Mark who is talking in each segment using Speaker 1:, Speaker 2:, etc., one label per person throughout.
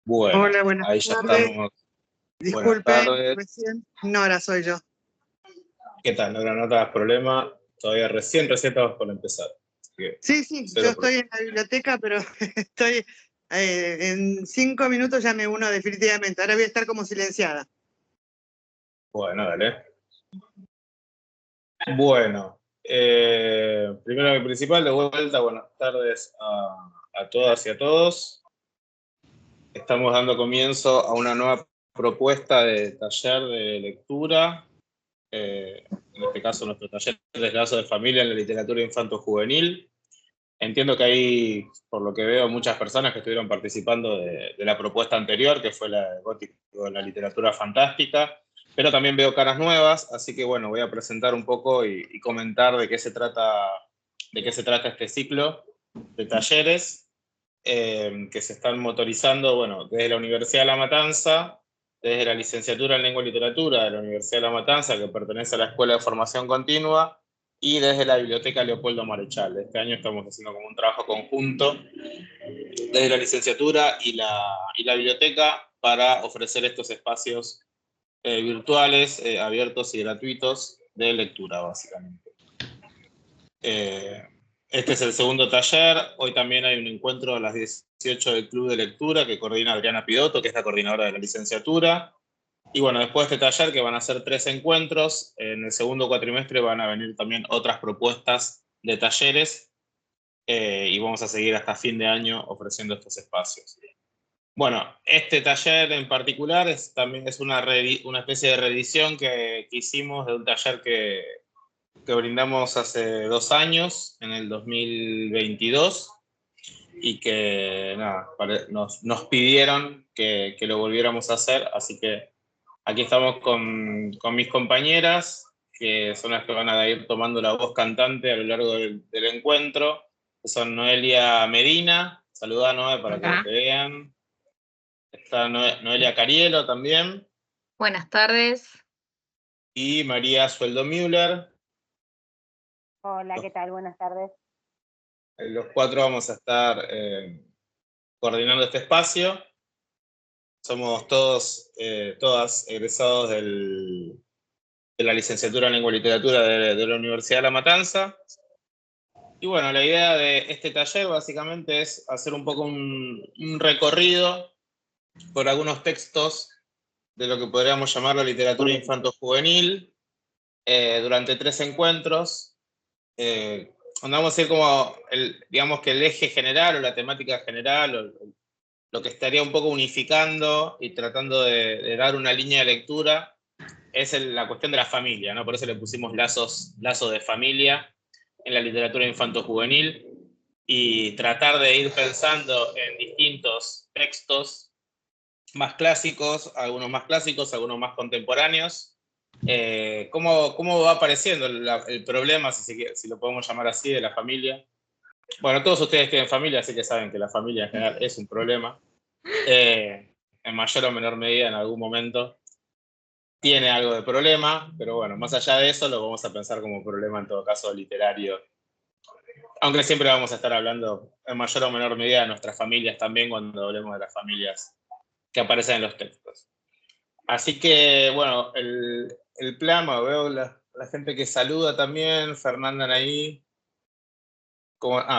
Speaker 1: Bueno,
Speaker 2: Hola, buenas
Speaker 1: ahí ya
Speaker 2: tardes.
Speaker 1: estamos. Buenas
Speaker 2: Disculpe,
Speaker 1: tardes.
Speaker 2: recién. Nora soy yo.
Speaker 1: ¿Qué tal? No te hagas problema. Todavía recién estamos por empezar. Así que
Speaker 2: Sí, yo
Speaker 1: cero
Speaker 2: estoy
Speaker 1: problema.
Speaker 2: en la biblioteca, pero estoy en 5 minutos ya me uno definitivamente. Ahora voy a estar como silenciada.
Speaker 1: Bueno, dale. Bueno, primero y principal, de vuelta, buenas tardes a todas y a todos. Estamos dando comienzo a una nueva propuesta de taller de lectura. En este caso, nuestro taller de Lazos de Familia en la literatura infanto-juvenil. Entiendo que hay, por lo que veo, muchas personas que estuvieron participando de la propuesta anterior, que fue la de Gótico, la literatura fantástica, pero también veo caras nuevas, así que bueno, voy a presentar un poco y comentar de qué se trata este ciclo de talleres que se están motorizando, bueno, desde la Universidad de La Matanza, desde la licenciatura en Lengua y Literatura de la Universidad de La Matanza, que pertenece a la Escuela de Formación Continua, y desde la Biblioteca Leopoldo Marechal. Este año estamos haciendo como un trabajo conjunto desde la licenciatura y la biblioteca para ofrecer estos espacios virtuales, abiertos y gratuitos de lectura, básicamente. Este es el segundo taller. Hoy también hay un encuentro a las 18 del Club de Lectura que coordina Adriana Pidotto, que es la coordinadora de la licenciatura. Y bueno, después de este taller, que van a ser 3 encuentros, en el segundo cuatrimestre van a venir también otras propuestas de talleres y vamos a seguir hasta fin de año ofreciendo estos espacios. Bueno, este taller en particular también es una especie de reedición que hicimos de un taller que brindamos hace 2 años, en el 2022, y que nada, nos pidieron que lo volviéramos a hacer, así que aquí estamos con mis compañeras, que son las que van a ir tomando la voz cantante a lo largo del encuentro, que son Noelia Medina, saluda Noe para que te vean, está Noelia Carielo también,
Speaker 3: Buenas tardes.
Speaker 1: y María Sueldo Müller.
Speaker 4: Hola, ¿qué tal? Buenas tardes.
Speaker 1: Los 4 vamos a estar coordinando este espacio. Somos todas egresados de la licenciatura en Lengua y Literatura de la Universidad de La Matanza. Y bueno, la idea de este taller básicamente es hacer un poco un recorrido por algunos textos de lo que podríamos llamar la literatura infanto-juvenil durante 3 encuentros. Vamos a ir como, digamos que el eje general o la temática general o lo que estaría un poco unificando y tratando de dar una línea de lectura es la cuestión de la familia, ¿no? Por eso le pusimos lazos de familia en la literatura infanto-juvenil y tratar de ir pensando en distintos textos más clásicos, algunos más contemporáneos. ¿Cómo va apareciendo el problema, si lo podemos llamar así, de la familia? Bueno, todos ustedes tienen familia, así que saben que la familia en general es un problema. En mayor o menor medida en algún momento tiene algo de problema, pero bueno, más allá de eso lo vamos a pensar como problema en todo caso literario. Aunque siempre vamos a estar hablando en mayor o menor medida de nuestras familias también cuando hablemos de las familias que aparecen en los textos. Así que, bueno, el plan, veo la gente que saluda también, Fernanda Naí.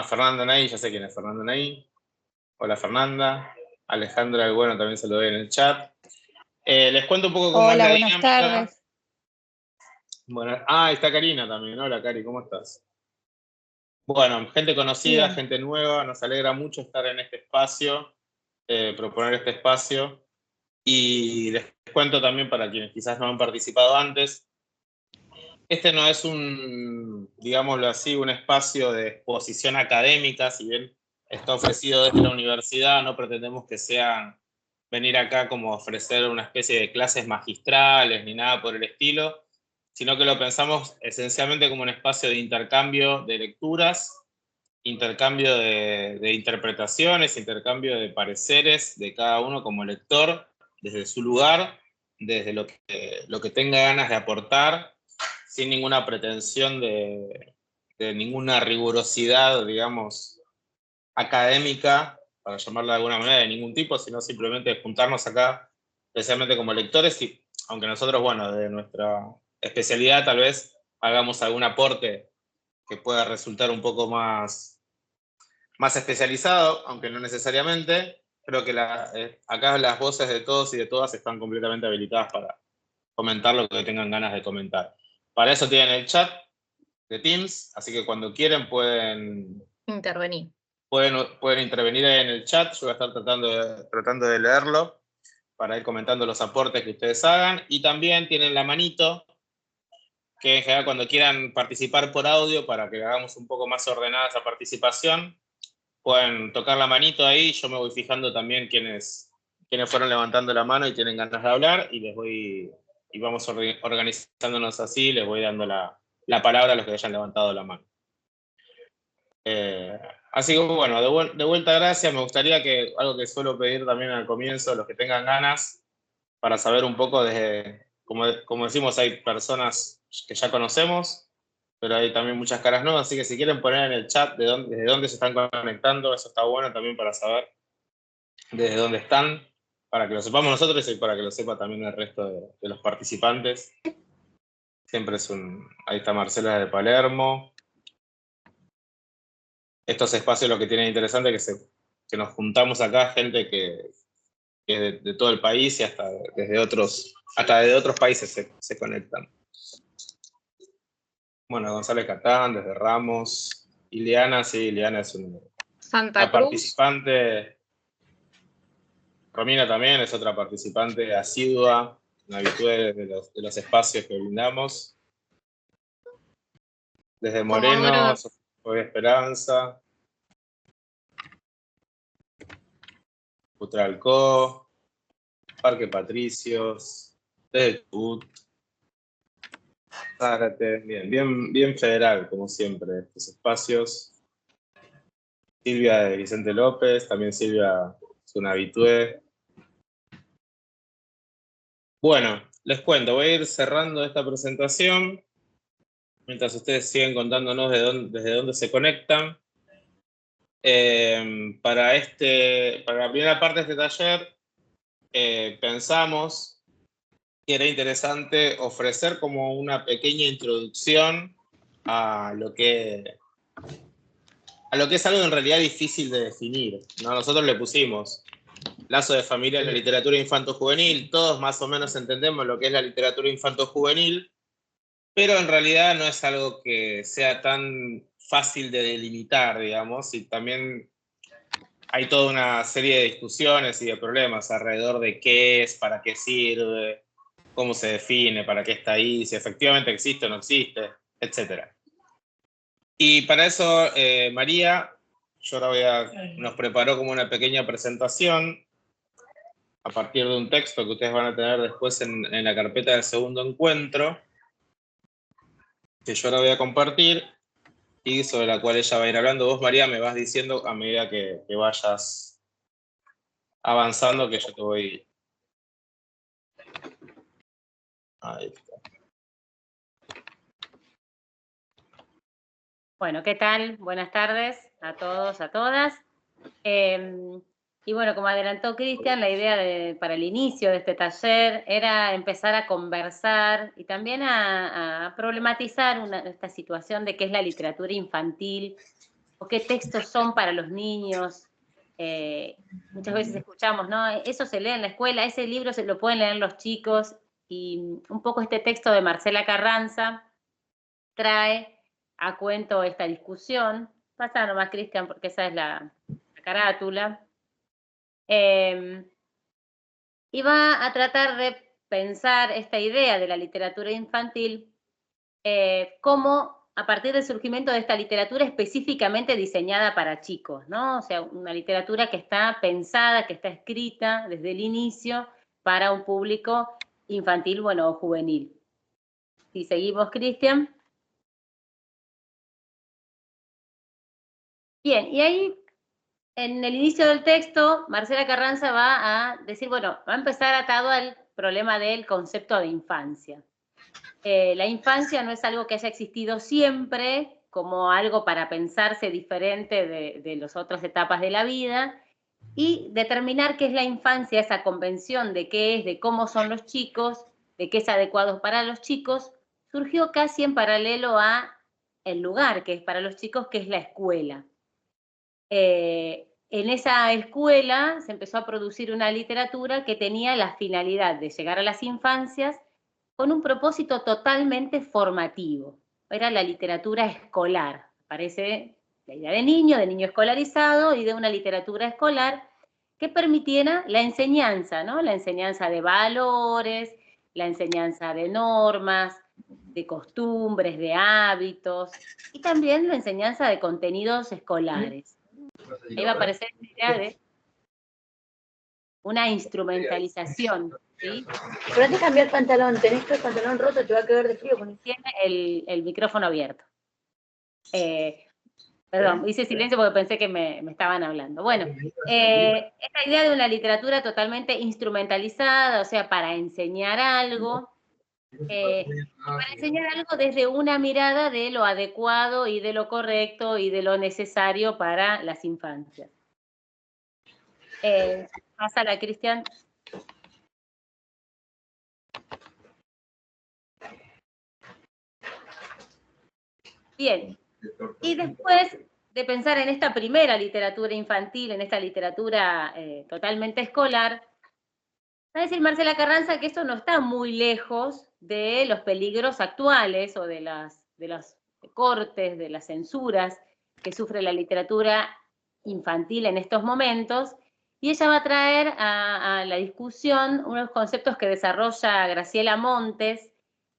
Speaker 1: Fernanda Naí, ya sé quién es Fernanda Naí. Hola Fernanda. Alejandra del Bueno también se lo doy en el chat. Les cuento un poco cómo es la dinámica.
Speaker 4: Tardes.
Speaker 1: Bueno, ahí está Karina también. Hola Cari, ¿cómo estás? Bueno, gente conocida,
Speaker 4: Bien.
Speaker 1: gente nueva, nos alegra mucho estar en este espacio, proponer este espacio. Y les cuento también para quienes quizás no han participado antes, este no es digámoslo así, un espacio de exposición académica, si bien está ofrecido desde la universidad, no pretendemos que sean venir acá como ofrecer una especie de clases magistrales ni nada por el estilo, sino que lo pensamos esencialmente como un espacio de intercambio de lecturas, intercambio de interpretaciones, intercambio de pareceres de cada uno como lector, desde su lugar, desde lo que tenga ganas de aportar, sin ninguna pretensión de ninguna rigurosidad, digamos, académica para llamarla de alguna manera, de ningún tipo, sino simplemente juntarnos acá, especialmente como lectores, y aunque nosotros, bueno, de nuestra especialidad tal vez hagamos algún aporte que pueda resultar un poco más especializado, aunque no necesariamente, creo que acá las voces de todos y de todas están completamente habilitadas para comentar lo que tengan ganas de comentar. Para eso tienen el chat de Teams, así que cuando quieren pueden
Speaker 3: intervenir.
Speaker 1: Pueden intervenir en el chat, yo voy a estar tratando de leerlo para ir comentando los aportes que ustedes hagan, y también tienen la manito, que en general cuando quieran participar por audio, para que hagamos un poco más ordenada esa participación, pueden tocar la manito ahí, yo me voy fijando también quiénes fueron levantando la mano y tienen ganas de hablar, y vamos organizándonos así, les voy dando la palabra a los que hayan levantado la mano. Así que bueno, de vuelta gracias, me gustaría que algo que suelo pedir también al comienzo, los que tengan ganas, para saber un poco como decimos, hay personas que ya conocemos, pero hay también muchas caras nuevas, así que si quieren poner en el chat desde dónde se están conectando, eso está bueno también para saber desde dónde están, para que lo sepamos nosotros y para que lo sepa también el resto de los participantes. Siempre ahí está Marcela de Palermo. Estos espacios lo que tienen interesante es que nos juntamos acá, gente que es de todo el país y hasta desde otros países se conectan. Bueno, González Catán, desde Ramos. Ileana, sí, Ileana es
Speaker 3: Santa
Speaker 1: una
Speaker 3: Cruz.
Speaker 1: participante. Romina también es otra participante asidua, una habitué de los espacios que brindamos. Desde Moreno, Sofía Esperanza. Putralcó, Parque Patricios, desde Chubut, Zárate, bien federal, como siempre, estos espacios. Silvia de Vicente López, también Silvia es una habitué. Bueno, les cuento, voy a ir cerrando esta presentación, mientras ustedes siguen contándonos desde dónde se conectan. Para la primera parte de este taller, pensamos que era interesante ofrecer como una pequeña introducción a lo que es algo en realidad difícil de definir, ¿no? Nosotros le pusimos lazo de familia en la literatura infanto-juvenil, todos más o menos entendemos lo que es la literatura infanto-juvenil, pero en realidad no es algo que sea tan fácil de delimitar, digamos, y también hay toda una serie de discusiones y de problemas alrededor de qué es, para qué sirve, cómo se define, para qué está ahí, si efectivamente existe o no existe, etc. Y para eso, María, nos preparó como una pequeña presentación a partir de un texto que ustedes van a tener después en la carpeta del segundo encuentro, que yo ahora voy a compartir y sobre la cual ella va a ir hablando. Vos, María, me vas diciendo a medida que vayas avanzando, que yo te voy... Ahí está.
Speaker 4: Bueno, ¿qué tal? Buenas tardes a todos, a todas. Y bueno, como adelantó Cristian, la idea para el inicio de este taller era empezar a conversar y también a problematizar esta situación de qué es la literatura infantil o qué textos son para los niños. Muchas veces escuchamos, ¿no? Eso se lee en la escuela, ese libro se lo pueden leer los chicos, y un poco este texto de Marcela Carranza trae a cuento esta discusión. Pasa nomás, Cristian, porque esa es la carátula. Y va a tratar de pensar esta idea de la literatura infantil como a partir del surgimiento de esta literatura específicamente diseñada para chicos, ¿no? O sea, una literatura que está pensada, que está escrita desde el inicio para un público infantil, bueno, o juvenil. Si seguimos, Cristian. Bien, y ahí en el inicio del texto, Marcela Carranza va a decir, bueno, va a empezar atado al problema del concepto de infancia. La infancia no es algo que haya existido siempre como algo para pensarse diferente de las otras etapas de la vida, y determinar qué es la infancia, esa convención de qué es, de cómo son los chicos, de qué es adecuado para los chicos, surgió casi en paralelo a el lugar que es para los chicos, que es la escuela. En esa escuela se empezó a producir una literatura que tenía la finalidad de llegar a las infancias con un propósito totalmente formativo. Era la literatura escolar. Aparece la idea de niño escolarizado y de una literatura escolar que permitiera la enseñanza, ¿no? La enseñanza de valores, la enseñanza de normas, de costumbres, de hábitos, y también la enseñanza de contenidos escolares. Ahí va a aparecer la idea de una instrumentalización, ¿sí?
Speaker 3: Pero antes de cambiar el pantalón, tenés que el pantalón roto, te va a quedar de frío con eso.
Speaker 4: Tiene el micrófono abierto. Perdón, hice silencio porque pensé que me estaban hablando. Bueno, esta idea de una literatura totalmente instrumentalizada, o sea, para enseñar algo, para enseñar algo desde una mirada de lo adecuado y de lo correcto y de lo necesario para las infancias. Pásala, Cristian. Bien, y después de pensar en esta primera literatura infantil, en esta literatura totalmente escolar, va a decir Marcela Carranza que esto no está muy lejos de los peligros actuales o de los cortes, de las censuras que sufre la literatura infantil en estos momentos, y ella va a traer a la discusión unos conceptos que desarrolla Graciela Montes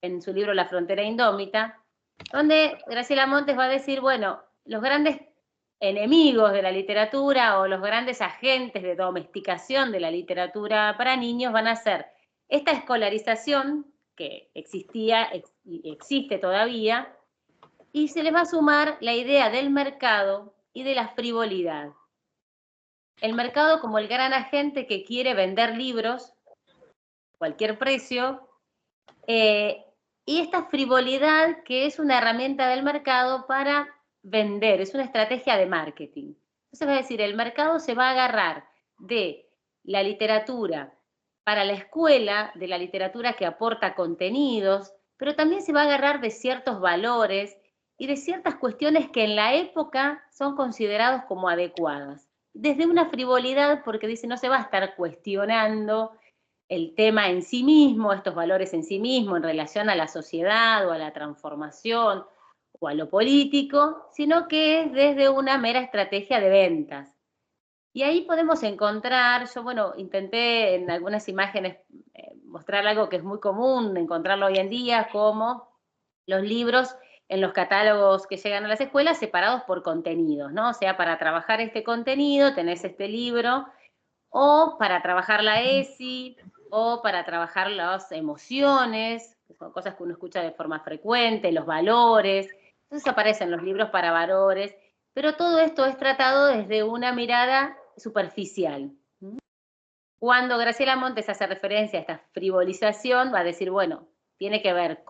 Speaker 4: en su libro La frontera indómita, donde Graciela Montes va a decir, bueno, los grandes enemigos de la literatura o los grandes agentes de domesticación de la literatura para niños van a ser esta escolarización que existía y existe todavía, y se les va a sumar la idea del mercado y de la frivolidad. El mercado como el gran agente que quiere vender libros a cualquier precio, y esta frivolidad que es una herramienta del mercado para vender, es una estrategia de marketing. Entonces va a decir, el mercado se va a agarrar de la literatura para la escuela, de la literatura que aporta contenidos, pero también se va a agarrar de ciertos valores y de ciertas cuestiones que en la época son considerados como adecuadas. Desde una frivolidad, porque dice, no se va a estar cuestionando el tema en sí mismo, estos valores en sí mismo, en relación a la sociedad o a la transformación o a lo político, sino que es desde una mera estrategia de ventas. Y ahí podemos encontrar, yo bueno, intenté en algunas imágenes mostrar algo que es muy común, encontrarlo hoy en día, como los libros en los catálogos que llegan a las escuelas separados por contenidos, ¿no? O sea, para trabajar este contenido tenés este libro, o para trabajar la ESI, o para trabajar las emociones, que son cosas que uno escucha de forma frecuente, los valores. Entonces aparecen los libros para valores, pero todo esto es tratado desde una mirada superficial. Cuando Graciela Montes hace referencia a esta frivolización, va a decir, bueno, tiene que ver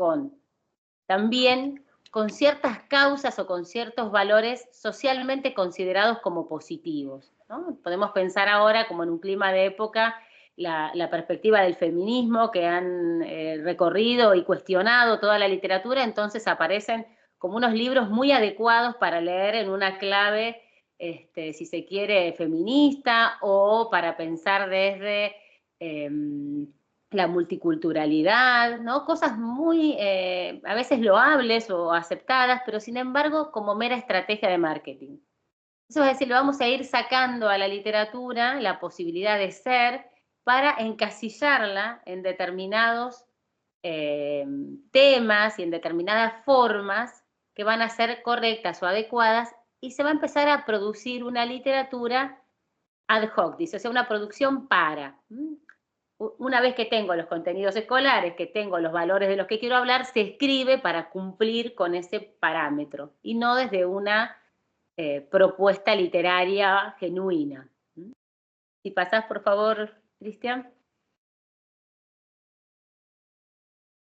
Speaker 4: también con ciertas causas o con ciertos valores socialmente considerados como positivos, ¿no? Podemos pensar ahora, como en un clima de época, la perspectiva del feminismo que han recorrido y cuestionado toda la literatura, entonces aparecen como unos libros muy adecuados para leer en una clave, si se quiere, feminista, o para pensar desde la multiculturalidad, ¿no? Cosas muy, a veces loables o aceptadas, pero sin embargo como mera estrategia de marketing. Eso es decir, le vamos a ir sacando a la literatura la posibilidad de ser para encasillarla en determinados temas y en determinadas formas que van a ser correctas o adecuadas, y se va a empezar a producir una literatura ad hoc, dice, o sea, una producción para. Una vez que tengo los contenidos escolares, que tengo los valores de los que quiero hablar, se escribe para cumplir con ese parámetro y no desde una propuesta literaria genuina. Si pasás, por favor, Cristian.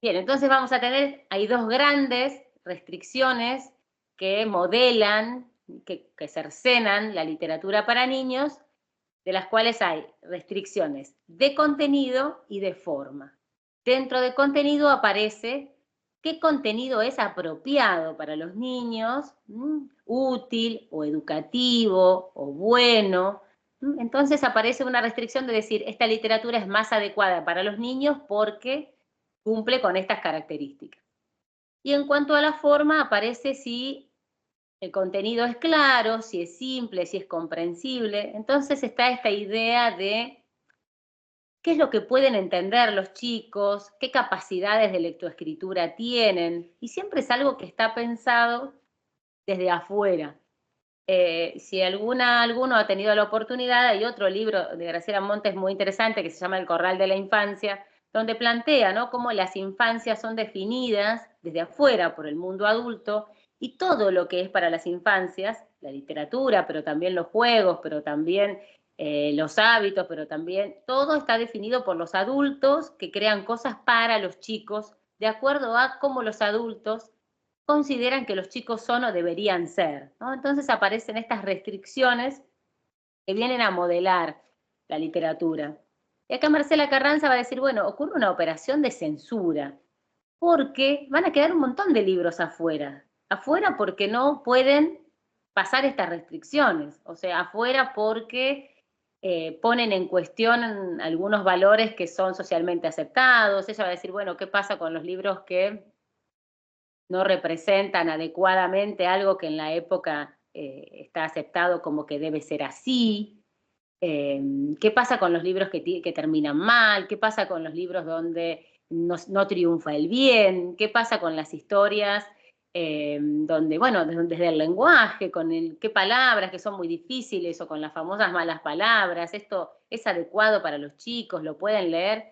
Speaker 4: Bien, entonces vamos a tener, hay dos grandes restricciones que modelan, que cercenan la literatura para niños. de las cuales hay restricciones de contenido y de forma. Dentro de contenido aparece qué contenido es apropiado para los niños, útil o educativo o bueno. Entonces aparece una restricción de decir, esta literatura es más adecuada para los niños porque cumple con estas características. Y en cuanto a la forma, aparece si el contenido es claro, si es simple, si es comprensible. Entonces está esta idea de qué es lo que pueden entender los chicos, qué capacidades de lectoescritura tienen, y siempre es algo que está pensado desde afuera. Si alguno ha tenido la oportunidad, hay otro libro de Graciela Montes muy interesante que se llama El Corral de la Infancia, donde plantea, ¿no?, cómo las infancias son definidas desde afuera por el mundo adulto, y todo lo que es para las infancias, la literatura, pero también los juegos, pero también los hábitos, pero también todo está definido por los adultos que crean cosas para los chicos, de acuerdo a cómo los adultos consideran que los chicos son o deberían ser, ¿no? Entonces aparecen estas restricciones que vienen a modelar la literatura. Y acá Marcela Carranza va a decir, bueno, ocurre una operación de censura, porque van a quedar un montón de libros afuera. Afuera porque no pueden pasar estas restricciones, o sea, afuera porque ponen en cuestión algunos valores que son socialmente aceptados. Ella va a decir, bueno, ¿qué pasa con los libros que no representan adecuadamente algo que en la época está aceptado como que debe ser así? ¿Qué pasa con los libros que terminan mal? ¿Qué pasa con los libros donde no triunfa el bien? ¿Qué pasa con las historias donde, bueno, desde el lenguaje, con qué palabras que son muy difíciles o con las famosas malas palabras? ¿Esto es adecuado para los chicos? ¿Lo pueden leer?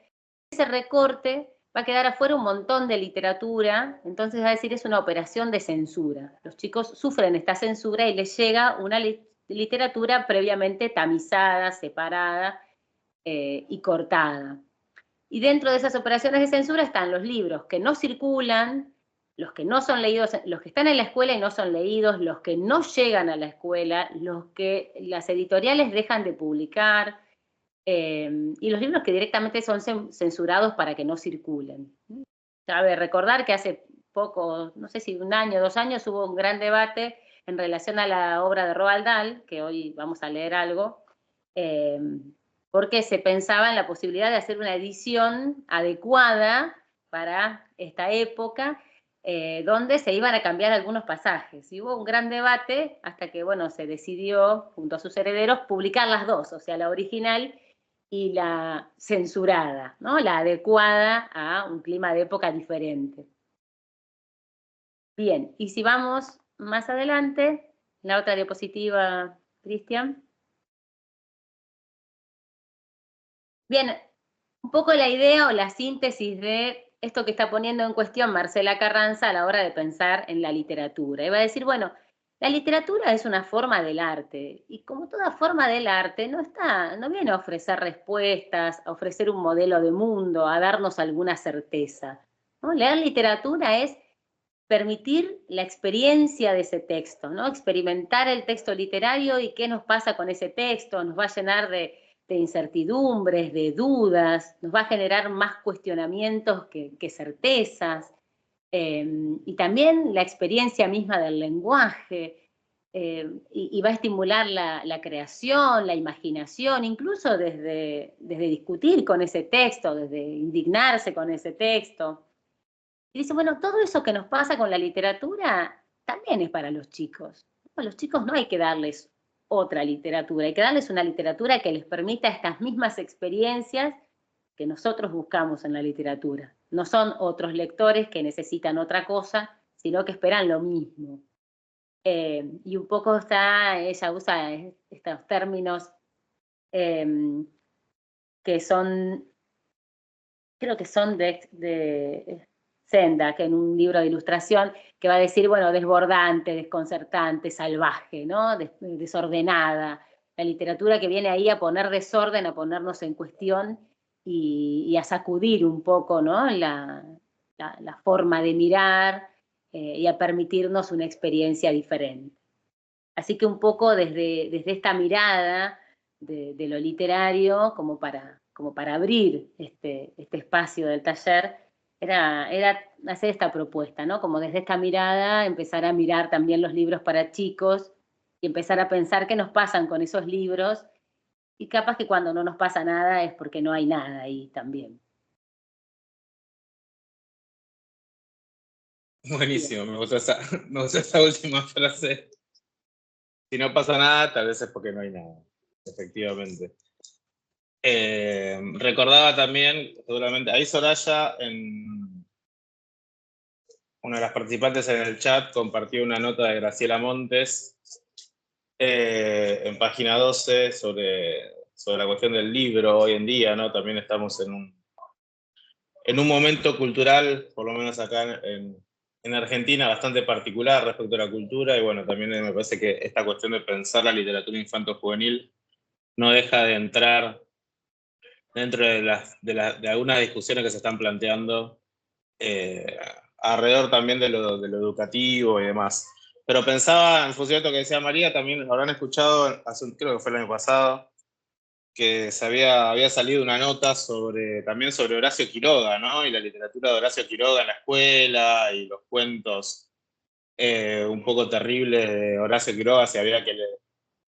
Speaker 4: Ese recorte va a quedar afuera un montón de literatura, entonces va a decir es una operación de censura. Los chicos sufren esta censura y les llega una literatura previamente tamizada, separada y cortada. Y dentro de esas operaciones de censura están los libros que no circulan, los que no son leídos, los que están en la escuela y no son leídos, los que no llegan a la escuela, los que las editoriales dejan de publicar, y los libros que directamente son censurados para que no circulen. Cabe recordar que hace poco, no sé si 1 año, 2 años, hubo un gran debate en relación a la obra de Roald Dahl, que hoy vamos a leer algo, porque se pensaba en la posibilidad de hacer una edición adecuada para esta época, donde se iban a cambiar algunos pasajes. Y hubo un gran debate hasta que, bueno, se decidió, junto a sus herederos, publicar las dos, o sea, la original y la censurada, ¿no?, la adecuada a un clima de época diferente. Bien, y si vamos más adelante, la otra diapositiva, Cristian. Bien, un poco la idea o la síntesis de esto que está poniendo en cuestión Marcela Carranza a la hora de pensar en la literatura. Y va a decir, bueno, la literatura es una forma del arte, y como toda forma del arte, no viene a ofrecer respuestas, a ofrecer un modelo de mundo, a darnos alguna certeza, ¿no? Leer literatura es permitir la experiencia de ese texto, ¿no? Experimentar el texto literario y qué nos pasa con ese texto, nos va a llenar de incertidumbres, de dudas, nos va a generar más cuestionamientos que certezas. Y también la experiencia misma del lenguaje, y va a estimular la creación, la imaginación, incluso desde discutir con ese texto, desde indignarse con ese texto. Y dice, bueno, todo eso que nos pasa con la literatura también es para los chicos. A los chicos no hay que darles otra literatura, hay que darles una literatura que les permita estas mismas experiencias que nosotros buscamos en la literatura. No son otros lectores que necesitan otra cosa, sino que esperan lo mismo. Y un poco ella usa estos términos que son, creo que son de Senda, que en un libro de ilustración, que va a decir, bueno, desbordante, desconcertante, salvaje, ¿no? Desordenada. La literatura que viene ahí a poner desorden, a ponernos en cuestión y a sacudir un poco, ¿no?, la forma de mirar y a permitirnos una experiencia diferente. Así que un poco desde esta mirada de lo literario como para abrir este espacio del taller, era hacer esta propuesta, ¿no? Como desde esta mirada empezar a mirar también los libros para chicos y empezar a pensar qué nos pasan con esos libros, y capaz que cuando no nos pasa nada es porque no hay nada ahí también.
Speaker 1: Buenísimo, me gustó esa última frase. Si no pasa nada, tal vez es porque no hay nada, efectivamente. Recordaba también, seguramente, ahí Soraya, una de las participantes en el chat, compartió una nota de Graciela Montes en página 12 sobre la cuestión del libro hoy en día, ¿no? También estamos en un momento cultural, por lo menos acá en Argentina, bastante particular respecto a la cultura, y bueno, también me parece que esta cuestión de pensar la literatura infanto-juvenil no deja de entrar dentro de algunas discusiones que se están planteando alrededor también de lo educativo y demás. Pero pensaba, en función de lo que decía María, también habrán escuchado, creo que fue el año pasado, que había salido una nota también sobre Horacio Quiroga, ¿no? Y la literatura de Horacio Quiroga en la escuela, y los cuentos un poco terribles de Horacio Quiroga,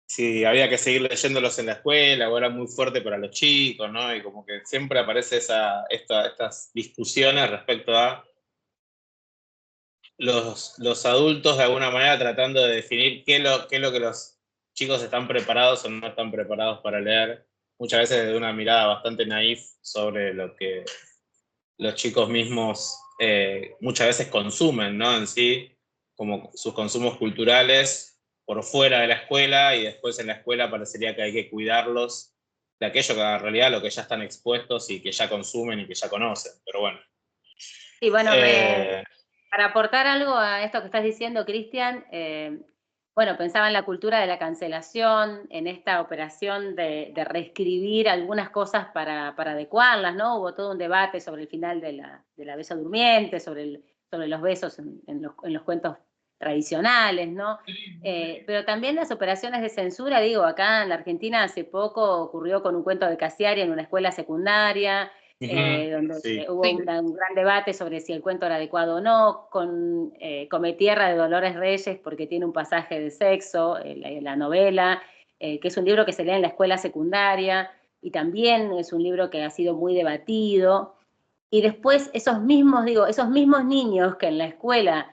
Speaker 1: si había que seguir leyéndolos en la escuela, o era muy fuerte para los chicos, ¿no? Y como que siempre aparece estas discusiones respecto a los adultos de alguna manera tratando de definir qué es lo que los chicos están preparados o no están preparados para leer, muchas veces desde una mirada bastante naif sobre lo que los chicos mismos muchas veces consumen, ¿no? En sí, como sus consumos culturales por fuera de la escuela, y después en la escuela parecería que hay que cuidarlos de aquello que en realidad lo que ya están expuestos y que ya consumen y que ya conocen, pero bueno.
Speaker 4: Y bueno, para aportar algo a esto que estás diciendo, Cristian, bueno, pensaba en la cultura de la cancelación, en esta operación de reescribir algunas cosas para adecuarlas, ¿no? Hubo todo un debate sobre el final de la Bella Durmiente, sobre los besos en los cuentos tradicionales, ¿no? Pero también las operaciones de censura, digo, acá en la Argentina hace poco ocurrió con un cuento de Cassiari en una escuela secundaria, donde hubo un gran debate sobre si el cuento era adecuado o no, con Come Tierra de Dolores Reyes, porque tiene un pasaje de sexo en la novela, que es un libro que se lee en la escuela secundaria, y también es un libro que ha sido muy debatido. Y después esos mismos niños que en la escuela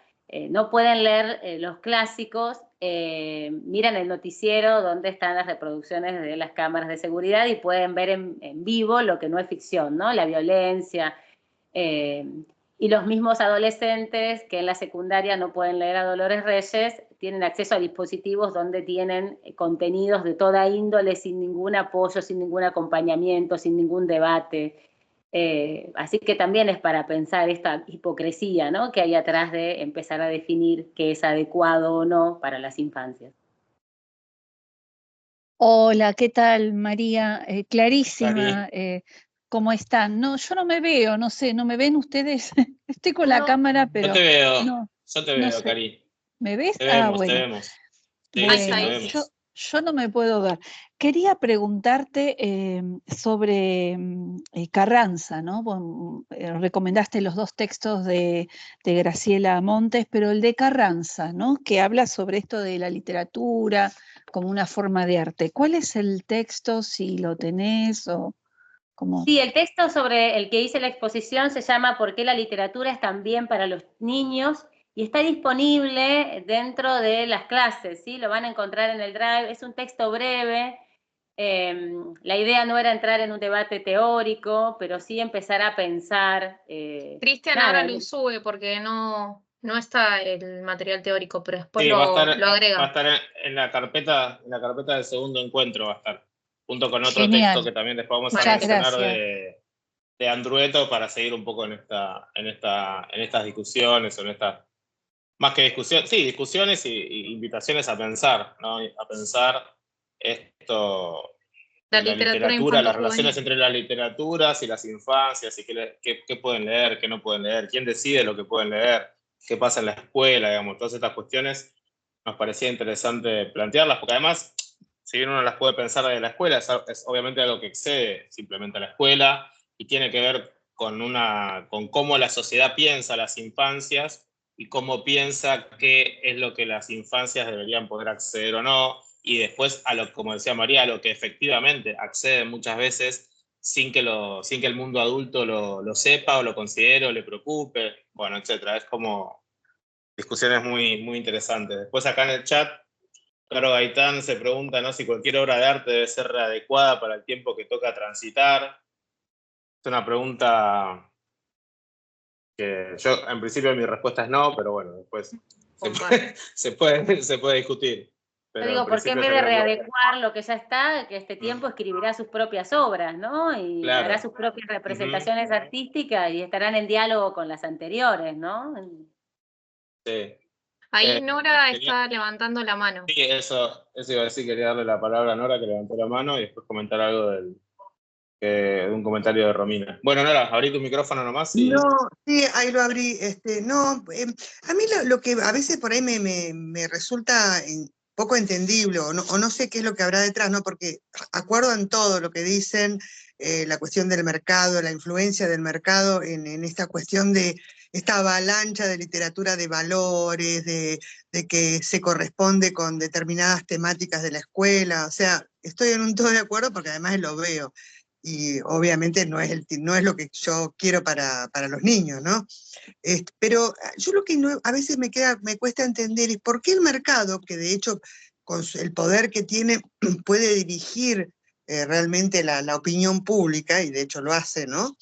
Speaker 4: no pueden leer los clásicos, miran el noticiero donde están las reproducciones de las cámaras de seguridad y pueden ver en vivo lo que no es ficción, ¿no? La violencia. Y los mismos adolescentes que en la secundaria no pueden leer a Dolores Reyes tienen acceso a dispositivos donde tienen contenidos de toda índole sin ningún apoyo, sin ningún acompañamiento, sin ningún debate. Así que también es para pensar esta hipocresía, ¿no?, que hay atrás de empezar a definir qué es adecuado o no para las infancias.
Speaker 5: Hola, ¿qué tal, María? Clarísima, ¿cómo están? No, yo no me veo, no sé, ¿no me ven ustedes? Estoy con la cámara, pero
Speaker 1: yo te veo,
Speaker 5: no sé.
Speaker 1: Cari.
Speaker 5: ¿Me ves?
Speaker 1: Te vemos,
Speaker 5: bueno.
Speaker 1: te vemos. Sí,
Speaker 5: Bueno,
Speaker 1: sí, te vemos.
Speaker 5: yo no me puedo ver. Quería preguntarte sobre Carranza, ¿no? Bueno, recomendaste los dos textos de Graciela Montes, pero el de Carranza, ¿no?, que habla sobre esto de la literatura como una forma de arte. ¿Cuál es el texto, si lo tenés o cómo?
Speaker 4: Sí, el texto sobre el que hice la exposición se llama ¿Por qué la literatura es también para los niños? Y está disponible dentro de las clases, ¿sí? Lo van a encontrar en el Drive. Es un texto breve. La idea no era entrar en un debate teórico, pero sí empezar a pensar.
Speaker 6: Cristian ahora lo sube porque no está el material teórico, pero después lo agrega.
Speaker 1: Va a estar en la carpeta del segundo encuentro, va a estar, junto con otro
Speaker 5: Genial.
Speaker 1: texto que también después vamos a
Speaker 5: Muchas
Speaker 1: mencionar
Speaker 5: gracias.
Speaker 1: de Andrueto, para seguir un poco en estas discusiones, más que discusiones, sí, discusiones y invitaciones a pensar, ¿no? A pensar esto,
Speaker 6: La
Speaker 1: la
Speaker 6: literatura
Speaker 1: literatura, las
Speaker 6: infanto-juvenil.
Speaker 1: relaciones entre las literaturas y las infancias, y qué pueden leer, qué no pueden leer, quién decide lo que pueden leer, qué pasa en la escuela, digamos. Todas estas cuestiones nos parecía interesante plantearlas, porque además, si bien uno las puede pensar desde la escuela, es obviamente algo que excede simplemente a la escuela y tiene que ver con cómo la sociedad piensa las infancias y cómo piensa qué es lo que las infancias deberían poder acceder o no, y después, como decía María, a lo que efectivamente acceden muchas veces sin que el mundo adulto lo sepa o lo considere o le preocupe, bueno, etcétera. Es como discusiones muy, muy interesantes. Después acá en el chat, Caro Gaitán se pregunta, ¿no?, si cualquier obra de arte debe ser adecuada para el tiempo que toca transitar. Es una pregunta que yo, en principio, mi respuesta es no, pero bueno, después se puede discutir. Pero
Speaker 4: yo digo, ¿por qué en vez de readecuar lo que ya está, que este tiempo escribirá sus propias obras, ¿no? Y hará sus propias representaciones artísticas y estarán en diálogo con las anteriores, ¿no?
Speaker 1: Sí.
Speaker 6: Ahí Nora está levantando la mano.
Speaker 1: Sí, eso iba a decir, quería darle la palabra a Nora, que levantó la mano, y después comentar algo de un comentario de Romina. Bueno, Nora, abrí tu micrófono nomás.
Speaker 2: No, sí, ahí lo abrí. No, a mí lo que a veces por ahí me resulta poco entendible, o no sé qué es lo que habrá detrás, ¿no? Porque acuerdo en todo lo que dicen, la cuestión del mercado, la influencia del mercado en esta cuestión de esta avalancha de literatura de valores, de que se corresponde con determinadas temáticas de la escuela. O sea, estoy en un todo de acuerdo porque además lo veo. Y obviamente no es lo que yo quiero para los niños, ¿no? Pero yo lo que a veces me cuesta entender es por qué el mercado, que de hecho con el poder que tiene puede dirigir realmente la opinión pública, y de hecho lo hace, ¿no?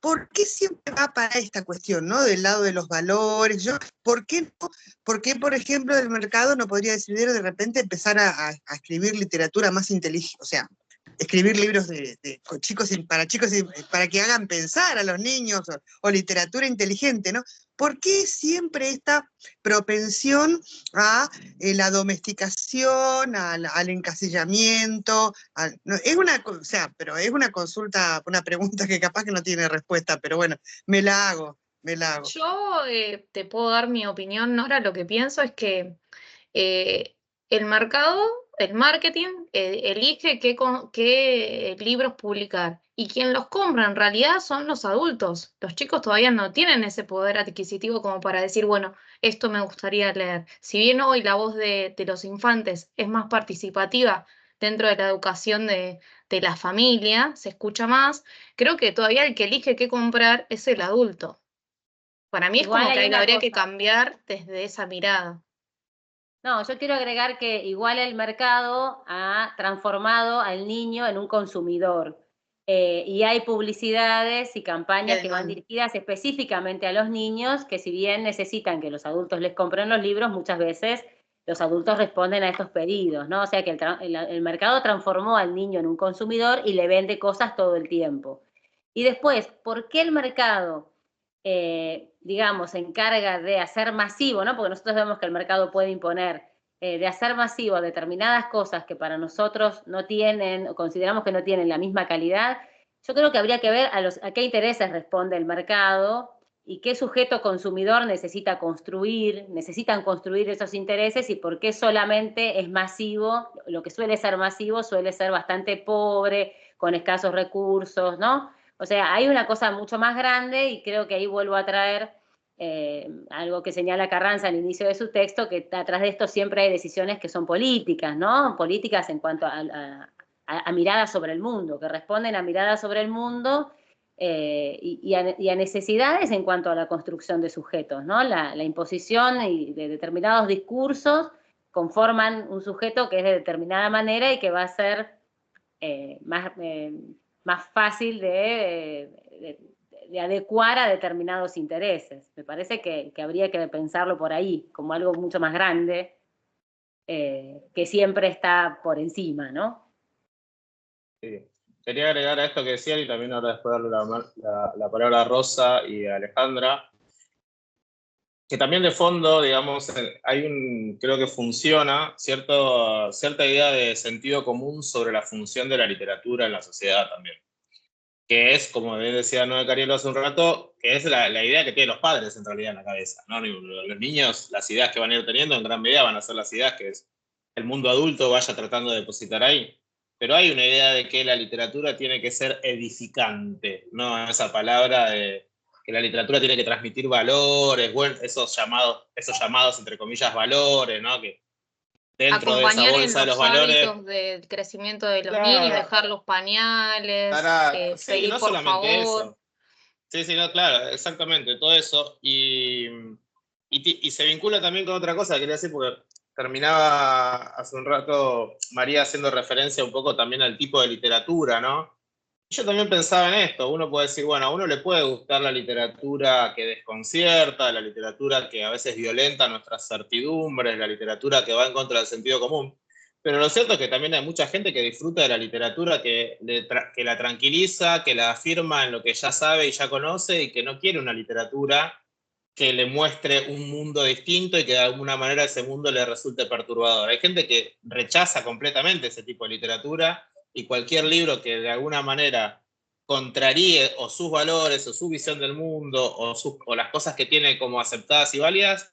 Speaker 2: ¿Por qué siempre va para esta cuestión, ¿no? Del lado de los valores. ¿Por qué, por ejemplo, el mercado no podría decidir de repente empezar a escribir literatura más inteligente? O sea, escribir libros para chicos para que hagan pensar a los niños, o literatura inteligente, ¿no? ¿Por qué siempre esta propensión a la domesticación, al encasillamiento? Pero es una consulta, una pregunta que capaz que no tiene respuesta, pero bueno, me la hago.
Speaker 6: Yo te puedo dar mi opinión, Nora. Lo que pienso es que el marketing, elige qué libros publicar. Y quien los compra en realidad son los adultos. Los chicos todavía no tienen ese poder adquisitivo como para decir, bueno, esto me gustaría leer. Si bien hoy la voz de los infantes es más participativa dentro de la educación de la familia, se escucha más, creo que todavía el que elige qué comprar es el adulto. Para mí
Speaker 4: Igual
Speaker 6: es como que
Speaker 4: hay
Speaker 6: habría que cambiar desde esa mirada.
Speaker 4: No, yo quiero agregar que igual el mercado ha transformado al niño en un consumidor. Y hay publicidades y campañas que van dirigidas específicamente a los niños, que si bien necesitan que los adultos les compren los libros, muchas veces los adultos responden a estos pedidos, ¿no? O sea que el mercado transformó al niño en un consumidor y le vende cosas todo el tiempo. Y después, ¿por qué el mercado digamos, se encarga de hacer masivo, ¿no? Porque nosotros vemos que el mercado puede imponer, de hacer masivo determinadas cosas que para nosotros no tienen, o consideramos que no tienen la misma calidad? Yo creo que habría que ver a qué intereses responde el mercado y qué sujeto consumidor necesitan construir esos intereses, y por qué solamente es masivo. Lo que suele ser masivo suele ser bastante pobre, con escasos recursos, ¿no? O sea, hay una cosa mucho más grande, y creo que ahí vuelvo a traer algo que señala Carranza al inicio de su texto, que atrás de esto siempre hay decisiones que son políticas, ¿no? Políticas en cuanto a miradas sobre el mundo, que responden a miradas sobre el mundo y a necesidades en cuanto a la construcción de sujetos, ¿no? La imposición de determinados discursos conforman un sujeto que es de determinada manera y que va a ser más fácil de adecuar a determinados intereses. Me parece que habría que pensarlo por ahí, como algo mucho más grande, que siempre está por encima, ¿no?
Speaker 1: Sí. Quería agregar a esto que decían, y también ahora después darle la palabra a Rosa y a Alejandra, que también de fondo, digamos, creo que funciona cierta idea de sentido común sobre la función de la literatura en la sociedad también. Que es, como bien decía Noé Carielo hace un rato, que es la idea que tienen los padres en realidad en la cabeza, ¿no? Los niños, las ideas que van a ir teniendo en gran medida van a ser las ideas que el mundo adulto vaya tratando de depositar ahí. Pero hay una idea de que la literatura tiene que ser edificante, ¿no? Esa palabra de que la literatura tiene que transmitir valores, bueno, esos llamados entre comillas valores, ¿no? Que dentro de esa
Speaker 6: Acompañar en
Speaker 1: bolsa de los
Speaker 6: los
Speaker 1: valores,
Speaker 6: hábitos del crecimiento de los niños,
Speaker 1: claro,
Speaker 6: dejar los pañales,
Speaker 1: sí,
Speaker 6: pedir
Speaker 1: no
Speaker 6: por
Speaker 1: solamente
Speaker 6: favor.
Speaker 1: eso. Sí, no, claro, exactamente, todo eso. Y se vincula también con otra cosa que quería decir, porque terminaba hace un rato María haciendo referencia un poco también al tipo de literatura, ¿no? Yo también pensaba en esto, uno puede decir, bueno, a uno le puede gustar la literatura que desconcierta, la literatura que a veces violenta nuestras certidumbres, la literatura que va en contra del sentido común, pero lo cierto es que también hay mucha gente que disfruta de la literatura que la tranquiliza, que la afirma en lo que ya sabe y ya conoce y que no quiere una literatura que le muestre un mundo distinto y que de alguna manera ese mundo le resulte perturbador. Hay gente que rechaza completamente ese tipo de literatura y cualquier libro que de alguna manera contraríe o sus valores o su visión del mundo o las cosas que tiene como aceptadas y válidas,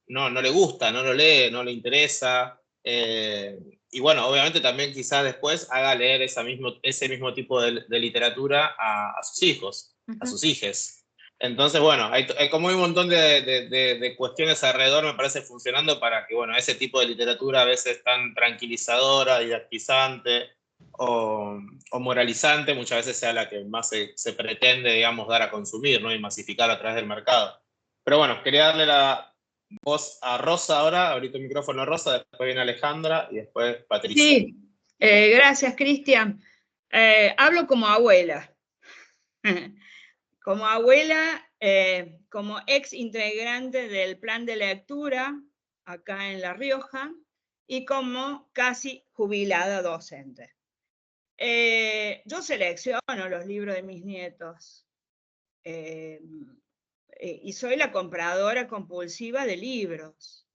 Speaker 1: no le gusta, no lo lee, no le interesa. Y bueno, obviamente también quizás después haga leer ese mismo tipo de literatura a sus hijos, a sus hijes. Entonces, bueno, hay como un montón de cuestiones alrededor, me parece, funcionando para que, bueno, ese tipo de literatura a veces tan tranquilizadora, didaktizante o moralizante, muchas veces sea la que más se pretende, digamos, dar a consumir, ¿no? Y masificar a través del mercado. Pero bueno, quería darle la voz a Rosa ahora, ahorita el micrófono a Rosa, después viene Alejandra y después Patricia.
Speaker 7: Sí, gracias, Cristian. Hablo como abuela. Como abuela, como ex integrante del plan de lectura acá en La Rioja y como casi jubilada docente. Yo selecciono los libros de mis nietos y soy la compradora compulsiva de libros.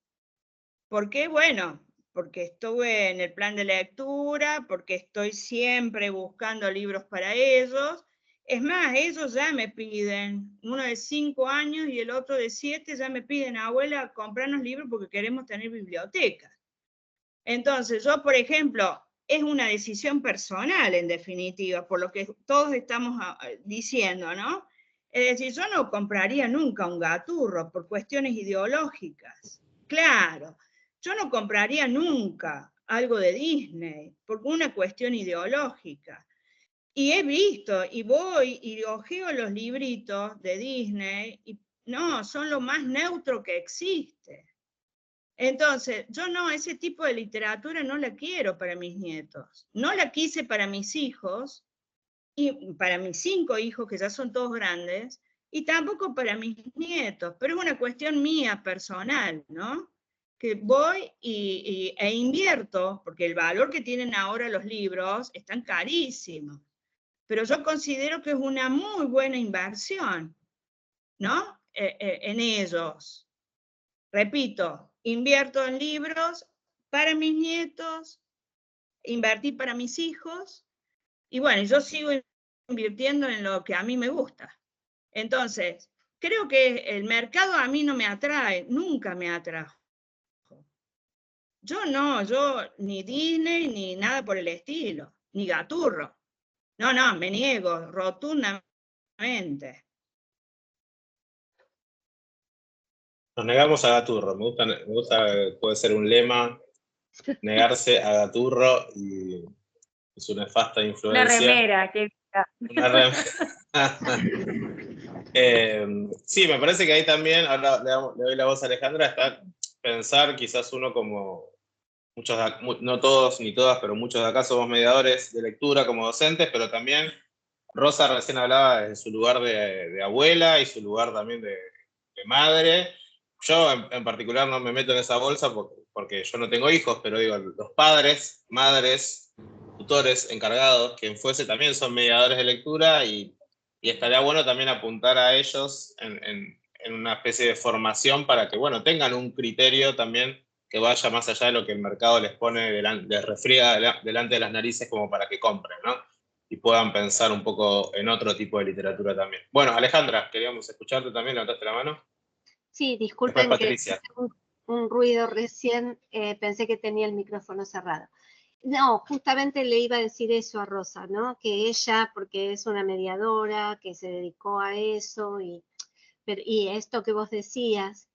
Speaker 7: ¿Por qué? Bueno, porque estuve en el plan de lectura, porque estoy siempre buscando libros para ellos. Es más, ellos ya me piden, uno de 5 años y el otro de 7, ya me piden, abuela, comprarnos libros porque queremos tener biblioteca. Entonces, yo, por ejemplo, es una decisión personal, en definitiva, por lo que todos estamos diciendo, ¿no? Es decir, yo no compraría nunca un gaturro por cuestiones ideológicas. Claro, yo no compraría nunca algo de Disney por una cuestión ideológica. Y he visto, y voy y ojeo los libritos de Disney, y no, son lo más neutro que existe. Entonces, yo no, ese tipo de literatura no la quiero para mis nietos. No la quise para mis hijos, y para mis 5 hijos, que ya son todos grandes, y tampoco para mis nietos, pero es una cuestión mía, personal, ¿no? Que voy e invierto, porque el valor que tienen ahora los libros están carísimos, pero yo considero que es una muy buena inversión, ¿no? En ellos. Repito, invierto en libros para mis nietos, invertí para mis hijos, y bueno, yo sigo invirtiendo en lo que a mí me gusta. Entonces, creo que el mercado a mí no me atrae, nunca me atrajo. Yo no, ni Disney, ni nada por el estilo, ni gaturro. No, me niego rotundamente.
Speaker 1: Nos negamos a Gaturro, me gusta, puede ser un lema, negarse a Gaturro y su nefasta
Speaker 4: Una
Speaker 1: influencia.
Speaker 4: remera, que
Speaker 1: Una sí, me parece que ahí también, ahora le doy la voz a Alejandra, está pensar quizás uno como muchos, no todos ni todas, pero muchos de acá somos mediadores de lectura como docentes, pero también Rosa recién hablaba de su lugar de abuela y su lugar también de madre. Yo en particular no me meto en esa bolsa porque yo no tengo hijos, pero digo, los padres, madres, tutores, encargados, quien fuese, también son mediadores de lectura y estaría bueno también apuntar a ellos en una especie de formación para que, bueno, tengan un criterio también que vaya más allá de lo que el mercado les pone, les refriega delante de las narices como para que compren, ¿no? Y puedan pensar un poco en otro tipo de literatura también. Bueno, Alejandra, queríamos escucharte también, levantaste la mano.
Speaker 3: Sí,
Speaker 1: Después
Speaker 3: disculpen que
Speaker 1: Patricia.
Speaker 8: un ruido recién, pensé que tenía el micrófono cerrado. No, justamente le iba a decir eso a Rosa, ¿no? Que ella, porque es una mediadora, que se dedicó a eso, y esto que vos decías,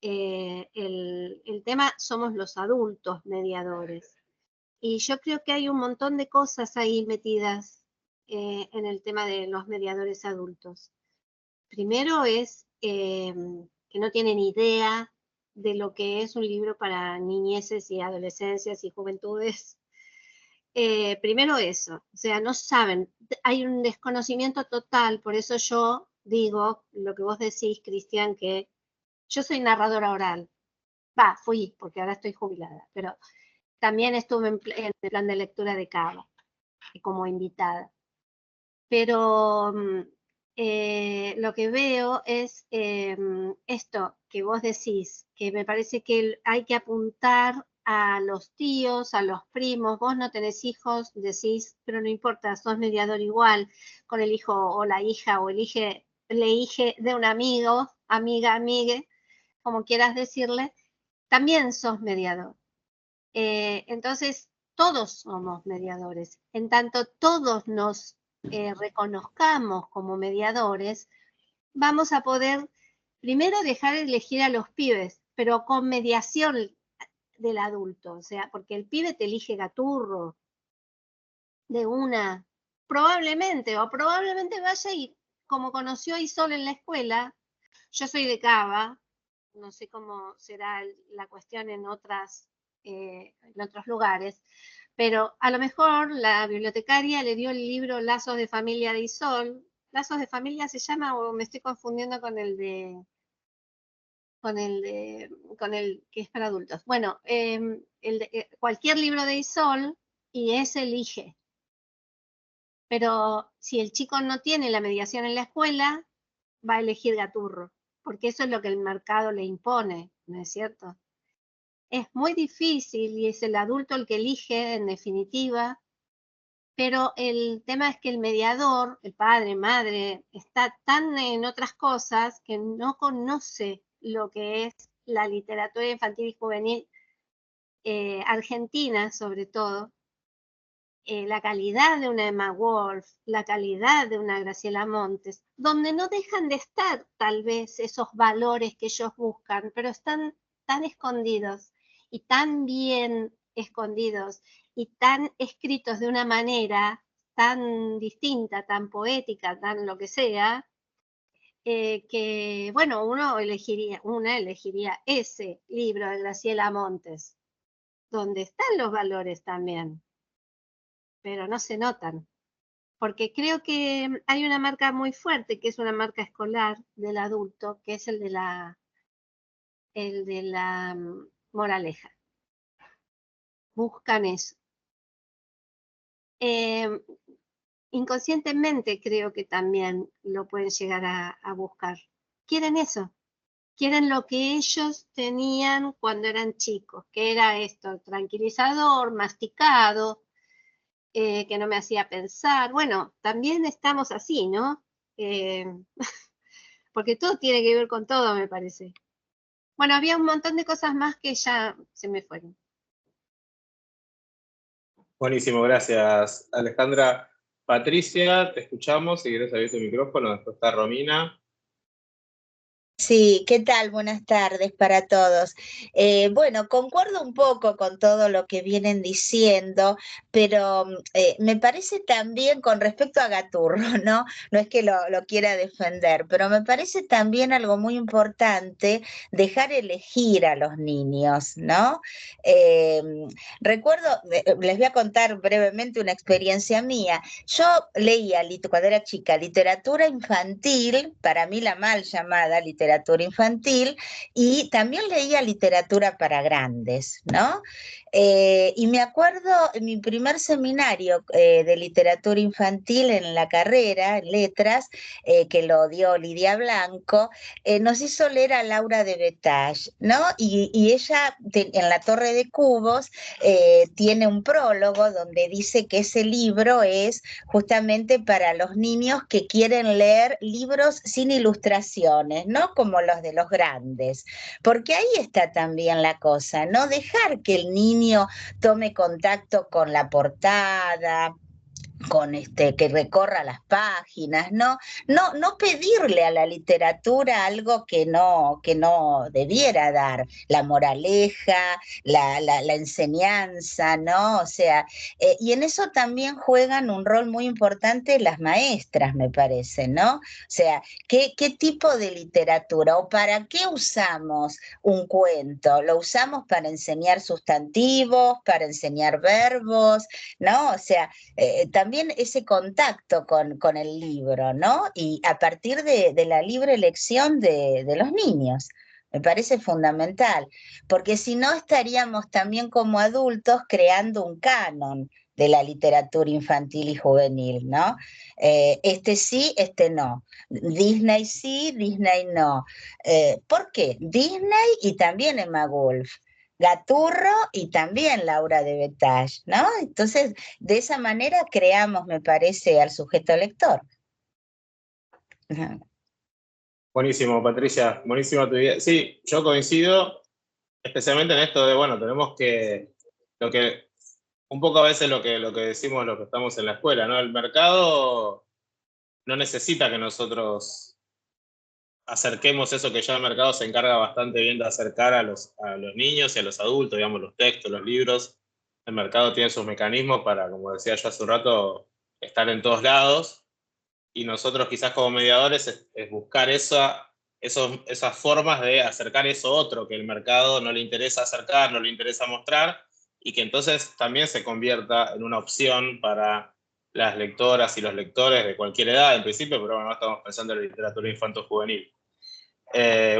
Speaker 8: el tema somos los adultos mediadores. Y yo creo que hay un montón de cosas ahí metidas en el tema de los mediadores adultos. Primero es que no tienen idea de lo que es un libro para niñeces y adolescencias y juventudes. Primero eso, o sea, no saben, hay un desconocimiento total, por eso yo digo lo que vos decís, Cristian, que yo soy narradora oral. Fui, porque ahora estoy jubilada, pero también estuve en el plan de lectura de Cava, como invitada. Pero lo que veo es esto que vos decís, que me parece que hay que apuntar a los tíos, a los primos. Vos no tenés hijos, decís, pero no importa, sos mediador igual con el hijo o la hija o el hije de un amigo, amiga, amigue, como quieras decirle, también sos mediador. Entonces, todos somos mediadores. En tanto todos nos reconozcamos como mediadores, vamos a poder primero dejar de elegir a los pibes, pero con mediación del adulto, o sea, porque el pibe te elige gaturro de una, probablemente vaya y como conoció a Isol en la escuela, yo soy de Cava, no sé cómo será la cuestión en otros lugares, pero a lo mejor la bibliotecaria le dio el libro Lazos de Familia de Isol. ¿Lazos de Familia se llama o me estoy confundiendo con el que es para adultos? Bueno, cualquier libro de Isol y ese elige. Pero si el chico no tiene la mediación en la escuela, va a elegir gaturro, porque eso es lo que el mercado le impone, ¿no es cierto? Es muy difícil y es el adulto el que elige, en definitiva, pero el tema es que el mediador, el padre, madre, está tan en otras cosas que no conoce lo que es la literatura infantil y juvenil argentina, sobre todo, la calidad de una Emma Wolf, la calidad de una Graciela Montes, donde no dejan de estar tal vez esos valores que ellos buscan, pero están tan escondidos y tan bien escondidos y tan escritos de una manera tan distinta, tan poética, tan lo que sea, que bueno, una elegiría ese libro de Graciela Montes, donde están los valores también, pero no se notan. Porque creo que hay una marca muy fuerte, que es una marca escolar del adulto, que es el de la moraleja. Buscan eso. Inconscientemente creo que también lo pueden llegar a buscar. Quieren eso. Quieren lo que ellos tenían cuando eran chicos, que era esto, tranquilizador, masticado, que no me hacía pensar. Bueno, también estamos así, ¿no? Porque todo tiene que ver con todo, me parece. Bueno, había un montón de cosas más que ya se me fueron.
Speaker 1: Buenísimo, gracias, Alejandra. Patricia, te escuchamos, si querés abrir tu micrófono, después está Romina.
Speaker 9: Sí, ¿qué tal? Buenas tardes para todos. Bueno, concuerdo un poco con todo lo que vienen diciendo, pero me parece también con respecto a Gaturro, ¿no? No es que lo quiera defender, pero me parece también algo muy importante dejar elegir a los niños, ¿no? Recuerdo, les voy a contar brevemente una experiencia mía. Yo leía cuando era chica literatura infantil, para mí la mal llamada literatura infantil, y también leía literatura para grandes, ¿no? Y me acuerdo en mi primer seminario de literatura infantil en la carrera, en letras, que lo dio Lidia Blanco, nos hizo leer a Laura de Betaille, ¿no? Y ella en La Torre de Cubos tiene un prólogo donde dice que ese libro es justamente para los niños que quieren leer libros sin ilustraciones, ¿no? como los de los grandes, porque ahí está también la cosa, no dejar que el niño tome contacto con la portada, con que recorra las páginas, no pedirle a la literatura algo que no debiera dar, la moraleja, la enseñanza, ¿no? O sea, y en eso también juegan un rol muy importante las maestras, me parece, ¿no? O sea, ¿qué tipo de literatura o para qué usamos un cuento? ¿Lo usamos para enseñar sustantivos, para enseñar verbos, ¿no? O sea, también ese contacto con el libro, ¿no? Y a partir de la libre elección de los niños. Me parece fundamental, porque si no estaríamos también como adultos creando un canon de la literatura infantil y juvenil, ¿no? Este sí, este no. Disney sí, Disney no. ¿Por qué? Disney y también Emma Wolf. Gaturro y también Laura de Betaille, ¿no? Entonces, de esa manera creamos, me parece, al sujeto lector.
Speaker 1: Buenísimo, Patricia, buenísima tu idea. Sí, yo coincido especialmente en esto de, bueno, tenemos un poco a veces lo que decimos los que estamos en la escuela, ¿no? El mercado no necesita que nosotros acerquemos eso que ya el mercado se encarga bastante bien de acercar a los niños y a los adultos, digamos, los textos, los libros. El mercado tiene sus mecanismos para, como decía yo hace un rato, estar en todos lados, y nosotros quizás como mediadores es buscar esas formas de acercar eso otro que el mercado no le interesa acercar, no le interesa mostrar, y que entonces también se convierta en una opción para las lectoras y los lectores de cualquier edad, en principio, pero bueno, estamos pensando en la literatura infanto-juvenil.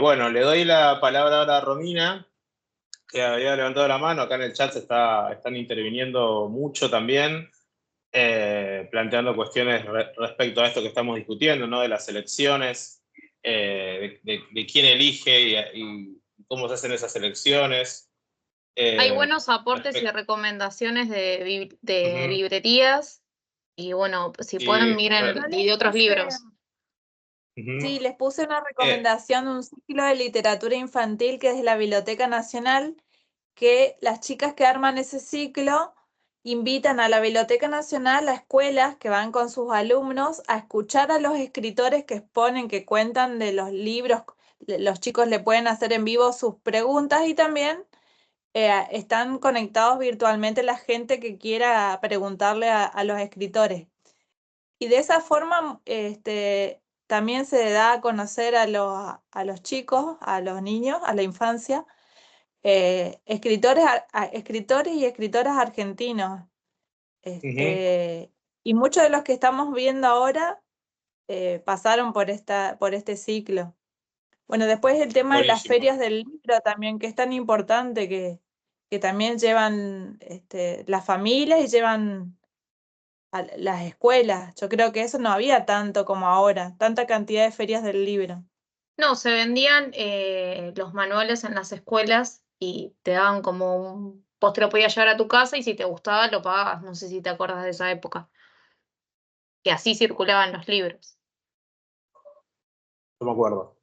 Speaker 1: Bueno, le doy la palabra ahora a Romina, que había levantado la mano. Acá en el chat están interviniendo mucho también, planteando cuestiones respecto a esto que estamos discutiendo, ¿no? De las elecciones, de quién elige y cómo se hacen esas elecciones.
Speaker 6: Hay buenos aportes y recomendaciones de librerías, y bueno, si pueden miren y de otros libros.
Speaker 10: Sí, les puse una recomendación de un ciclo de literatura infantil que es de la Biblioteca Nacional, que las chicas que arman ese ciclo invitan a la Biblioteca Nacional a escuelas que van con sus alumnos a escuchar a los escritores que exponen, que cuentan de los libros. Los chicos le pueden hacer en vivo sus preguntas y también están conectados virtualmente la gente que quiera preguntarle a los escritores. Y de esa forma también se da a conocer a los chicos, a los niños, a la infancia, escritores y escritoras argentinos. Y muchos de los que estamos viendo ahora pasaron por este ciclo. Bueno, después el tema de las ferias del libro también, que es tan importante, que también llevan las familias y llevan a las escuelas. Yo creo que eso no había tanto como ahora, tanta cantidad de ferias del libro.
Speaker 6: No, se vendían los manuales en las escuelas y te daban como un... Vos te lo podías llevar a tu casa y si te gustaba lo pagabas. No sé si te acuerdas de esa época. Que así circulaban los libros.
Speaker 1: No me acuerdo.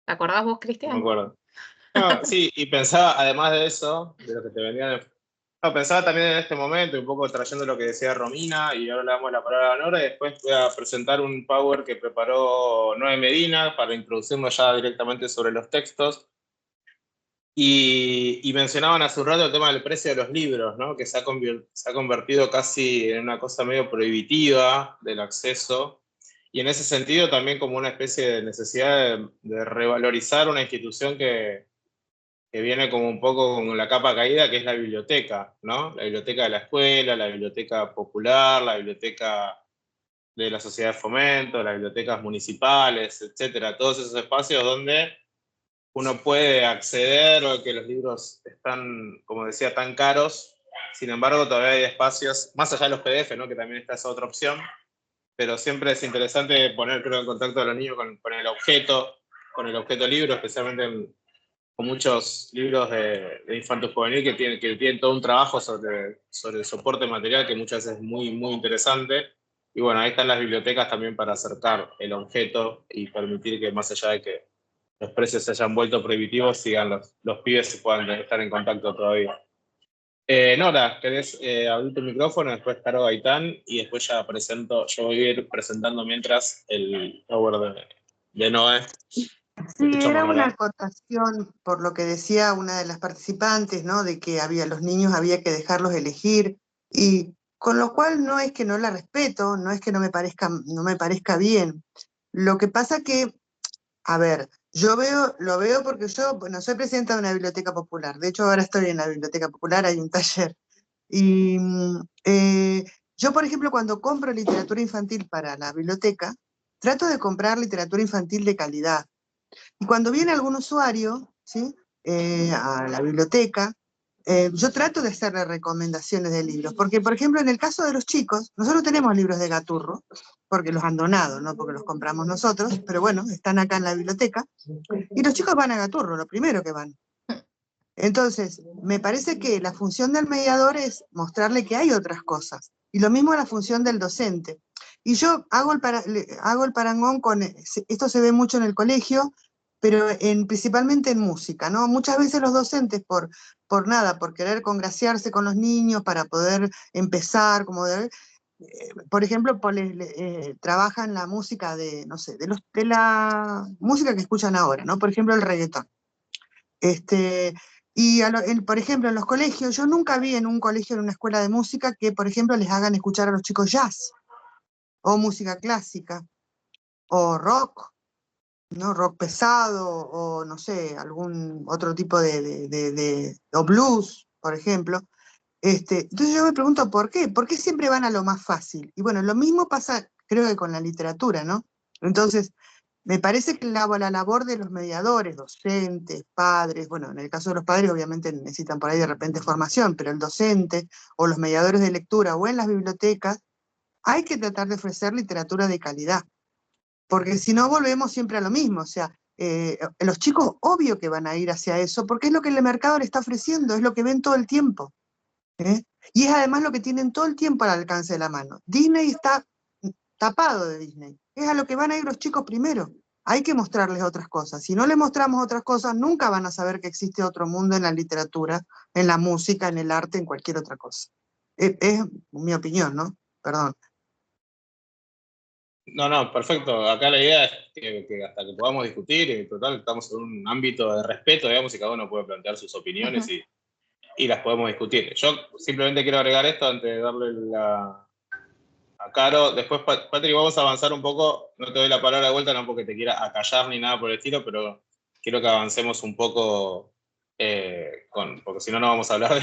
Speaker 6: ¿Te acordás vos, Cristian?
Speaker 1: No me acuerdo. No, sí, y pensaba, además de eso, de lo que te vendían... No, pensaba también en este momento, un poco trayendo lo que decía Romina, y ahora le damos la palabra a Nora, y después voy a presentar un power que preparó Noé Medina para introducirnos ya directamente sobre los textos. Y mencionaban hace un rato el tema del precio de los libros, ¿no? Que se ha convertido casi en una cosa medio prohibitiva del acceso, y en ese sentido también como una especie de necesidad de revalorizar una institución que viene como un poco con la capa caída, que es la biblioteca, ¿no? La biblioteca de la escuela, la biblioteca popular, la biblioteca de la sociedad de fomento, las bibliotecas municipales, etcétera. Todos esos espacios donde uno puede acceder, o que los libros están, como decía, tan caros. Sin embargo, todavía hay espacios, más allá de los PDF, ¿no? Que también está esa otra opción, pero siempre es interesante poner, creo, en contacto a los niños con el objeto libro, especialmente con muchos libros de infanto juvenil que tienen todo un trabajo sobre el soporte material que muchas veces es muy, muy interesante. Y bueno, ahí están las bibliotecas también para acercar el objeto y permitir que, más allá de que los precios se hayan vuelto prohibitivos, sigan los pibes y puedan estar en contacto todavía. Nora, ¿querés abrir tu micrófono? Después Caro Gaitán y después ya presento, yo voy a ir presentando mientras el power de Noé.
Speaker 2: Sí, era una acotación por lo que decía una de las participantes, ¿no? De que los niños había que dejarlos elegir, y con lo cual no es que no la respeto, no es que no me parezca bien. Lo que pasa que, a ver, lo veo porque yo, bueno, soy presidenta de una biblioteca popular, de hecho ahora estoy en la biblioteca popular, hay un taller, y yo, por ejemplo, cuando compro literatura infantil para la biblioteca, trato de comprar literatura infantil de calidad. Y cuando viene algún usuario, ¿sí? A la biblioteca, yo trato de hacerle recomendaciones de libros, porque, por ejemplo, en el caso de los chicos, nosotros tenemos libros de Gaturro, porque los han donado, no porque los compramos nosotros, pero bueno, están acá en la biblioteca, y los chicos van a Gaturro, lo primero que van. Entonces, me parece que la función del mediador es mostrarle que hay otras cosas, y lo mismo la función del docente. Y yo hago el parangón con, esto se ve mucho en el colegio, pero principalmente en música, ¿no? Muchas veces los docentes por querer congraciarse con los niños para poder empezar, por ejemplo, trabajan la música de, no sé, de la música que escuchan ahora, ¿no? Por ejemplo, el reggaetón. Y por ejemplo, en los colegios, yo nunca vi en un colegio, en una escuela de música, que, por ejemplo, les hagan escuchar a los chicos jazz, o música clásica, o rock, ¿no? Rock pesado, o no sé, algún otro tipo o blues, por ejemplo. Entonces yo me pregunto, ¿por qué? ¿Por qué siempre van a lo más fácil? Y bueno, lo mismo pasa, creo que con la literatura, ¿no? Entonces, me parece que la labor de los mediadores, docentes, padres, bueno, en el caso de los padres obviamente necesitan por ahí de repente formación, pero el docente o los mediadores de lectura o en las bibliotecas, hay que tratar de ofrecer literatura de calidad, porque si no volvemos siempre a lo mismo, o sea, los chicos obvio que van a ir hacia eso, porque es lo que el mercado le está ofreciendo, es lo que ven todo el tiempo, ¿eh? Y es además lo que tienen todo el tiempo al alcance de la mano. Disney está tapado de Disney, es a lo que van a ir los chicos primero. Hay que mostrarles otras cosas. Si no les mostramos otras cosas, nunca van a saber que existe otro mundo en la literatura, en la música, en el arte, en cualquier otra cosa. Es mi opinión, ¿no? Perdón.
Speaker 1: No, perfecto. Acá la idea es que hasta que podamos discutir, y en total estamos en un ámbito de respeto, digamos, y cada uno puede plantear sus opiniones y las podemos discutir. Yo simplemente quiero agregar esto antes de darle a Caro. Después, Patri, vamos a avanzar un poco. No te doy la palabra de vuelta, no porque te quiera acallar ni nada por el estilo, pero quiero que avancemos un poco, porque si no, no vamos a hablar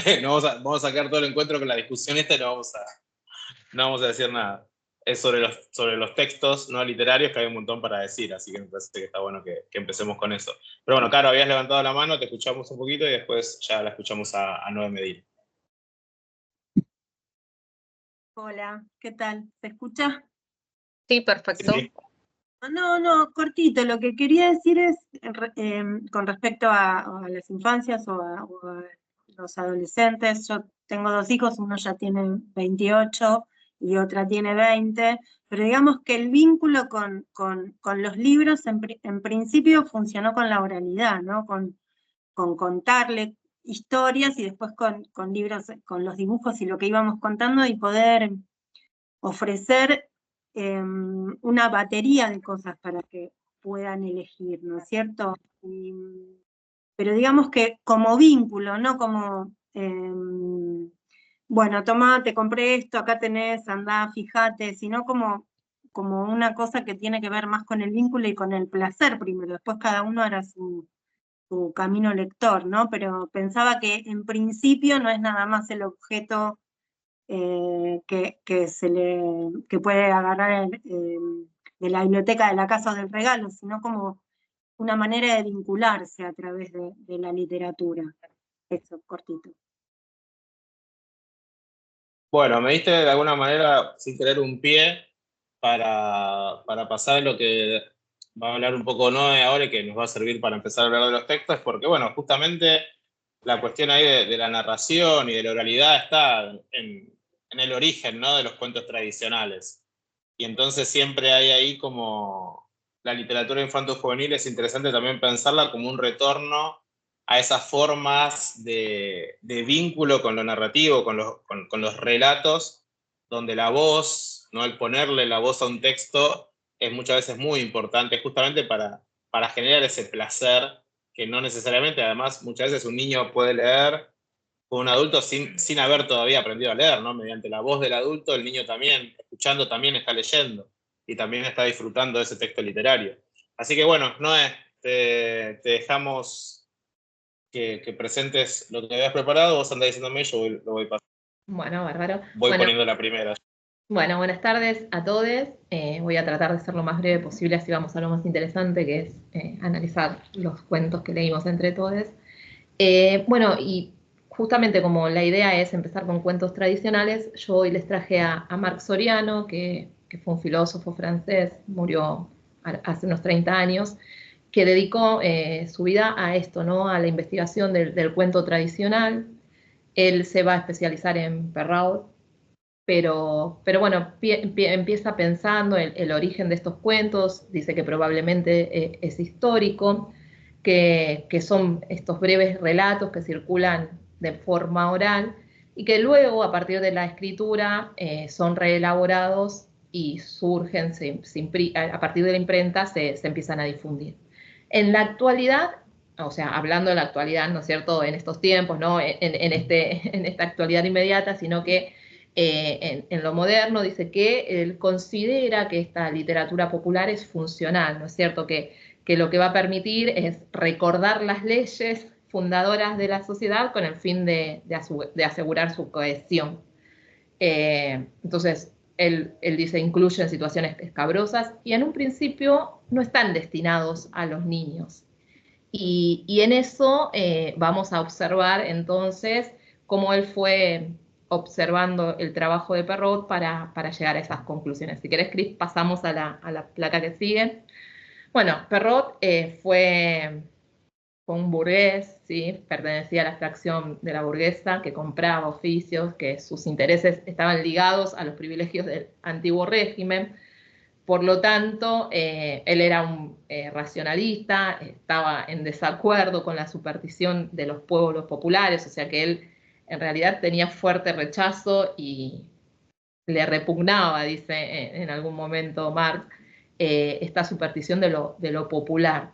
Speaker 1: vamos a quedar todo el encuentro con la discusión esta y no vamos a decir nada. Es sobre los textos no literarios, que hay un montón para decir, así que me parece que está bueno que empecemos con eso. Pero bueno, Caro, habías levantado la mano, te escuchamos un poquito y después ya la escuchamos a Noé Medina.
Speaker 11: Hola, ¿qué tal? ¿Se escucha?
Speaker 6: Sí, perfecto.
Speaker 1: Sí.
Speaker 11: No, cortito. Lo que quería decir es, con respecto a las infancias o a los adolescentes, yo tengo 2 hijos, uno ya tiene 28 y otra tiene 20, pero digamos que el vínculo con los libros en principio funcionó con la oralidad, ¿no? Con contarle historias y después con libros, con los dibujos y lo que íbamos contando, y poder ofrecer una batería de cosas para que puedan elegir, ¿no es cierto? Pero digamos que como vínculo, no como, bueno, tomá, te compré esto, acá tenés, andá, fíjate, sino como una cosa que tiene que ver más con el vínculo y con el placer primero, después cada uno hará su camino lector, ¿no? Pero pensaba que en principio no es nada más el objeto que puede agarrar de la biblioteca de la casa o del regalo, sino como una manera de vincularse a través de la literatura. Eso, cortito.
Speaker 1: Bueno, me diste de alguna manera, sin querer, un pie para pasar lo que va a hablar un poco Noé ahora y que nos va a servir para empezar a hablar de los textos, porque bueno, justamente la cuestión ahí de la narración y de la oralidad está en el origen, ¿no?, de los cuentos tradicionales. Y entonces siempre hay ahí como la literatura infanto-juvenil es interesante también pensarla como un retorno a esas formas de vínculo con lo narrativo, con los relatos, donde la voz, ¿no? El ponerle la voz a un texto es muchas veces muy importante, justamente para generar ese placer que no necesariamente, además, muchas veces un niño puede leer con un adulto sin haber todavía aprendido a leer, ¿no? Mediante la voz del adulto, el niño también, escuchando, también está leyendo y también está disfrutando de ese texto literario. Así que bueno, Noé, te dejamos que presentes lo que habías preparado, vos andás diciéndome, yo lo voy pasando.
Speaker 12: Bueno, bárbaro.
Speaker 1: Voy poniendo la primera.
Speaker 12: Bueno, buenas tardes a todos. Voy a tratar de ser lo más breve posible, así vamos a lo más interesante, que es analizar los cuentos que leímos entre todos. Bueno, y justamente como la idea es empezar con cuentos tradicionales, yo hoy les traje a Marc Soriano, que fue un filósofo francés, murió hace unos 30 años, que dedicó su vida a esto, ¿no? A la investigación del cuento tradicional. Él se va a especializar en Perrault, pero bueno, empieza pensando el origen de estos cuentos, dice que probablemente es histórico, que son estos breves relatos que circulan de forma oral y que luego, a partir de la escritura, son reelaborados y surgen, a partir de la imprenta, se empiezan a difundir. En la actualidad, o sea, hablando de la actualidad, ¿no es cierto?, en estos tiempos, ¿no?, en esta actualidad inmediata, sino que en lo moderno dice que él considera que esta literatura popular es funcional, ¿no es cierto?, que lo que va a permitir es recordar las leyes fundadoras de la sociedad con el fin de asegurar su cohesión. Entonces, él dice, incluyen situaciones escabrosas y en un principio no están destinados a los niños. Y en eso vamos a observar entonces cómo él fue observando el trabajo de Perrault para llegar a esas conclusiones. Si querés, Cris, pasamos a la placa que sigue. Bueno, Perrault fue un burgués, ¿sí? Pertenecía a la extracción de la burguesa que compraba oficios, que sus intereses estaban ligados a los privilegios del antiguo régimen. Por lo tanto, él era un racionalista, estaba en desacuerdo con la superstición de los pueblos populares, o sea que él en realidad tenía fuerte rechazo y le repugnaba, dice en algún momento Marx, esta superstición de lo popular.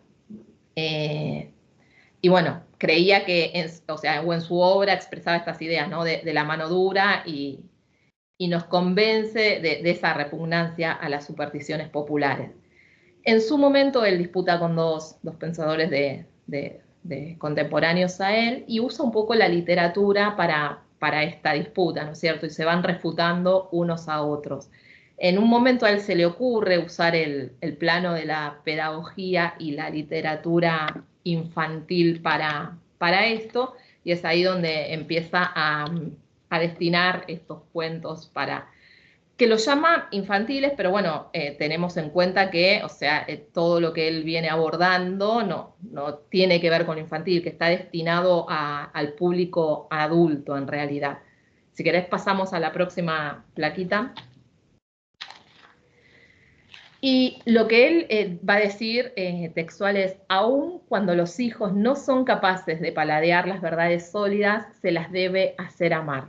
Speaker 12: Y bueno, creía que, en su obra expresaba estas ideas, ¿no?, de la mano dura y nos convence de esa repugnancia a las supersticiones populares. En su momento él disputa con dos pensadores de contemporáneos a él y usa un poco la literatura para esta disputa, ¿no es cierto? Y se van refutando unos a otros. En un momento a él se le ocurre usar el plano de la pedagogía y la literatura infantil para esto, y es ahí donde empieza a destinar estos cuentos que los llama infantiles, pero bueno, tenemos en cuenta que, o sea, todo lo que él viene abordando no tiene que ver con lo infantil, que está destinado al público adulto en realidad. Si querés pasamos a la próxima plaquita. Y lo que él va a decir textual es, aun cuando los hijos no son capaces de paladear las verdades sólidas, se las debe hacer amar,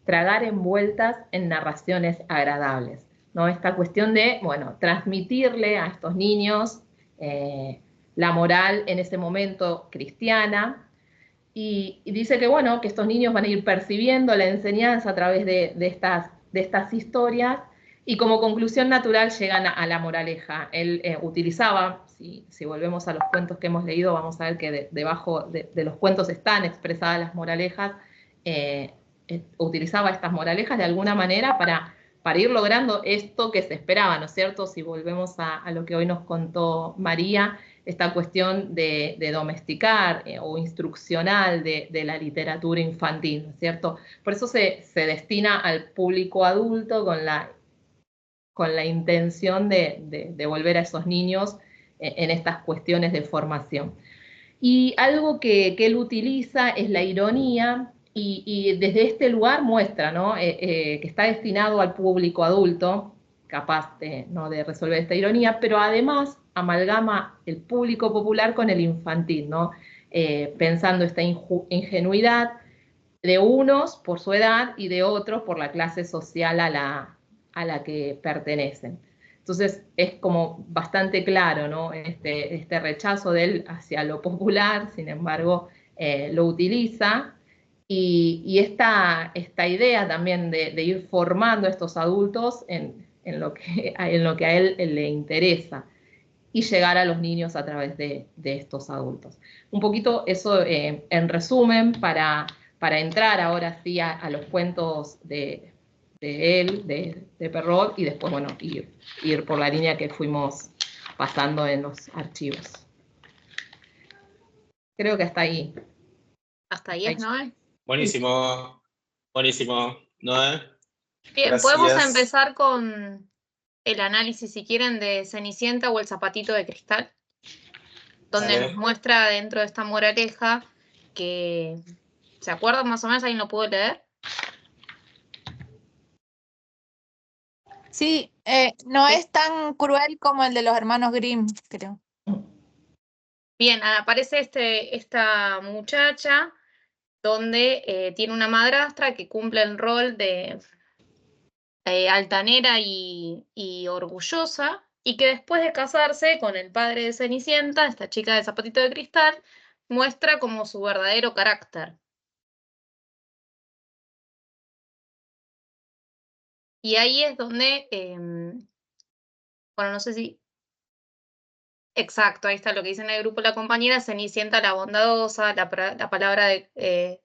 Speaker 12: tragar envueltas en narraciones agradables, ¿no? Esta cuestión de, bueno, transmitirle a estos niños la moral en ese momento cristiana, y dice que, bueno, que estos niños van a ir percibiendo la enseñanza a través de estas historias, y como conclusión natural llegan a la moraleja. Él utilizaba, si volvemos a los cuentos que hemos leído, vamos a ver que debajo de los cuentos están expresadas las moralejas, utilizaba estas moralejas de alguna manera para ir logrando esto que se esperaba, ¿no es cierto? Si volvemos a lo que hoy nos contó María, esta cuestión de domesticar o instruccional de la literatura infantil, ¿no es cierto? Por eso se destina al público adulto con la intención de volver a esos niños en estas cuestiones de formación. Y algo que él utiliza es la ironía, y desde este lugar muestra, ¿no?, que está destinado al público adulto, capaz de, ¿no?, de resolver esta ironía, pero además amalgama el público popular con el infantil, ¿no? Pensando esta ingenuidad de unos por su edad y de otros por la clase social a la que pertenecen. Entonces es como bastante claro, ¿no?, este rechazo de él hacia lo popular, sin embargo, lo utiliza, y esta idea también de ir formando a estos adultos en lo que a él le interesa, y llegar a los niños a través de estos adultos. Un poquito eso en resumen, para entrar ahora sí a los cuentos de él, de Perrault, y después, bueno, ir por la línea que fuimos pasando en los archivos. Creo que hasta ahí.
Speaker 6: Hasta ahí es, Noé.
Speaker 1: Buenísimo, buenísimo, Noé.
Speaker 6: Bien,
Speaker 1: Gracias.
Speaker 6: podemos empezar con el análisis, si quieren, de Cenicienta o el zapatito de cristal, donde nos muestra dentro de esta moraleja que, ¿se acuerdan más o menos? ¿Alguien lo pudo leer?
Speaker 10: Sí, no es tan cruel como el de los hermanos Grimm, creo.
Speaker 6: Bien, aparece esta muchacha donde tiene una madrastra que cumple el rol de altanera y orgullosa, y que después de casarse con el padre de Cenicienta, esta chica de zapatito de cristal, muestra como su verdadero carácter. Y ahí es donde, bueno, no sé si... Exacto, ahí está lo que dice en el grupo la compañera: Cenicienta la bondadosa, la palabra de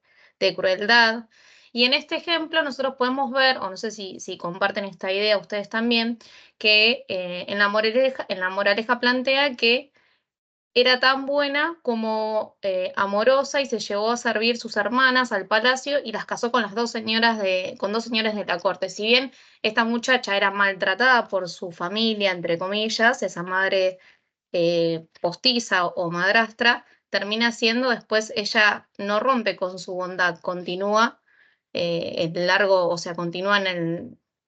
Speaker 6: crueldad. Y en este ejemplo nosotros podemos ver, o no sé si comparten esta idea ustedes también, que en la moraleja plantea que era tan buena como amorosa, y se llevó a servir sus hermanas al palacio y las casó con dos señores de la corte. Si bien esta muchacha era maltratada por su familia, entre comillas, esa madre postiza o madrastra, termina siendo, después ella no rompe con su bondad, continúa continúa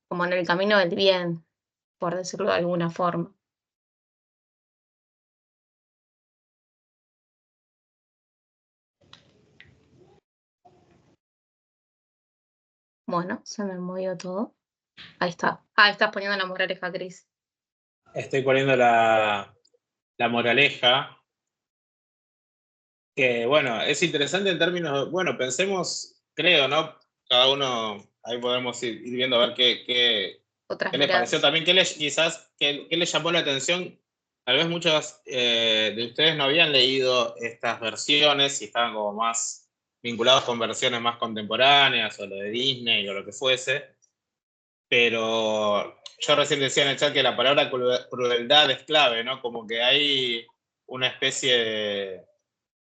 Speaker 6: como en el camino del bien, por decirlo de alguna forma. Bueno, se me movió todo. Ahí está. Ah, estás poniendo la moraleja, Cris.
Speaker 1: Estoy poniendo la moraleja, que bueno, es interesante en términos, bueno, pensemos, creo, ¿no? Cada uno, ahí podemos ir viendo a ver qué les pareció también, qué les llamó la atención. Tal vez muchos de ustedes no habían leído estas versiones y estaban como más vinculados con versiones más contemporáneas, o lo de Disney o lo que fuese, pero yo recién decía en el chat que la palabra crueldad es clave, ¿no? Como que hay una especie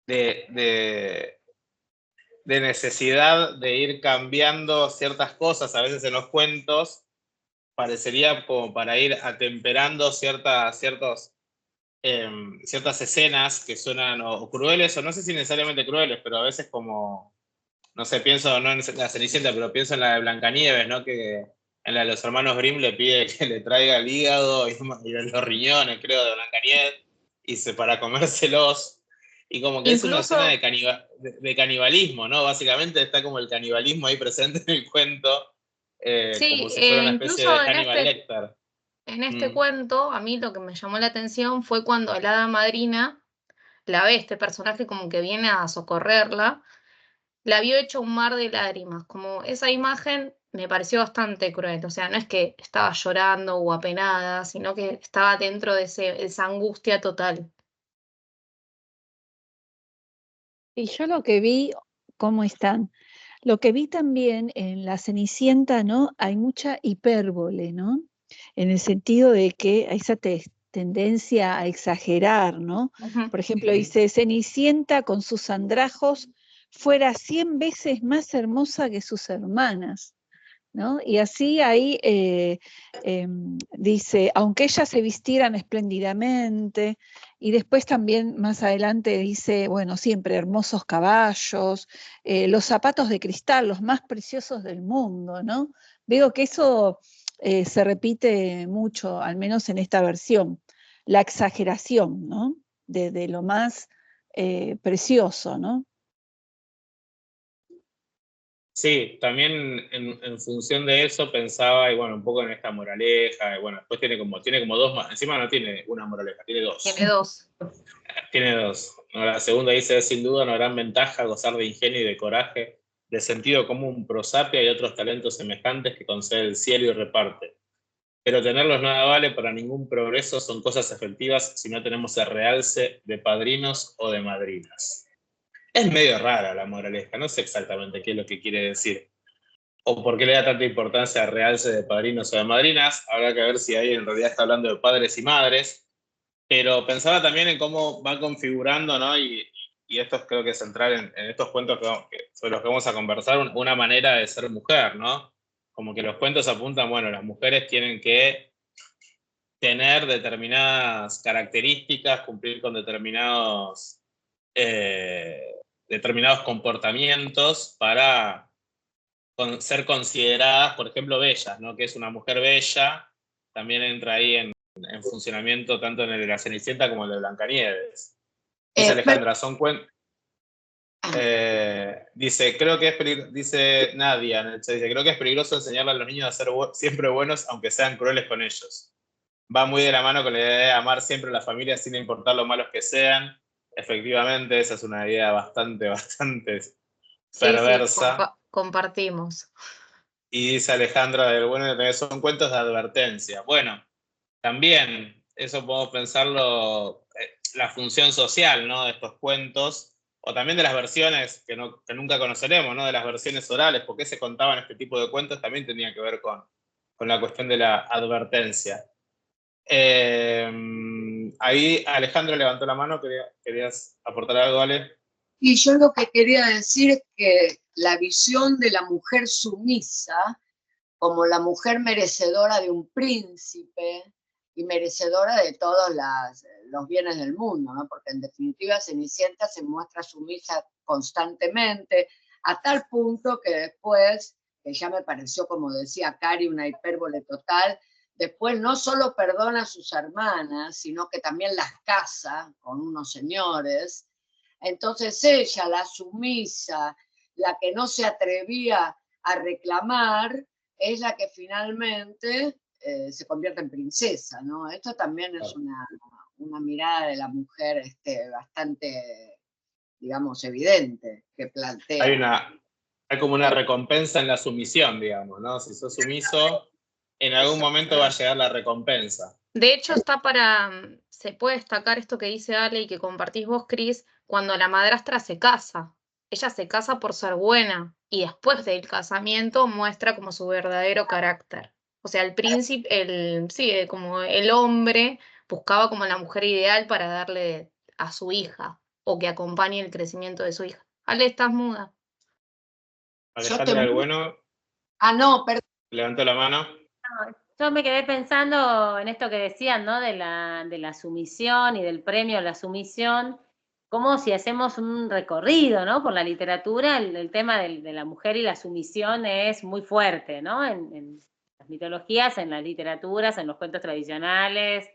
Speaker 1: de necesidad de ir cambiando ciertas cosas, a veces en los cuentos, parecería como para ir atemperando ciertas escenas que suenan o crueles, o no sé si necesariamente crueles, pero a veces como, no sé, pienso no en la Cenicienta, pero pienso en la de Blancanieves, ¿no? Que en la de los hermanos Grimm le pide que le traiga el hígado y los riñones, creo, de Blancanieves, para comérselos. Y como que incluso es una escena de canibalismo, ¿no? Básicamente está como el canibalismo ahí presente en el cuento,
Speaker 6: sí,
Speaker 1: como si fuera una especie de Hannibal Lecter.
Speaker 6: En este cuento, a mí lo que me llamó la atención fue cuando el hada madrina la ve, este personaje como que viene a socorrerla, la vio hecho un mar de lágrimas. Como esa imagen me pareció bastante cruel. O sea, no es que estaba llorando o apenada, sino que estaba dentro de esa angustia total.
Speaker 5: Y yo lo que vi, ¿cómo están? Lo que vi también en la Cenicienta, ¿no? Hay mucha hipérbole, ¿no? En el sentido de que hay esa tendencia a exagerar, ¿no? Por ejemplo, dice: Cenicienta con sus andrajos fuera 100 veces más hermosa que sus hermanas, ¿no? Y así ahí dice: aunque ellas se vistieran espléndidamente. Y después también más adelante dice, bueno, siempre hermosos caballos, los zapatos de cristal, los más preciosos del mundo, ¿no? Veo que eso se repite mucho, al menos en esta versión, la exageración, ¿no? De lo más precioso, ¿no?
Speaker 1: Sí, también en función de eso pensaba, y bueno, un poco en esta moraleja, y bueno, después tiene como dos más, encima no tiene una moraleja, tiene dos.
Speaker 6: Tiene dos.
Speaker 1: Tiene dos. ¿No? La segunda dice, es sin duda una gran ventaja gozar de ingenio y de coraje, de sentido común, prosapia y otros talentos semejantes que concede el cielo y reparte. Pero tenerlos nada vale para ningún progreso, son cosas efectivas si no tenemos el realce de padrinos o de madrinas. Es medio rara la moraleja, no sé exactamente qué es lo que quiere decir. O por qué le da tanta importancia al realce de padrinos o de madrinas. Habrá que ver si ahí en realidad está hablando de padres y madres. Pero pensaba también en cómo va configurando, ¿no? Y esto creo que es central en estos cuentos sobre los que vamos a conversar, una manera de ser mujer, ¿no? Como que los cuentos apuntan, bueno, las mujeres tienen que tener determinadas características, cumplir con determinados comportamientos para ser consideradas, por ejemplo, bellas, ¿no? Que es una mujer bella, también entra ahí en funcionamiento tanto en el de la Cenicienta como en el de Blancanieves. Dice Alejandra, son cuentos. Dice, dice Nadia en el chat, dice, creo que es peligroso enseñarle a los niños a ser siempre buenos, aunque sean crueles con ellos. Va muy de la mano con la idea de amar siempre a la familia sin importar lo malos que sean. Efectivamente, esa es una idea bastante perversa.
Speaker 6: Sí, compartimos.
Speaker 1: Y dice Alejandra del bueno, son cuentos de advertencia. Bueno, también eso podemos pensarlo, la función social, ¿no? De estos cuentos, o también de las versiones que nunca conoceremos, ¿no? De las versiones orales, por qué se contaban este tipo de cuentos, también tenía que ver con la cuestión de la advertencia. Ahí Alejandra levantó la mano, ¿querías aportar algo, Ale?
Speaker 13: Y yo lo que quería decir es que la visión de la mujer sumisa como la mujer merecedora de un príncipe y merecedora de todos los bienes del mundo, ¿no? Porque en definitiva Cenicienta se muestra sumisa constantemente, a tal punto que después, que ya me pareció, como decía Cari, una hipérbole total, después no solo perdona a sus hermanas, sino que también las casa con unos señores. Entonces ella, la sumisa, la que no se atrevía a reclamar, es la que finalmente se convierte en princesa, ¿no? Esto también es una mirada de la mujer bastante, digamos, evidente, que plantea.
Speaker 1: Hay como una recompensa en la sumisión, digamos, ¿no? Si sos sumiso, en algún momento va a llegar la recompensa.
Speaker 6: De hecho, se puede destacar esto que dice Ale y que compartís vos, Cris, cuando la madrastra se casa. Ella se casa por ser buena y después del casamiento muestra como su verdadero carácter. O sea, el príncipe, como el hombre buscaba como la mujer ideal para darle a su hija o que acompañe el crecimiento de su hija. Ale, estás muda.
Speaker 1: Alejandra del Bueno.
Speaker 13: No, perdón.
Speaker 1: Levantó la mano.
Speaker 4: Yo me quedé pensando en esto que decían, ¿no? De la sumisión y del premio a la sumisión, como si hacemos un recorrido, ¿no? Por la literatura, el tema de la mujer y la sumisión es muy fuerte, ¿no? En las mitologías, en las literaturas, en los cuentos tradicionales,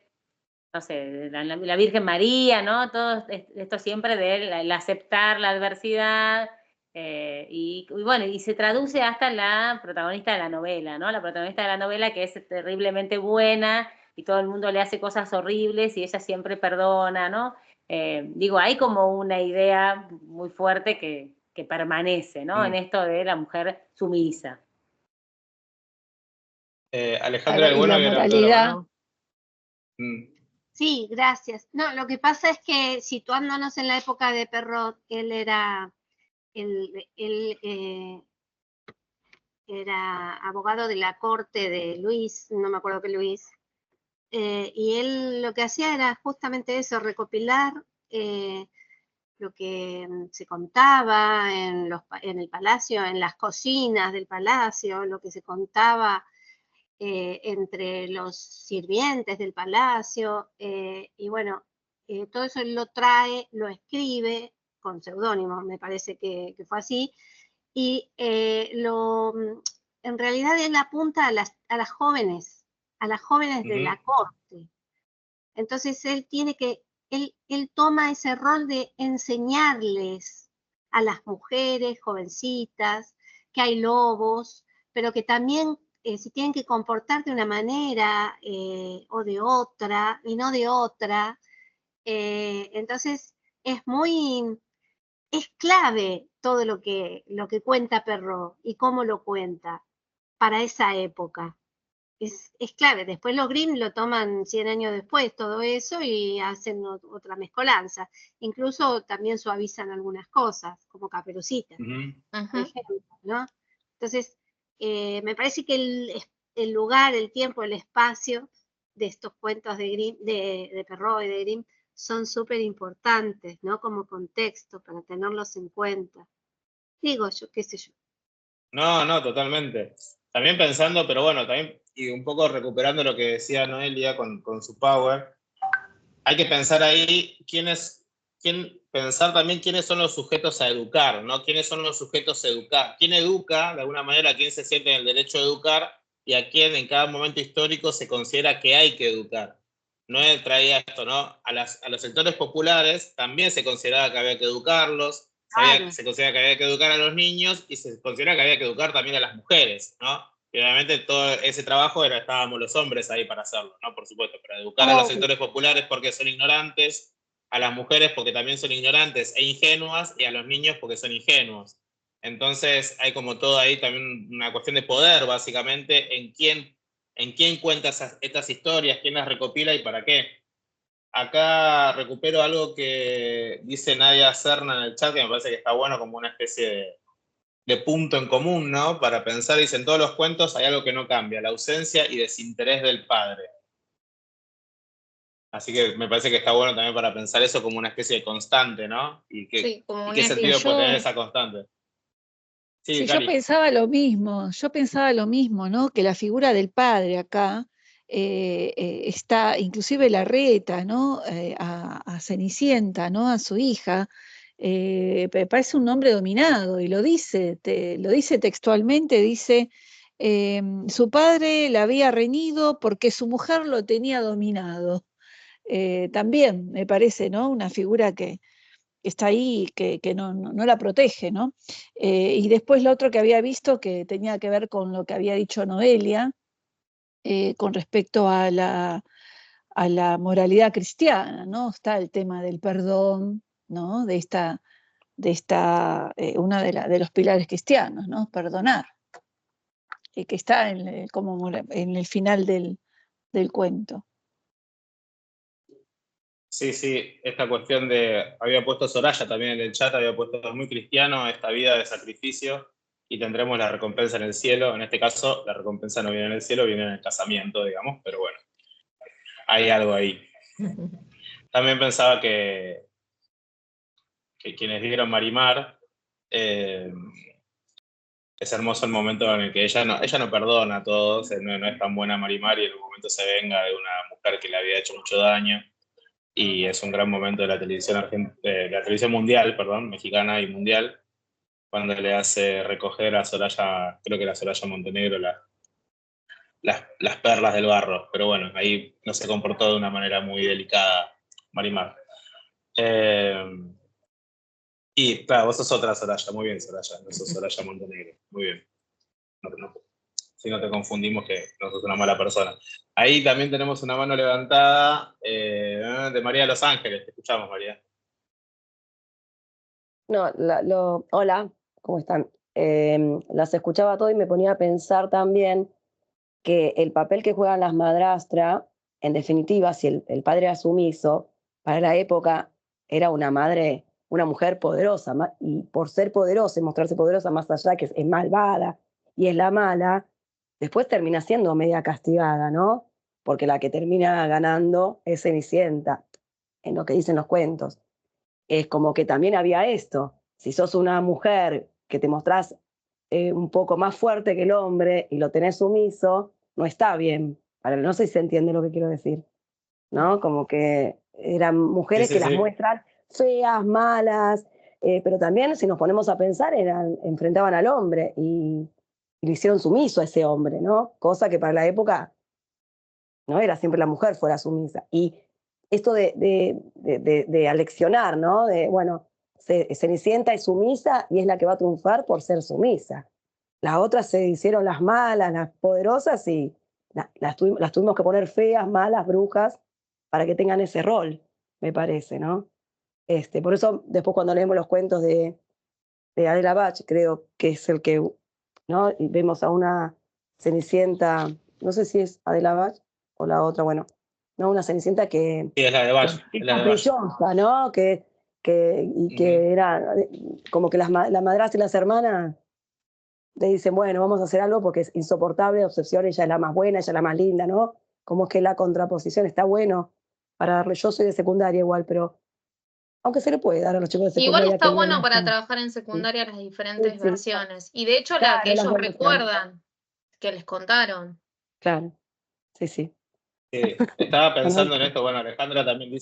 Speaker 4: no sé, la Virgen María, ¿no? Todo esto siempre del aceptar la adversidad. Y bueno, y se traduce hasta la protagonista de la novela, ¿no? La protagonista de la novela que es terriblemente buena y todo el mundo le hace cosas horribles y ella siempre perdona, ¿no? Digo, hay como una idea muy fuerte que permanece, ¿no? En esto de la mujer sumisa.
Speaker 1: Alejandra del Bueno
Speaker 5: había levantado la mano.
Speaker 8: Sí, gracias. No, lo que pasa es que situándonos en la época de Perrault, él era abogado de la corte de Luis, no me acuerdo qué Luis, y él lo que hacía era justamente eso, recopilar lo que se contaba en el palacio, en las cocinas del palacio, lo que se contaba entre los sirvientes del palacio, y bueno, todo eso él lo trae, lo escribe con seudónimo, me parece que fue así, y en realidad él apunta a las jóvenes de la corte. Entonces él toma ese rol de enseñarles a las mujeres jovencitas que hay lobos, pero que también se tienen que comportar de una manera o de otra, y no de otra. Entonces es clave todo lo que cuenta Perrault y cómo lo cuenta para esa época. Es clave. Después los Grimm lo toman 100 años después, todo eso, y hacen otra mezcolanza. Incluso también suavizan algunas cosas, como Caperucita, por ejemplo, ¿no? Entonces, me parece que el lugar, el tiempo, el espacio de estos cuentos de Grimm, de Perrault y de Grimm, son súper importantes, ¿no? Como contexto, para tenerlos en cuenta. Digo yo, qué sé yo.
Speaker 1: No, totalmente. También pensando, pero bueno, también, y un poco recuperando lo que decía Noelia con su power, hay que pensar ahí pensar también quiénes son los sujetos a educar, ¿no? ¿Quiénes son los sujetos a educar? ¿Quién educa, de alguna manera, quién se siente en el derecho de educar y a quién en cada momento histórico se considera que hay que educar? No traía esto, ¿no? A los sectores populares también se consideraba que había que educarlos,
Speaker 8: Claro.
Speaker 1: se considera que había que educar a los niños y se considera que había que educar también a las mujeres, ¿no? Y obviamente todo ese trabajo estábamos los hombres ahí para hacerlo, ¿no? Por supuesto, para educar a los sectores populares porque son ignorantes, a las mujeres porque también son ignorantes e ingenuas, y a los niños porque son ingenuos. Entonces hay como todo ahí también una cuestión de poder, básicamente, en quién cuenta estas historias, quién las recopila y para qué. Acá recupero algo que dice Nadia Serna en el chat, que me parece que está bueno, como una especie de punto en común, ¿no? Para pensar, dice, en todos los cuentos hay algo que no cambia, la ausencia y desinterés del padre. Así que me parece que está bueno también para pensar eso como una especie de constante, ¿no? ¿Y qué sentido puede tener esa constante?
Speaker 5: Sí, yo pensaba lo mismo, ¿no? Que la figura del padre acá está, inclusive la reta, ¿no? A Cenicienta, ¿no? A su hija, parece un hombre dominado, y lo dice textualmente, dice, su padre la había reñido porque su mujer lo tenía dominado. También me parece, ¿no? Una figura que está ahí, que no la protege, ¿no? Y después lo otro que había visto, que tenía que ver con lo que había dicho Noelia, con respecto a la moralidad cristiana, ¿no? Está el tema del perdón, ¿no? De uno de los pilares cristianos, ¿no? Perdonar, que está como en el final del cuento.
Speaker 1: Sí, esta cuestión había puesto Soraya también en el chat, había puesto muy cristiano, esta vida de sacrificio, y tendremos la recompensa en el cielo. En este caso, la recompensa no viene en el cielo, viene en el casamiento, digamos, pero bueno, hay algo ahí. También pensaba que quienes dieron Marimar, es hermoso el momento en el que ella no perdona a todos, no es tan buena Marimar, y en un momento se venga de una mujer que le había hecho mucho daño. Y es un gran momento de la televisión mundial, mexicana y mundial, cuando le hace recoger a Soraya, creo que era Soraya Montenegro, las perlas del barro. Pero bueno, ahí no se comportó de una manera muy delicada Marimar. Y claro, vos sos otra Soraya, muy bien Soraya, no sos Soraya Montenegro, muy bien. Si no te confundimos que no sos una mala persona. Ahí también tenemos una mano levantada de María de los Ángeles. Te escuchamos, María.
Speaker 14: No, hola, ¿cómo están? Las escuchaba todo y me ponía a pensar también que el papel que juegan las madrastras, en definitiva, si el padre era sumiso, para la época era una madre, una mujer poderosa, y por ser poderosa y mostrarse poderosa, más allá que es malvada y es la mala, después termina siendo media castigada, ¿no? Porque la que termina ganando es Cenicienta, en lo que dicen los cuentos. Es como que también había esto. Si sos una mujer que te mostrás un poco más fuerte que el hombre y lo tenés sumiso, no está bien. No sé si se entiende lo que quiero decir, ¿no? Como que eran mujeres que las muestran feas, malas, pero también, si nos ponemos a pensar, enfrentaban al hombre, y y lo hicieron sumiso a ese hombre, ¿no? Cosa que para la época no era siempre la mujer fuera sumisa. Y esto de aleccionar, ¿no? Bueno, Cenicienta es sumisa y es la que va a triunfar por ser sumisa. Las otras se hicieron las malas, las poderosas, y las tuvimos que poner feas, malas, brujas, para que tengan ese rol, me parece, ¿no? Por eso, después cuando leemos los cuentos de Adela Bach, creo que es el que, ¿no? Y vemos a una Cenicienta, no sé si es Adela Bach o la otra, bueno, no, una Cenicienta que
Speaker 1: Sí, es la de Bach.
Speaker 14: es
Speaker 1: Es la de Bach.
Speaker 14: brillosa, ¿no? Que era como que la madrastra y las hermanas le dicen, bueno, vamos a hacer algo porque es insoportable, obsesión, ella es la más buena, ella es la más linda, ¿no? Como es que la contraposición está bueno para darle, yo soy de secundaria igual, pero aunque se le puede dar a los chicos de secundaria.
Speaker 6: Igual está
Speaker 14: que no
Speaker 6: bueno para
Speaker 14: están.
Speaker 6: trabajar en secundaria las diferentes
Speaker 14: Sí.
Speaker 6: versiones. Y de hecho la
Speaker 14: Claro,
Speaker 6: que
Speaker 14: las
Speaker 6: ellos
Speaker 14: versiones.
Speaker 6: recuerdan, que les contaron.
Speaker 14: Claro, sí.
Speaker 1: Estaba pensando en esto, bueno, Alejandra también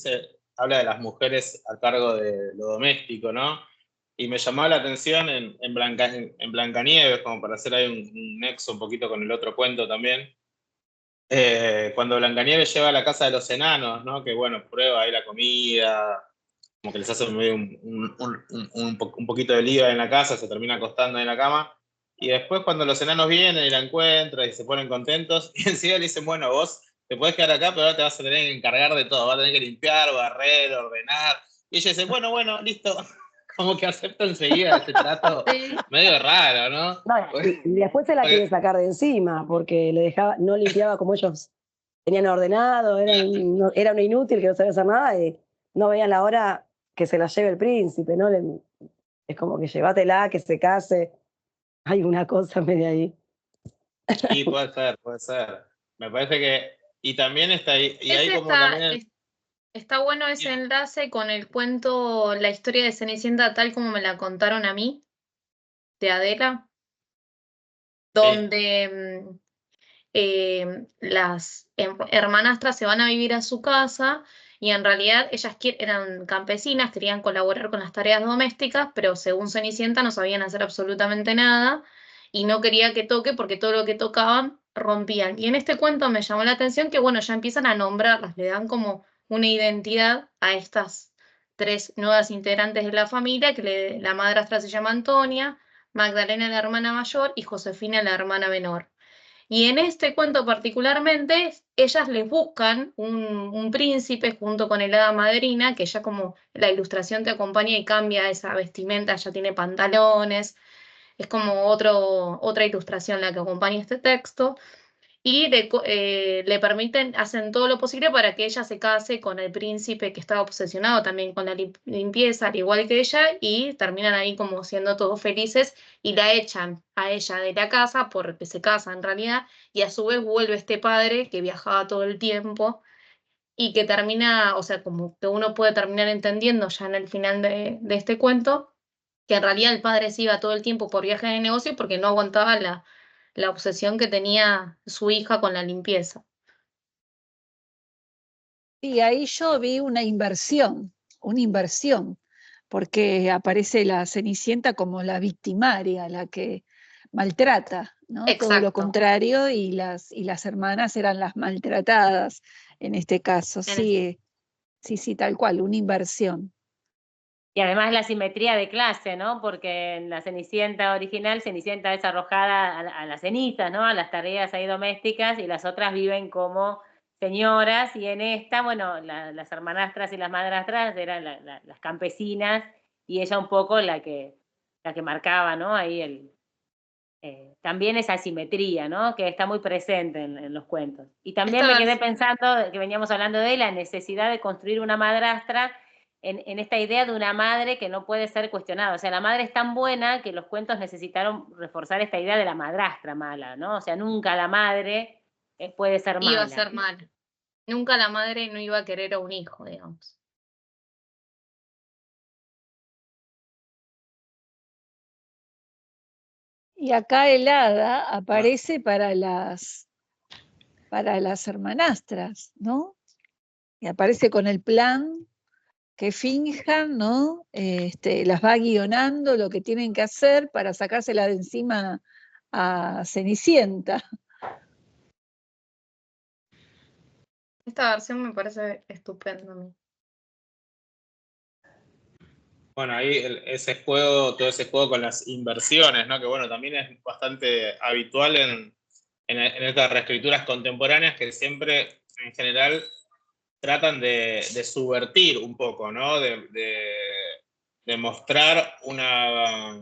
Speaker 1: habla de las mujeres a cargo de lo doméstico, ¿no? Y me llamaba la atención en Blancanieves, como para hacer ahí un nexo un poquito con el otro cuento también. Cuando Blancanieves llega a la casa de los enanos, ¿no? Que bueno, prueba ahí la comida, como que les hace medio un poquito de lío en la casa, se termina acostando en la cama. Y después cuando los enanos vienen y la encuentran y se ponen contentos, y enseguida le dicen, bueno, vos te podés quedar acá, pero ahora te vas a tener que encargar de todo, vas a tener que limpiar, barrer, ordenar. Y ella dice, bueno, listo. Como que acepta enseguida ese trato medio raro, ¿no?
Speaker 14: Y después se la quiere sacar de encima, porque no limpiaba como ellos tenían ordenado, era una inútil que no sabía hacer nada, y no veían la hora que se la lleve el príncipe, ¿no? Es como que llévatela, que se case. Hay una cosa media ahí.
Speaker 1: Sí, puede ser. Me parece que... Y también está ahí... Y ahí como también...
Speaker 6: Está bueno ese enlace con el cuento La historia de Cenicienta tal como me la contaron a mí, de Adela, donde las hermanastras se van a vivir a su casa y en realidad ellas eran campesinas, querían colaborar con las tareas domésticas, pero según Cenicienta no sabían hacer absolutamente nada y no quería que toque porque todo lo que tocaban rompían. Y en este cuento me llamó la atención que, bueno, ya empiezan a nombrarlas, le dan como una identidad a estas 3 nuevas integrantes de la familia, que la madrastra se llama Antonia, Magdalena la hermana mayor y Josefina la hermana menor. Y en este cuento particularmente, ellas les buscan un príncipe junto con el hada madrina, que ya como la ilustración te acompaña y cambia esa vestimenta, ya tiene pantalones, es como otra ilustración la que acompaña este texto y le permiten, hacen todo lo posible para que ella se case con el príncipe que estaba obsesionado también con la limpieza, al igual que ella, y terminan ahí como siendo todos felices y la echan a ella de la casa porque se casa en realidad, y a su vez vuelve este padre que viajaba todo el tiempo y que termina, o sea, como que uno puede terminar entendiendo ya en el final de este cuento, que en realidad el padre se iba todo el tiempo por viajes de negocio porque no aguantaba la obsesión que tenía su hija con la limpieza.
Speaker 5: Y ahí yo vi una inversión, porque aparece la Cenicienta como la victimaria, la que maltrata, ¿no? Todo lo contrario, y las hermanas eran las maltratadas en este caso. Sí, tal cual, una inversión.
Speaker 4: Y además la simetría de clase, ¿no? Porque en la Cenicienta original, Cenicienta es arrojada a las cenizas, ¿no? A las tareas ahí domésticas, y las otras viven como señoras, y en esta, bueno, las hermanastras y las madrastras eran las campesinas, y ella un poco la que marcaba, ¿no? Ahí también esa simetría, ¿no? Que está muy presente en los cuentos. Y también me quedé pensando, que veníamos hablando de la necesidad de construir una madrastra en esta idea de una madre que no puede ser cuestionada. O sea, la madre es tan buena que los cuentos necesitaron reforzar esta idea de la madrastra mala, ¿no? O sea, nunca la madre puede ser mala.
Speaker 6: Iba a ser mala. Nunca la madre no iba a querer a un hijo, digamos.
Speaker 5: Y acá el hada aparece para las hermanastras, ¿no? Y aparece con el plan que finjan, ¿no? Las va guionando lo que tienen que hacer para sacársela de encima a Cenicienta.
Speaker 6: Esta versión me parece estupenda a mí.
Speaker 1: Bueno, ahí ese juego, todo ese juego con las inversiones, ¿no? Que bueno, también es bastante habitual en estas reescrituras contemporáneas que siempre, en general, tratan de subvertir un poco, ¿no? De mostrar una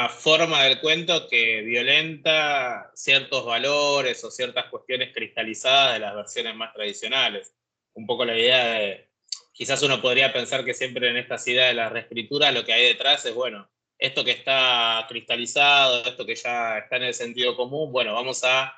Speaker 1: forma del cuento que violenta ciertos valores o ciertas cuestiones cristalizadas de las versiones más tradicionales. Un poco la idea de, quizás uno podría pensar que siempre en estas ideas de la reescritura lo que hay detrás es, bueno, esto que está cristalizado, esto que ya está en el sentido común, bueno, vamos a,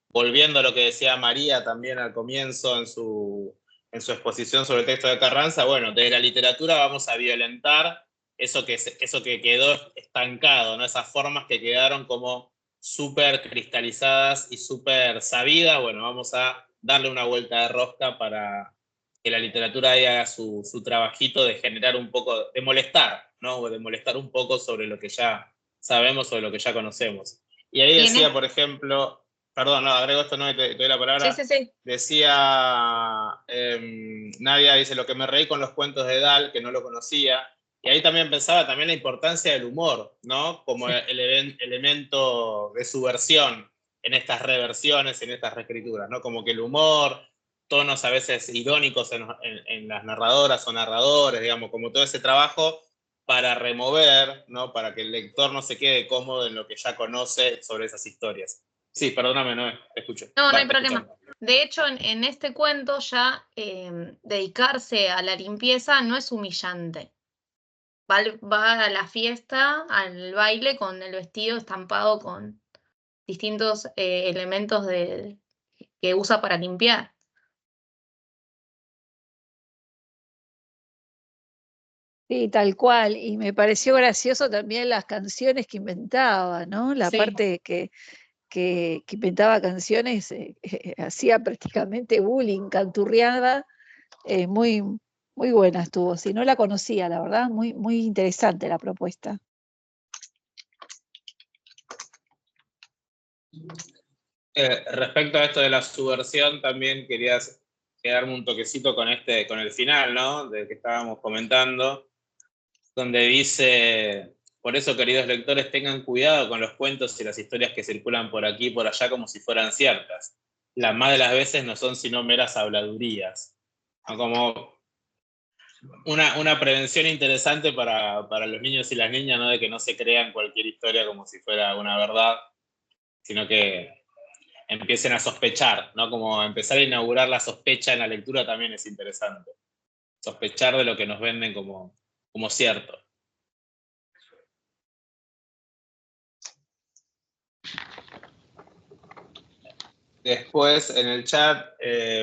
Speaker 1: volviendo a lo que decía María también al comienzo en su exposición sobre el texto de Carranza, bueno, de la literatura vamos a violentar eso que quedó estancado, ¿no? Esas formas que quedaron como súper cristalizadas y súper sabidas, bueno, vamos a darle una vuelta de rosca para que la literatura ahí haga su trabajito de generar un poco, de molestar, ¿no? O de molestar un poco sobre lo que ya sabemos, sobre lo que ya conocemos. Y ahí decía, por ejemplo, perdón, no, agrego esto, no, te doy la palabra.
Speaker 6: Sí.
Speaker 1: Decía, Nadia dice, lo que me reí con los cuentos de Dahl, que no lo conocía. Y ahí también pensaba también la importancia del humor, ¿no? Como elemento de subversión en estas reversiones, en estas reescrituras, ¿no? Como que el humor, tonos a veces irónicos en las narradoras o narradores, digamos, como todo ese trabajo para remover, ¿no? Para que el lector no se quede cómodo en lo que ya conoce sobre esas historias. Sí, perdóname, no te escucho.
Speaker 6: No hay problema. De hecho, en este cuento ya dedicarse a la limpieza no es humillante. Va a la fiesta, al baile con el vestido estampado con distintos elementos que usa para limpiar.
Speaker 5: Sí, tal cual. Y me pareció gracioso también las canciones que inventaba, ¿no? La parte que inventaba canciones, hacía prácticamente bullying, canturreaba, muy, muy buena estuvo. Si no la conocía, la verdad, muy, muy interesante la propuesta.
Speaker 1: Respecto a esto de la subversión, también quería quedarme un toquecito con el final, ¿no? Del que estábamos comentando, donde dice, por eso, queridos lectores, tengan cuidado con los cuentos y las historias que circulan por aquí y por allá como si fueran ciertas. La más de las veces no son sino meras habladurías. ¿No? Como una prevención interesante para los niños y las niñas, ¿no? De que no se crean cualquier historia como si fuera una verdad, sino que empiecen a sospechar, ¿no? Como empezar a inaugurar la sospecha en la lectura también es interesante. Sospechar de lo que nos venden como cierto. Después en el chat,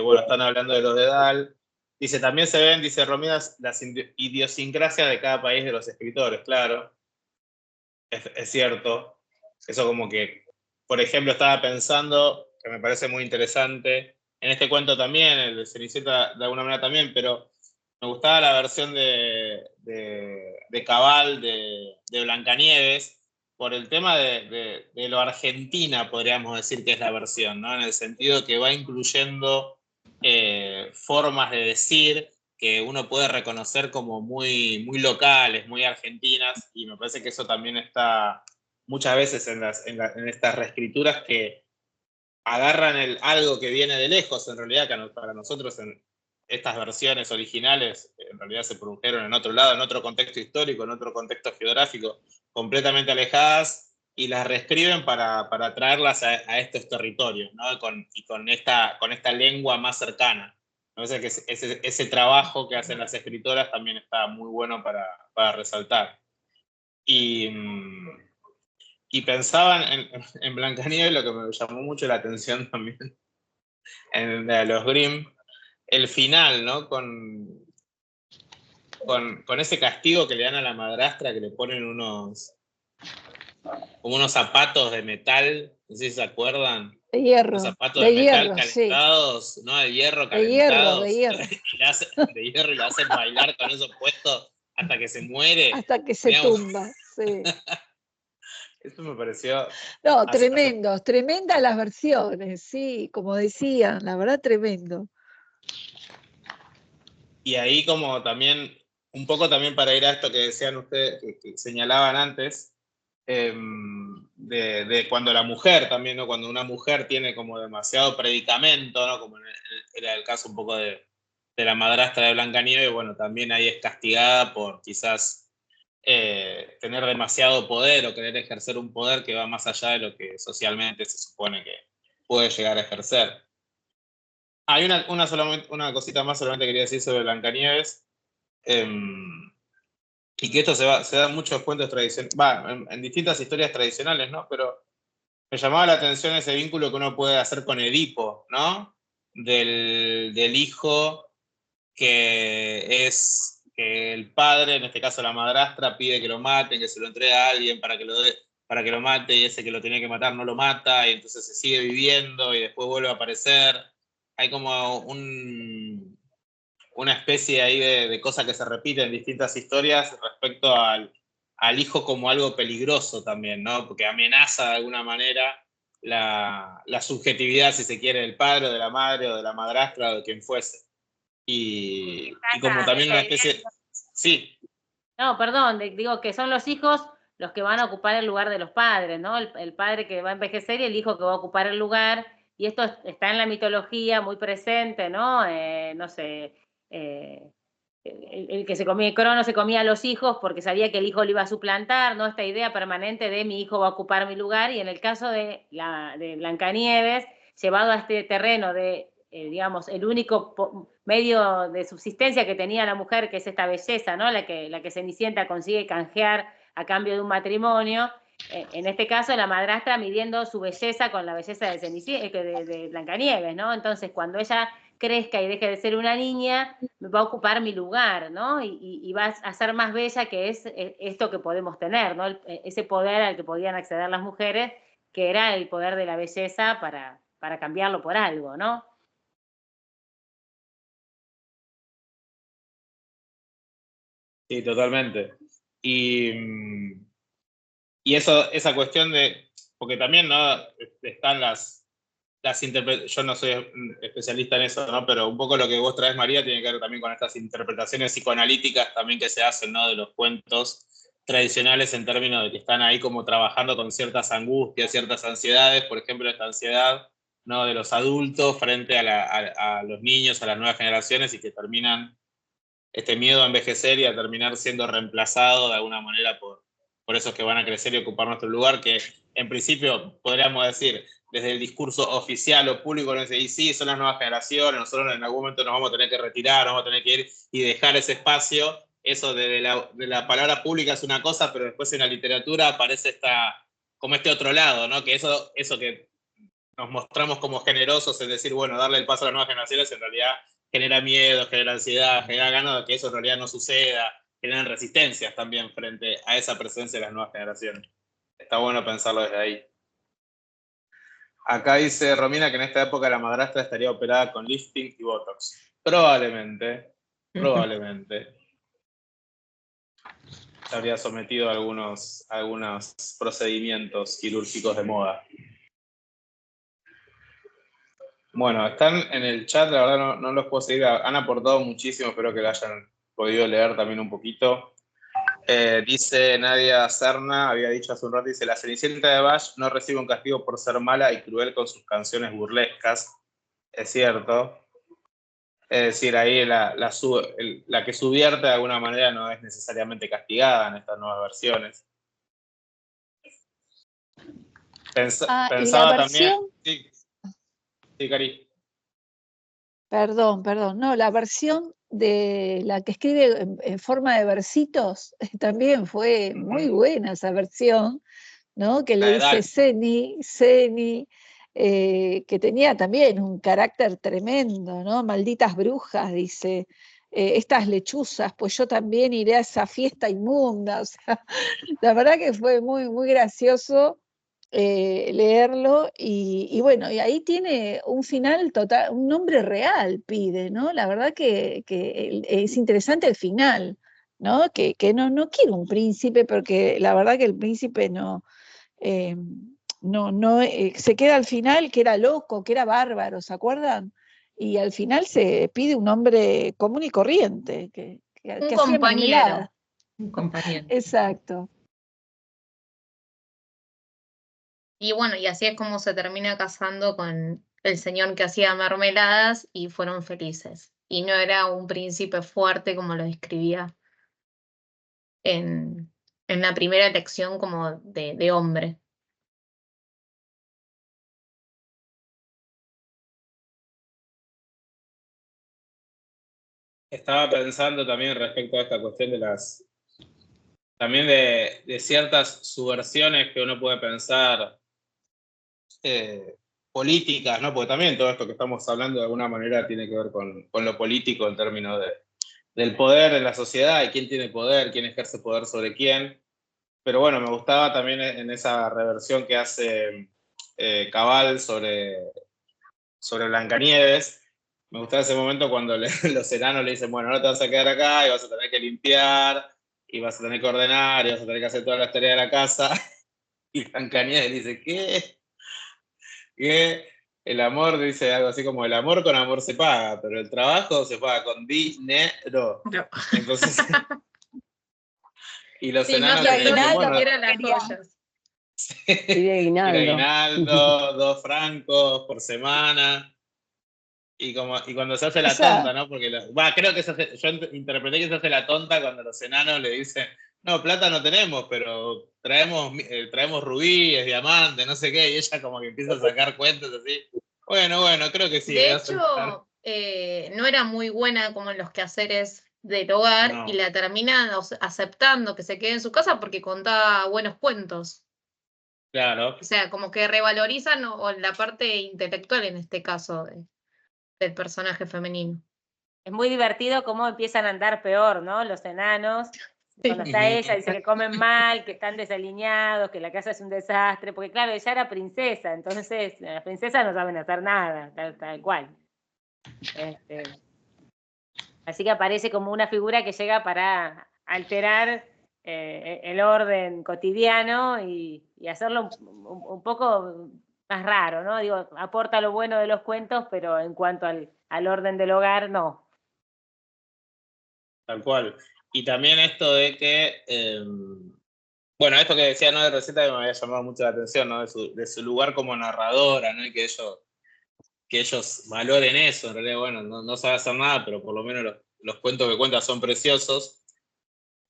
Speaker 1: bueno, están hablando de los de Dahl. Dice, también se ven, dice Romina, las idiosincrasias de cada país de los escritores, claro. Es cierto. Eso como que, por ejemplo, estaba pensando, que me parece muy interesante, en este cuento también, el de Cenicienta de alguna manera también, pero me gustaba la versión de Cabal, de Blancanieves, por el tema de lo argentina, podríamos decir que es la versión, ¿no? En el sentido que va incluyendo formas de decir que uno puede reconocer como muy, muy locales, muy argentinas, y me parece que eso también está muchas veces en estas reescrituras que agarran algo que viene de lejos, en realidad, que para nosotros en estas versiones originales en realidad se produjeron en otro lado, en otro contexto histórico, en otro contexto geográfico, completamente alejadas, y las reescriben para traerlas a estos territorios, ¿no? Y con esta lengua más cercana. Me parece que ese trabajo que hacen las escritoras también está muy bueno para resaltar. Y pensaban en Blancanieves, lo que me llamó mucho la atención también, en los Grimm, el final, ¿no? Con ese castigo que le dan a la madrastra, que le ponen como unos zapatos de metal, no sé si se acuerdan.
Speaker 5: De hierro.
Speaker 1: Los zapatos de metal calentados, sí. ¿No? De hierro calentados.
Speaker 5: De hierro.
Speaker 1: De hierro, y lo hacen bailar con esos puestos hasta que se muere.
Speaker 5: Hasta que se tumba, sí.
Speaker 1: Eso me pareció...
Speaker 15: No, tremendas las versiones, sí, como decían, la verdad tremendo.
Speaker 1: Y ahí como también, un poco también para ir a esto que decían ustedes, que señalaban antes, de cuando la mujer también, ¿no? Cuando una mujer tiene como demasiado predicamento, ¿no? Como era el caso un poco de la madrastra de Blancanieves, bueno, también ahí es castigada por quizás tener demasiado poder o querer ejercer un poder que va más allá de lo que socialmente se supone que puede llegar a ejercer. Hay una cosita más solamente quería decir sobre Blancanieves, y que esto se da en muchos cuentos tradicionales, en distintas historias tradicionales, ¿no? Pero me llamaba la atención ese vínculo que uno puede hacer con Edipo, ¿no? Del hijo que es que el padre, en este caso la madrastra, pide que lo maten, que se lo entregue a alguien para que lo mate, y ese que lo tenía que matar no lo mata, y entonces se sigue viviendo y después vuelve a aparecer. Hay como una especie ahí de cosa que se repite en distintas historias respecto al hijo como algo peligroso también, ¿no? Porque amenaza de alguna manera la subjetividad, si se quiere, del padre, o de la madre, o de la madrastra, o de quien fuese. Y como también una especie... Sí.
Speaker 4: No, perdón, digo que son los hijos los que van a ocupar el lugar de los padres, ¿no? El padre que va a envejecer y el hijo que va a ocupar el lugar. Y esto está en la mitología muy presente, ¿no? No sé, el que se comía, Crono se comía a los hijos porque sabía que el hijo lo iba a suplantar, ¿no? Esta idea permanente de mi hijo va a ocupar mi lugar. Y en el caso de Blancanieves, llevado a este terreno de, digamos, el único medio de subsistencia que tenía la mujer, que es esta belleza, ¿no? La que Cenicienta consigue canjear a cambio de un matrimonio. En este caso, la madrastra midiendo su belleza con la belleza de Blancanieves, ¿no? Entonces, cuando ella crezca y deje de ser una niña, va a ocupar mi lugar, ¿no? Y va a ser más bella, que es esto que podemos tener, ¿no? Ese poder al que podían acceder las mujeres, que era el poder de la belleza para cambiarlo por algo, ¿no?
Speaker 1: Sí, totalmente. Y esa cuestión de, porque también, ¿no? Están las interpretaciones, yo no soy especialista en eso, ¿no? Pero un poco lo que vos traes, María, tiene que ver también con estas interpretaciones psicoanalíticas también que se hacen, ¿no? De los cuentos tradicionales, en términos de que están ahí como trabajando con ciertas angustias, ciertas ansiedades, por ejemplo, esta ansiedad, ¿no? De los adultos frente a los niños, a las nuevas generaciones, y que terminan este miedo a envejecer y a terminar siendo reemplazado de alguna manera por esos que van a crecer y ocupar nuestro lugar, que en principio podríamos decir, desde el discurso oficial o público, no sé, y sí, son las nuevas generaciones, nosotros en algún momento nos vamos a tener que retirar, nos vamos a tener que ir y dejar ese espacio. Eso de la palabra pública es una cosa, pero después en la literatura aparece como este otro lado, ¿no? Que eso que nos mostramos como generosos en decir, bueno, darle el paso a las nuevas generaciones, en realidad genera miedo, genera ansiedad, genera ganas de que eso en realidad no suceda, generan resistencias también frente a esa presencia de las nuevas generaciones. Está bueno pensarlo desde ahí. Acá dice Romina que en esta época la madrastra estaría operada con lifting y botox. Probablemente. Se habría sometido a algunos procedimientos quirúrgicos de moda. Bueno, están en el chat, la verdad no los puedo seguir, han aportado muchísimo, espero que lo hayan podido leer también un poquito. Dice Nadia Serna, había dicho hace un rato, dice, la Cenicienta de Bach no recibe un castigo por ser mala y cruel con sus canciones burlescas. Es cierto. Es decir, ahí la que subvierte de alguna manera no es necesariamente castigada en estas nuevas versiones. Pensaba también... Sí, Cari.
Speaker 15: Perdón, no, la versión de la que escribe en forma de versitos también fue muy buena esa versión, ¿no? Que le dice Seni, que tenía también un carácter tremendo, ¿no? Malditas brujas, dice, estas lechuzas, pues yo también iré a esa fiesta inmunda. O sea, la verdad que fue muy, muy gracioso leerlo, y bueno, y ahí tiene un final total, un nombre real pide, ¿no? La verdad que es interesante el final, ¿no? Que no quiere un príncipe, porque la verdad que el príncipe no se queda al final que era loco, que era bárbaro, ¿se acuerdan? Y al final se pide un hombre común y corriente, que
Speaker 6: Un
Speaker 15: hacía mermelada.
Speaker 6: compañero.
Speaker 12: Un compañero.
Speaker 15: Exacto.
Speaker 6: Y bueno, y así es como se termina casando con el señor que hacía mermeladas y fueron felices. Y no era un príncipe fuerte como lo describía en la primera elección como de hombre.
Speaker 1: Estaba pensando también respecto a esta cuestión también de ciertas subversiones que uno puede pensar políticas, ¿no? Porque también todo esto que estamos hablando de alguna manera tiene que ver con lo político en términos del poder en la sociedad y quién tiene poder, quién ejerce poder sobre quién. Pero bueno, me gustaba también en esa reversión que hace Cabal sobre Blancanieves. Me gustaba ese momento cuando los enanos le dicen, bueno, no te vas a quedar acá y vas a tener que limpiar, y vas a tener que ordenar, y vas a tener que hacer todas las tareas de la casa. Y Blancanieves dice, ¿qué? Que el amor, dice algo así como, el amor con amor se paga, pero el trabajo se paga con dinero.
Speaker 6: No.
Speaker 1: Entonces, y los
Speaker 6: Sí, no
Speaker 1: enanos
Speaker 6: se
Speaker 1: que le dicen, bueno,
Speaker 6: eran las joyas.
Speaker 14: Pide aguinaldo.
Speaker 1: aguinaldo, 2 francos por semana. Y cuando se hace la
Speaker 15: Esa-
Speaker 1: tonta, ¿no? Porque creo que yo interpreté que se hace la tonta cuando los enanos le dicen, no, plata no tenemos, pero traemos rubíes, diamantes, no sé qué, y ella como que empieza a sacar cuentas así. Bueno, creo que sí.
Speaker 6: De
Speaker 1: voy a aceptar.
Speaker 6: hecho, no era muy buena como en los quehaceres del hogar
Speaker 1: No.
Speaker 6: y la termina aceptando que se quede en su casa porque contaba buenos cuentos.
Speaker 1: Claro.
Speaker 6: O sea, como que revalorizan o la parte intelectual en este caso del personaje femenino.
Speaker 4: Es muy divertido cómo empiezan a andar peor, ¿no? Los enanos. Cuando está ella, dice que comen mal, que están desalineados, que la casa es un desastre, porque claro, ella era princesa, entonces las princesas no saben hacer nada, tal cual. Así que aparece como una figura que llega para alterar el orden cotidiano y hacerlo un poco más raro, ¿no? Digo, aporta lo bueno de los cuentos, pero en cuanto al orden del hogar, no.
Speaker 1: Tal cual. Y también esto de que, bueno, esto que decía, ¿no? De Receta que me había llamado mucho la atención, ¿no? De su lugar como narradora, ¿no? Y que ellos valoren eso. En realidad, bueno, no sabe hacer nada, pero por lo menos los cuentos que cuenta son preciosos.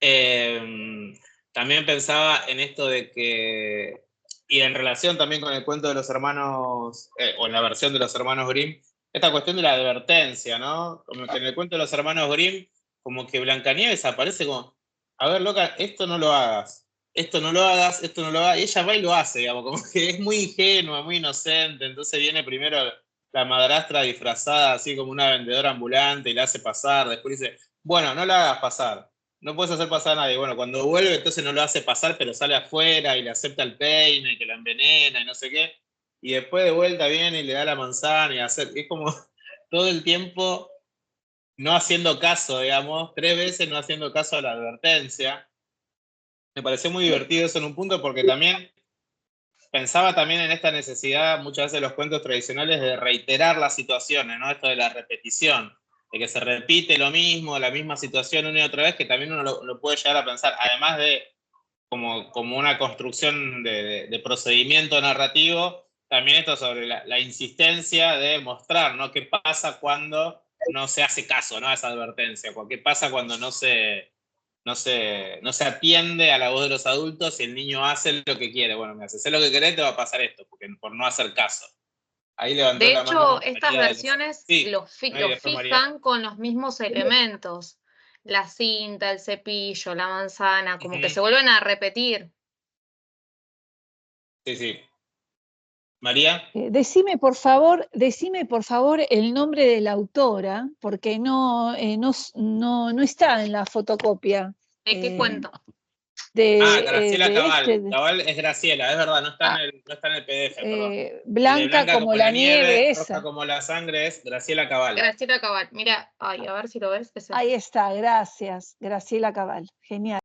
Speaker 1: También pensaba en esto de que, y en relación también con el cuento de los hermanos, o en la versión de los hermanos Grimm, esta cuestión de la advertencia, ¿no? Como que en el cuento de los hermanos Grimm, como que Blancanieves aparece como, a ver, loca, esto no lo hagas, esto no lo hagas, esto no lo hagas, y ella va y lo hace, digamos, como que es muy ingenua, muy inocente, entonces viene primero la madrastra disfrazada así como una vendedora ambulante y la hace pasar, después dice, bueno, no la hagas pasar, no puedes hacer pasar a nadie. Bueno, cuando vuelve, entonces no lo hace pasar, pero sale afuera y le acepta el peine, que la envenena y no sé qué. Y después de vuelta viene y le da la manzana y es como todo el tiempo no haciendo caso, digamos, 3 veces no haciendo caso a la advertencia. Me pareció muy divertido eso en un punto porque también pensaba también en esta necesidad, muchas veces de los cuentos tradicionales, de reiterar las situaciones, ¿no? Esto de la repetición, de que se repite lo mismo, la misma situación una y otra vez, que también uno lo puede llegar a pensar, además de como una construcción de procedimiento narrativo, también esto sobre la insistencia de mostrar, ¿no? ¿Qué pasa cuando no se hace caso, ¿no? A esa advertencia? ¿Qué pasa cuando no se atiende a la voz de los adultos y el niño hace lo que quiere? Bueno, me haces lo que querés, te va a pasar esto, porque por no hacer caso. Ahí levantó
Speaker 6: De
Speaker 1: la mano
Speaker 6: hecho, estas
Speaker 1: María
Speaker 6: versiones
Speaker 1: Sí,
Speaker 6: los
Speaker 1: después María.
Speaker 6: fijan con los mismos elementos. La cinta, el cepillo, la manzana, como que se vuelven a repetir.
Speaker 1: Sí. María.
Speaker 15: Decime por favor el nombre de la autora, porque no está en la fotocopia.
Speaker 6: ¿De qué cuento?
Speaker 1: Graciela Cabal.
Speaker 15: de
Speaker 1: Cabal es Graciela, es verdad, no está en el PDF, perdón.
Speaker 15: Blanca como la nieve, esa.
Speaker 1: Roja como la sangre es Graciela Cabal.
Speaker 6: Graciela Cabal. Mira, a ver si lo ves.
Speaker 15: Ahí está, gracias. Graciela Cabal, genial.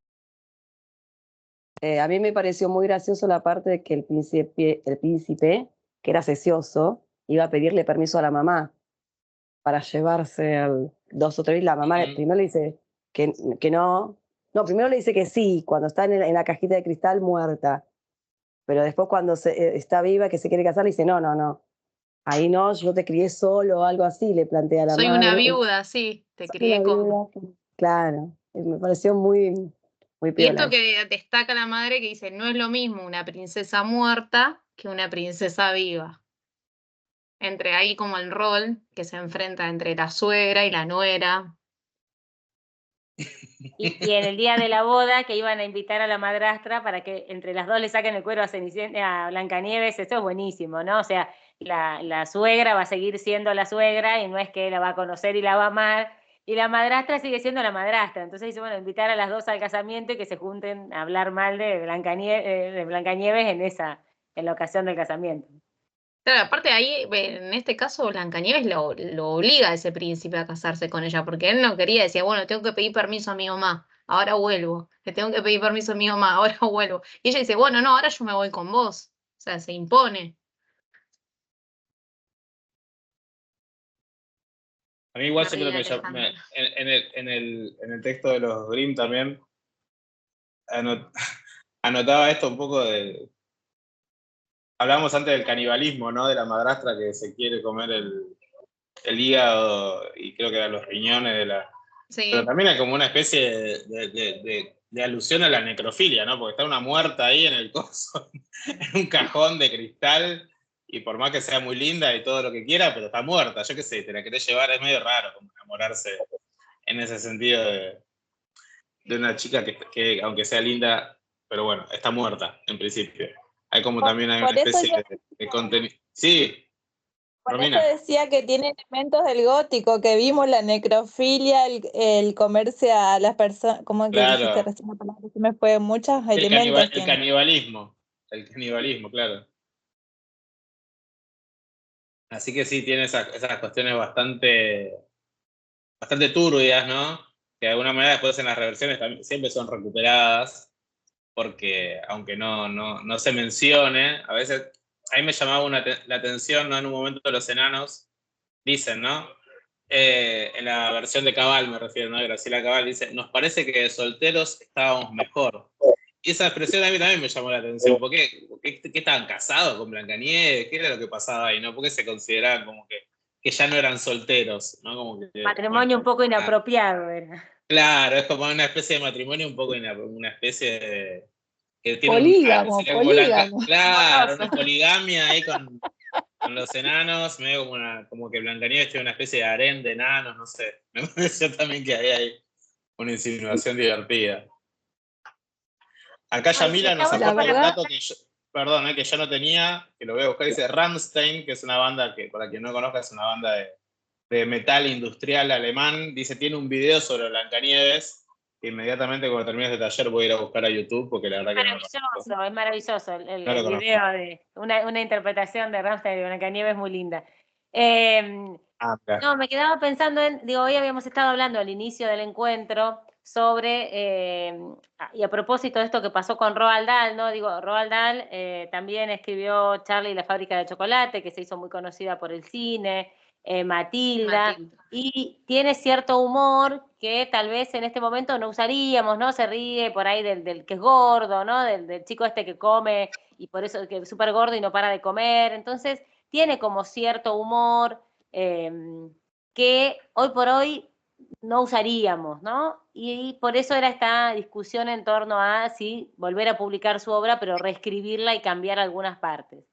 Speaker 14: A mí me pareció muy gracioso la parte de que el príncipe, que era cecioso, iba a pedirle permiso a la mamá para llevarse al 2 o 3. La mamá primero le dice que no. No, primero le dice que sí, cuando está en la cajita de cristal muerta. Pero después cuando está viva, que se quiere casar, le dice, no. Ahí no, yo te crié solo o algo así, le plantea a la
Speaker 6: Soy
Speaker 14: madre.
Speaker 6: una viuda, sí, te
Speaker 14: Soy
Speaker 6: crié
Speaker 14: una
Speaker 6: como.
Speaker 14: viuda. Claro, me pareció muy
Speaker 6: Y
Speaker 14: piola
Speaker 6: esto
Speaker 14: eso.
Speaker 6: que destaca la madre que dice, no es lo mismo una princesa muerta que una princesa viva. Entre ahí como el rol que se enfrenta entre la suegra y la nuera.
Speaker 4: Y en el día de la boda que iban a invitar a la madrastra para que entre las dos le saquen el cuero a Blancanieves, eso es buenísimo, ¿no? O sea, la suegra va a seguir siendo la suegra y no es que la va a conocer y la va a amar, y la madrastra sigue siendo la madrastra. Entonces dice, bueno, invitar a las dos al casamiento y que se junten a hablar mal de Blancanieves en la ocasión del casamiento.
Speaker 6: Claro, aparte ahí, en este caso, Blancanieves lo obliga a ese príncipe a casarse con ella, porque él no quería, decía, bueno, tengo que pedir permiso a mi mamá, ahora vuelvo, le tengo que pedir permiso a mi mamá, ahora vuelvo. Y ella dice, bueno, no, ahora yo me voy con vos. O sea, se impone.
Speaker 1: A mí igual
Speaker 6: La
Speaker 1: siempre
Speaker 6: reina Alejandra.
Speaker 1: en el texto de los Grimm también anotaba esto un poco de... Hablábamos antes del canibalismo, ¿no? De la madrastra que se quiere comer el hígado y creo que eran los riñones de la...
Speaker 6: Sí.
Speaker 1: Pero también hay como una especie de alusión a la necrofilia, ¿no? Porque está una muerta ahí en el coso, en un cajón de cristal, y por más que sea muy linda y todo lo que quiera, pero está muerta, yo qué sé, te la querés llevar, es medio raro como enamorarse en ese sentido de una chica que aunque sea linda, pero bueno, está muerta en principio. Hay como también hay una
Speaker 10: Por eso
Speaker 1: especie de contenido. Sí,
Speaker 10: Por eso
Speaker 1: Romina.
Speaker 10: decía que tiene elementos del gótico, que vimos la necrofilia, el comerse a las personas, ¿cómo que dijiste
Speaker 1: Claro.
Speaker 10: recién la palabra? Se me fue, muchos elementos
Speaker 1: El
Speaker 10: tiene.
Speaker 1: canibalismo, claro. Así que sí, tiene esas cuestiones bastante turbias, ¿no? Que de alguna manera después en las reversiones también, siempre son recuperadas, porque aunque no se mencione, a veces, a mí me llamaba la atención, ¿no? En un momento los enanos dicen, ¿no? En la versión de Cabal me refiero, ¿no? Graciela Cabal dice, nos parece que de solteros estábamos mejor. Y esa expresión a mí también me llamó la atención. ¿Por qué estaban casados con Blancanieves? ¿Qué era lo que pasaba ahí? ¿No? ¿Por qué se consideraban como que ya no eran solteros? ¿No? Como que,
Speaker 4: Matrimonio un poco inapropiado era.
Speaker 1: Claro, es como una especie de matrimonio un poco una especie de... Que tiene
Speaker 15: Polígamo.
Speaker 1: claro, una poligamia ahí con los enanos, medio como que Blancanieves tiene una especie de harén de enanos, no sé. Me pareció también que hay una insinuación divertida. Acá Yamila nos aporta un dato que yo no tenía, que lo voy a buscar, dice Rammstein, que es una banda que, para quien no conozca, es una banda de metal industrial alemán. Dice, tiene un video sobre Blancanieves, que inmediatamente cuando termine este taller voy a ir a buscar a YouTube, porque la verdad que no lo conozco.
Speaker 4: Es maravilloso el
Speaker 1: No lo conozco.
Speaker 4: video de una interpretación de Rammstein de Blancanieves muy linda. No, me quedaba pensando hoy habíamos estado hablando al inicio del encuentro sobre, y a propósito de esto que pasó con Roald Dahl, ¿no? Roald Dahl también escribió Charlie y la fábrica de chocolate, que se hizo muy conocida por el cine, Matilda, y tiene cierto humor que tal vez en este momento no usaríamos, ¿no? Se ríe por ahí del que es gordo, ¿no? Del chico este que come y por eso que es súper gordo y no para de comer. Entonces, tiene como cierto humor que hoy por hoy no usaríamos, ¿no? Y por eso era esta discusión en torno a si volver a publicar su obra, pero reescribirla y cambiar algunas partes.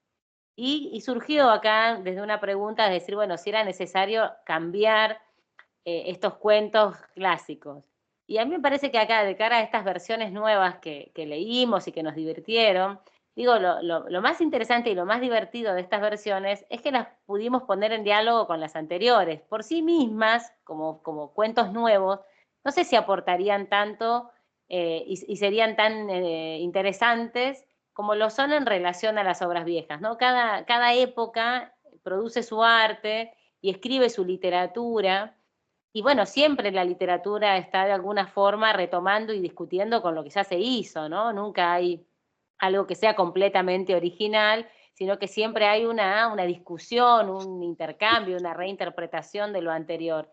Speaker 4: Y surgió acá desde una pregunta, es decir, bueno, si era necesario cambiar estos cuentos clásicos. Y a mí me parece que acá, de cara a estas versiones nuevas que leímos y que nos divirtieron, lo más interesante y lo más divertido de estas versiones es que las pudimos poner en diálogo con las anteriores. Por sí mismas, como cuentos nuevos, no sé si aportarían tanto y serían tan interesantes como lo son en relación a las obras viejas, ¿no? Cada época produce su arte y escribe su literatura, Y bueno, siempre la literatura está de alguna forma retomando y discutiendo con lo que ya se hizo, ¿no? Nunca hay algo que sea completamente original, sino que siempre hay una discusión, un intercambio, una reinterpretación de lo anterior.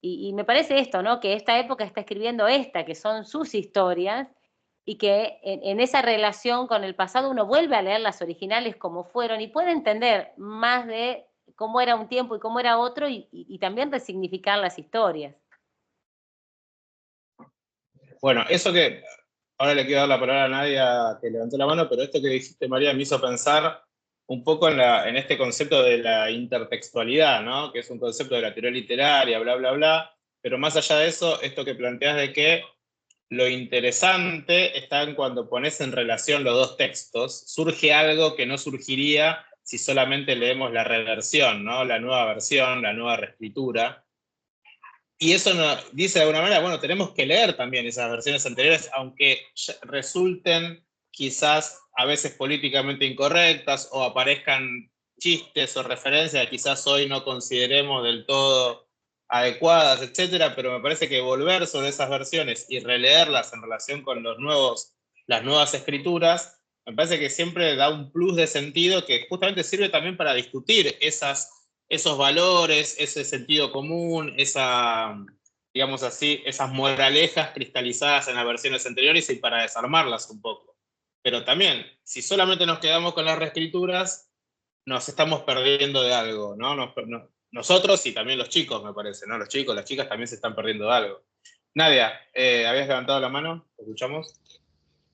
Speaker 4: Y me parece esto, ¿no? Que esta época está escribiendo que son sus historias, y que en esa relación con el pasado uno vuelve a leer las originales como fueron y puede entender más de cómo era un tiempo y cómo era otro, y también resignificar las historias.
Speaker 1: Bueno, eso que ahora le quiero dar la palabra a Nadia, que levantó la mano, pero esto que dijiste, María, me hizo pensar un poco en este concepto de la intertextualidad, ¿no? Que es un concepto de la teoría literaria, bla, bla, bla, pero más allá de eso, esto que planteas de que lo interesante está en cuando pones en relación los dos textos, surge algo que no surgiría si solamente leemos la reversión, ¿no? La nueva versión, la nueva reescritura. Y eso nos dice de alguna manera, bueno, tenemos que leer también esas versiones anteriores, aunque resulten quizás a veces políticamente incorrectas o aparezcan chistes o referencias que quizás hoy no consideremos del todo adecuadas, etcétera, pero me parece que volver sobre esas versiones y releerlas en relación con las nuevas escrituras, me parece que siempre da un plus de sentido que justamente sirve también para discutir esos valores, ese sentido común, digamos así, esas moralejas cristalizadas en las versiones anteriores y para desarmarlas un poco. Pero también, si solamente nos quedamos con las reescrituras, nos estamos perdiendo de algo, ¿no? Nosotros y también los chicos, me parece, ¿no? Los chicos, las chicas también se están perdiendo de algo. Nadia, ¿habías levantado la mano? ¿Te escuchamos?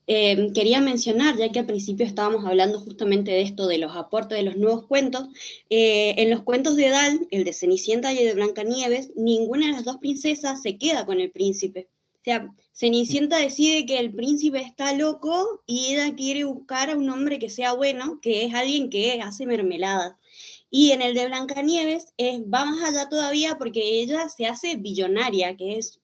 Speaker 16: Quería mencionar, ya que al principio estábamos hablando justamente de esto, de los aportes de los nuevos cuentos, en los cuentos de Dal, el de Cenicienta y el de Blancanieves, ninguna de las dos princesas se queda con el príncipe. O sea, Cenicienta decide que el príncipe está loco y ella quiere buscar a un hombre que sea bueno, que es alguien que hace mermelada. Y en el de Blancanieves va más allá todavía porque ella se hace billonaria, que es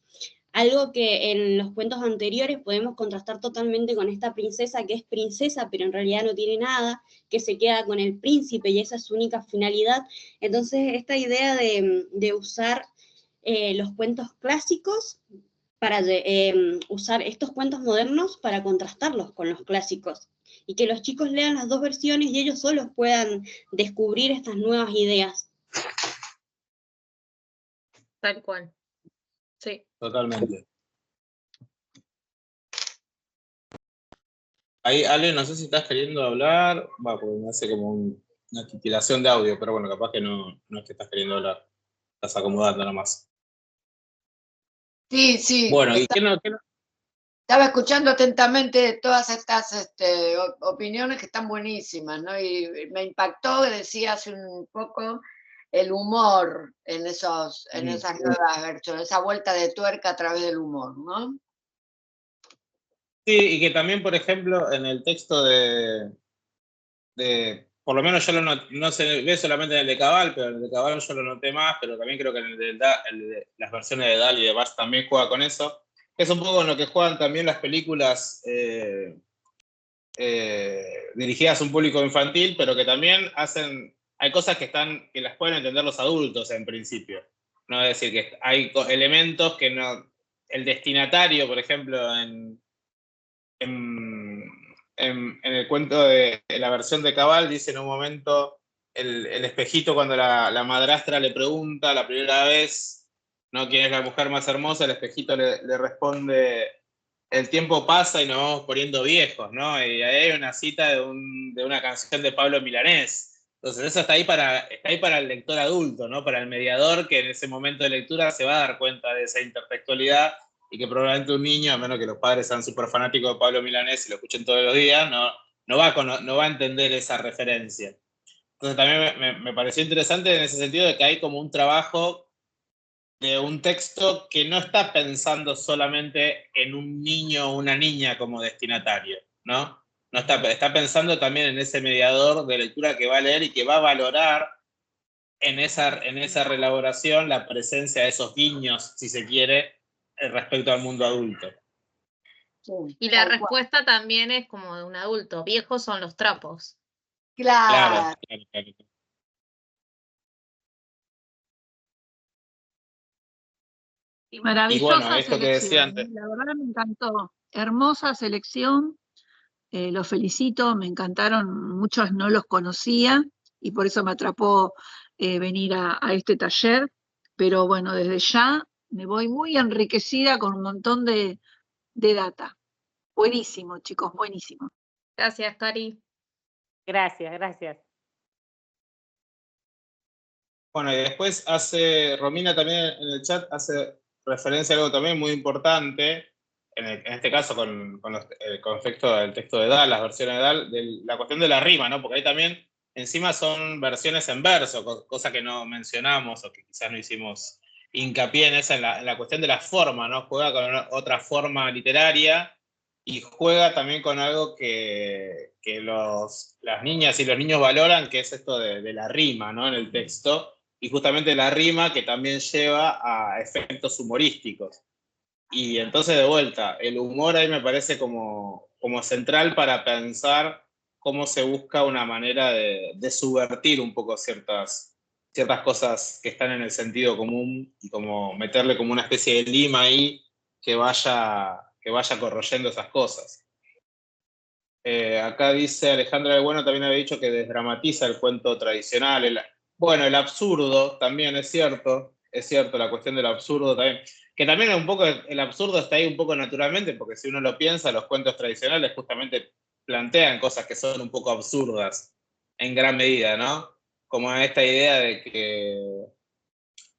Speaker 16: algo que en los cuentos anteriores podemos contrastar totalmente con esta princesa que es princesa, pero en realidad no tiene nada, que se queda con el príncipe y esa es su única finalidad. Entonces, esta idea de usar los cuentos clásicos para usar estos cuentos modernos para contrastarlos con los clásicos y que los chicos lean las dos versiones y ellos solos puedan descubrir estas nuevas ideas.
Speaker 6: Tal cual. Sí.
Speaker 1: Totalmente. Ahí, Ale, no sé si estás queriendo hablar, porque me hace como una titilación de audio, pero bueno, capaz que no es que estás queriendo hablar, estás acomodando nomás.
Speaker 13: Sí, sí.
Speaker 1: Bueno, ¿y qué no?
Speaker 13: Estaba escuchando atentamente todas estas opiniones que están buenísimas, ¿no? Y me impactó, decía hace un poco, el humor en esas nuevas versiones, esa vuelta de tuerca a través del humor, ¿no?
Speaker 1: Sí, y que también, por ejemplo, en el texto por lo menos yo no se ve solamente en el de Cabal, pero en el de Cabal yo lo noté más, pero también creo que en el de las versiones de Dal y de Bast también juega con eso. Es un poco en lo que juegan también las películas dirigidas a un público infantil, pero que también hay cosas que las pueden entender los adultos en principio. ¿No? Es decir, que hay elementos que no. El destinatario, por ejemplo, en el cuento de la versión de Cabal, dice en un momento el espejito cuando la madrastra le pregunta la primera vez, ¿no?, quién es la mujer más hermosa, el espejito le responde: el tiempo pasa y nos vamos poniendo viejos, ¿no? Y ahí hay una cita de una canción de Pablo Milanés. Entonces eso está ahí para el lector adulto, ¿no? Para el mediador que en ese momento de lectura se va a dar cuenta de esa intertextualidad y que probablemente un niño, a menos que los padres sean súper fanáticos de Pablo Milanés y lo escuchen todos los días, no va a entender esa referencia. Entonces también me pareció interesante en ese sentido de que hay como un trabajo de un texto que no está pensando solamente en un niño o una niña como destinatario, ¿no? No está pensando también en ese mediador de lectura que va a leer y que va a valorar en esa reelaboración la presencia de esos guiños, si se quiere, respecto al mundo adulto.
Speaker 6: Y la respuesta también es como de un adulto: viejos son los trapos.
Speaker 13: Claro.
Speaker 1: Claro.
Speaker 5: Y maravillosa
Speaker 1: bueno, esto que decía
Speaker 5: selección,
Speaker 1: antes.
Speaker 5: la verdad me encantó. Hermosa selección, los felicito, me encantaron, muchos no los conocía y por eso me atrapó venir a este taller, pero bueno, desde ya me voy muy enriquecida con un montón de data. Buenísimo, chicos, buenísimo.
Speaker 6: Gracias, Cari.
Speaker 4: Gracias, gracias.
Speaker 1: Bueno, y después Romina también en el chat hace referencia a algo también muy importante, en este caso con respecto al texto de Dahl, las versiones de Dahl, de la cuestión de la rima, ¿no? Porque ahí también encima son versiones en verso, cosa que no mencionamos o que quizás no hicimos hincapié en esa, en la cuestión de la forma, ¿no? Juega con otra forma literaria y juega también con algo que las niñas y los niños valoran, que es esto de la rima, ¿no? En el texto, y justamente la rima que también lleva a efectos humorísticos. Y entonces, de vuelta, el humor ahí me parece como central para pensar cómo se busca una manera de subvertir un poco ciertas cosas que están en el sentido común y como meterle como una especie de lima ahí que vaya corroyendo esas cosas. Acá dice Alejandra del Bueno, también había dicho que desdramatiza el cuento tradicional. El absurdo también es cierto, la cuestión del absurdo también. Que también un poco el absurdo está ahí un poco naturalmente, porque si uno lo piensa, los cuentos tradicionales justamente plantean cosas que son un poco absurdas, en gran medida, ¿no? Como esta idea de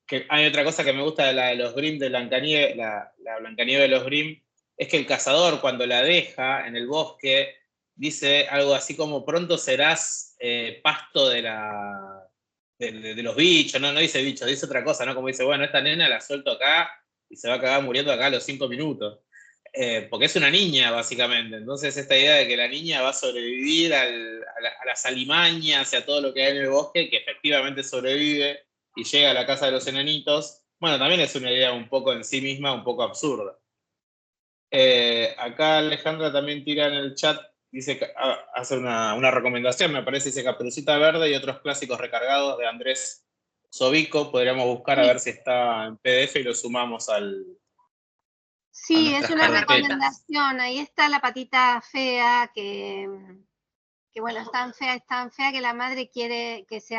Speaker 1: que hay otra cosa que me gusta de los Grimm de Blancanieves, la Blancanieves de los Grimm, es que el cazador cuando la deja en el bosque dice algo así como pronto serás pasto de los bichos, no dice bichos, dice otra cosa, ¿no? Como dice, bueno, esta nena la suelto acá y se va a acabar muriendo acá a los 5 minutos. Porque es una niña, básicamente. Entonces, esta idea de que la niña va a sobrevivir a las alimañas y a todo lo que hay en el bosque, que efectivamente sobrevive y llega a la casa de los enanitos, bueno, también es una idea un poco en sí misma, un poco absurda. Acá Alejandra también tira en el chat, dice que hace una recomendación, me parece, dice Caperucita Verde y otros clásicos recargados de Andrés Sobico. Podríamos buscar a ver si está en PDF y lo sumamos al...
Speaker 8: Sí, es una recomendación. Ahí está la patita fea, que bueno, es tan fea que la madre quiere que se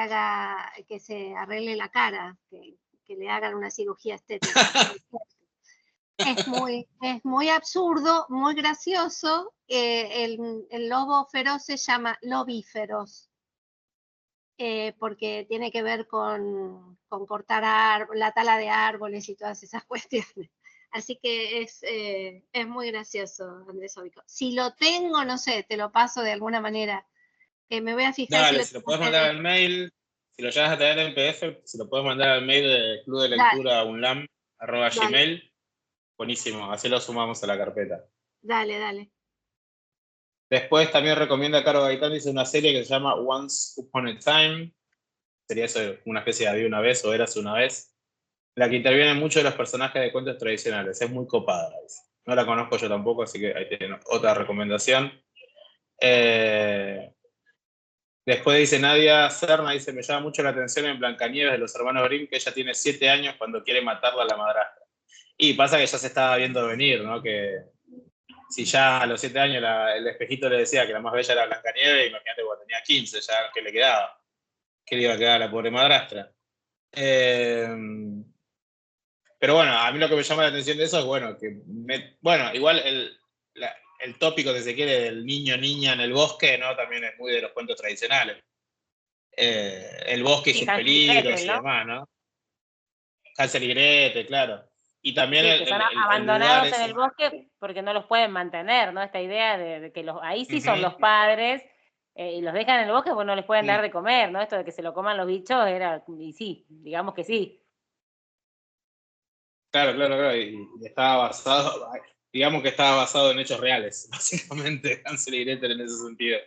Speaker 8: arregle la cara, que le hagan una cirugía estética. Es muy absurdo, muy gracioso. El lobo feroz se llama lobíferos, porque tiene que ver con cortar la tala de árboles y todas esas cuestiones. Así que es muy gracioso, Andrés Obico. Si lo tengo, no sé, te lo paso de alguna manera. Me voy a fijar.
Speaker 1: Dale, si lo puedes mandar al mail, si lo llegas a tener en PDF, si lo puedes mandar al mail de Club de Lectura unlam@gmail, buenísimo, así lo sumamos a la carpeta.
Speaker 8: Dale.
Speaker 1: Después también recomienda Caro Gaitán, dice una serie que se llama Once Upon a Time, sería eso, una especie de Había una vez o Érase una vez, la que intervienen muchos de los personajes de cuentos tradicionales, es muy copada. No la conozco yo tampoco, así que ahí tienen otra recomendación. Después dice Nadia Serna, dice, me llama mucho la atención en Blancanieves de los hermanos Grimm, que ella tiene 7 años cuando quiere matarla a la madrastra. Y pasa que ya se estaba viendo venir, ¿no? Que si ya a los 7 años el espejito le decía que la más bella era Blancanieves, imagínate cuando tenía 15, ya ¿qué le quedaba? ¿Qué le iba a quedar a la pobre madrastra? Pero bueno, a mí lo que me llama la atención de eso es, bueno, igual el tópico, si se quiere, del niño-niña en el bosque, ¿no? También es muy de los cuentos tradicionales. El bosque y sus peligros y demás, ¿no? Hansel y Gretel, claro. Y también
Speaker 4: que son abandonados en el bosque porque no los pueden mantener, ¿no? Esta idea de que ahí sí son los padres y los dejan en el bosque porque no les pueden dar de comer, ¿no? Esto de que se lo coman los bichos y sí, digamos que sí.
Speaker 1: Claro, y estaba basado, digamos que estaba basado en hechos reales, básicamente, Hansel y Gretel en ese sentido.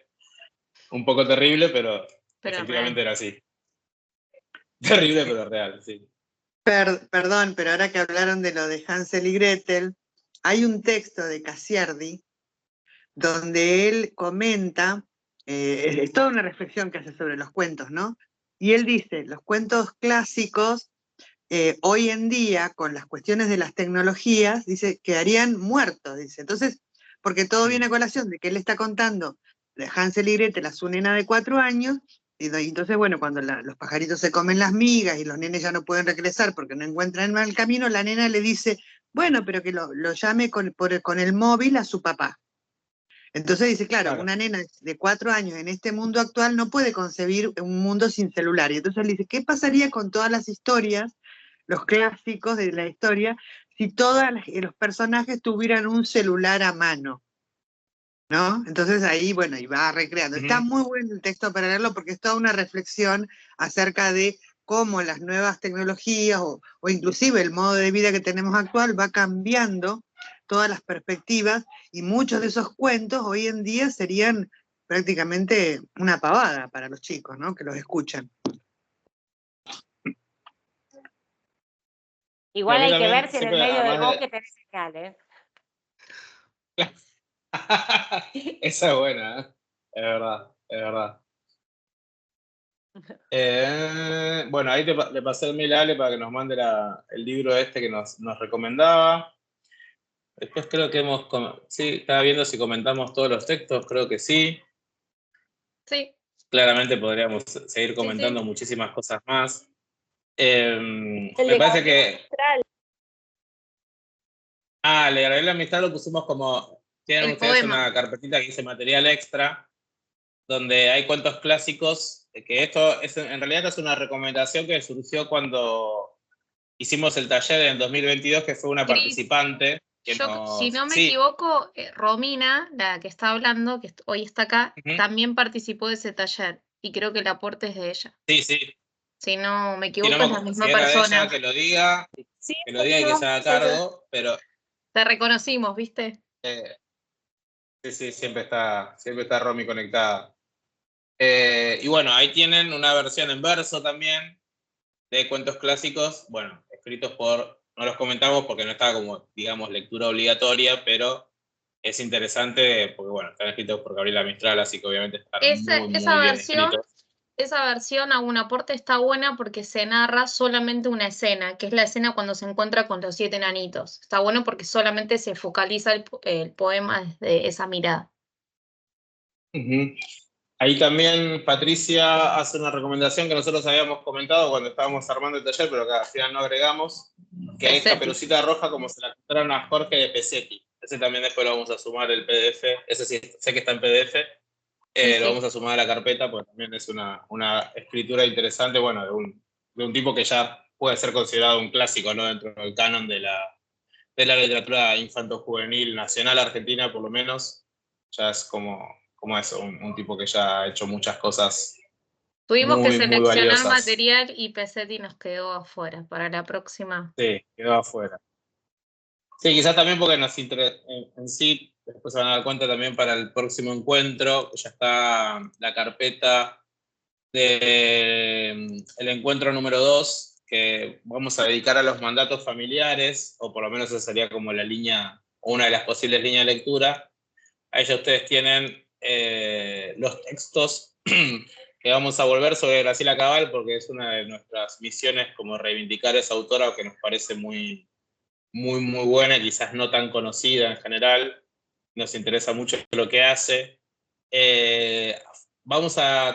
Speaker 1: Un poco terrible, pero efectivamente era así. Terrible, pero real, sí.
Speaker 2: Perdón, pero ahora que hablaron de lo de Hansel y Gretel, hay un texto de Casierdi donde él comenta, es toda una reflexión que hace sobre los cuentos, ¿no? Y él dice, los cuentos clásicos hoy en día, con las cuestiones de las tecnologías, dice, quedarían muertos, dice. Entonces, porque todo viene a colación de que él está contando de Hansel y Gretel a su nena de 4 años, y entonces, bueno, cuando los pajaritos se comen las migas y los nenes ya no pueden regresar porque no encuentran el camino, la nena le dice, bueno, pero que lo llame con el móvil a su papá. Entonces dice, claro, una nena de 4 años en este mundo actual no puede concebir un mundo sin celular. Y entonces él dice, ¿qué pasaría con todas las historias, los clásicos de la historia, si todos los personajes tuvieran un celular a mano? ¿No? Entonces ahí, bueno, y va recreando. Está muy bueno el texto para leerlo porque es toda una reflexión acerca de cómo las nuevas tecnologías o inclusive el modo de vida que tenemos actual va cambiando todas las perspectivas, y muchos de esos cuentos hoy en día serían prácticamente una pavada para los chicos, ¿no? Que los escuchan.
Speaker 4: Igual hay que ver si en el medio del bosque tenés señal, ¿eh?
Speaker 1: Esa es buena, ¿eh? Es verdad, es verdad. Bueno, ahí le pasé el mail a Ale para que nos mande el libro este que nos recomendaba. Después creo que sí, estaba viendo si comentamos todos los textos, creo que sí.
Speaker 6: Sí.
Speaker 1: Claramente podríamos seguir comentando muchísimas cosas más. Me parece que... el de Gabriela Mistral lo pusimos como... Tienen ustedes una carpetita que dice material extra, donde hay cuentos clásicos, que esto en realidad es una recomendación que surgió cuando hicimos el taller en 2022, que fue una participante.
Speaker 6: Si no me equivoco, Romina, la que está hablando, que hoy está acá, también participó de ese taller, y creo que el aporte es de ella.
Speaker 1: Sí, sí.
Speaker 6: Si no me equivoco, es la misma persona.
Speaker 1: Ella, que lo diga, y que se haga cargo, pero...
Speaker 6: Te reconocimos, ¿viste?
Speaker 1: Sí, siempre está Romy conectada. Y bueno, ahí tienen una versión en verso también, de cuentos clásicos, bueno, escritos no los comentamos porque no estaba como, digamos, lectura obligatoria, pero es interesante porque, bueno, están escritos por Gabriela Mistral, así que obviamente están muy bien escritos.
Speaker 6: Esa versión a un aporte está buena porque se narra solamente una escena, que es la escena cuando se encuentra con los 7 enanitos. Está bueno porque solamente se focaliza el poema desde esa mirada.
Speaker 1: Ahí también Patricia hace una recomendación que nosotros habíamos comentado cuando estábamos armando el taller, pero que al final no agregamos, que es Caperucita Roja como se la contaron a Jorge de Pesetti. Ese también después lo vamos a sumar el PDF, ese sí sé que está en PDF, lo vamos a sumar a la carpeta, porque también es una escritura interesante, bueno, de un tipo que ya puede ser considerado un clásico, ¿no? Dentro del canon de la literatura infanto-juvenil nacional argentina, por lo menos, ya es como eso, un tipo que ya ha hecho muchas cosas.
Speaker 6: Tuvimos que
Speaker 1: muy
Speaker 6: seleccionar
Speaker 1: valiosas.
Speaker 6: material y Pesetti nos quedó afuera para la próxima.
Speaker 1: Sí, quedó afuera. Sí, quizás también porque nos interesa en sí, después se van a dar cuenta también para el próximo encuentro, ya está la carpeta del encuentro número 2, que vamos a dedicar a los mandatos familiares, o por lo menos esa sería como la línea, o una de las posibles líneas de lectura. Ahí ya ustedes tienen los textos que vamos a volver sobre Graciela Cabal, porque es una de nuestras misiones como reivindicar a esa autora que nos parece muy buena, quizás no tan conocida en general. Nos interesa mucho lo que hace.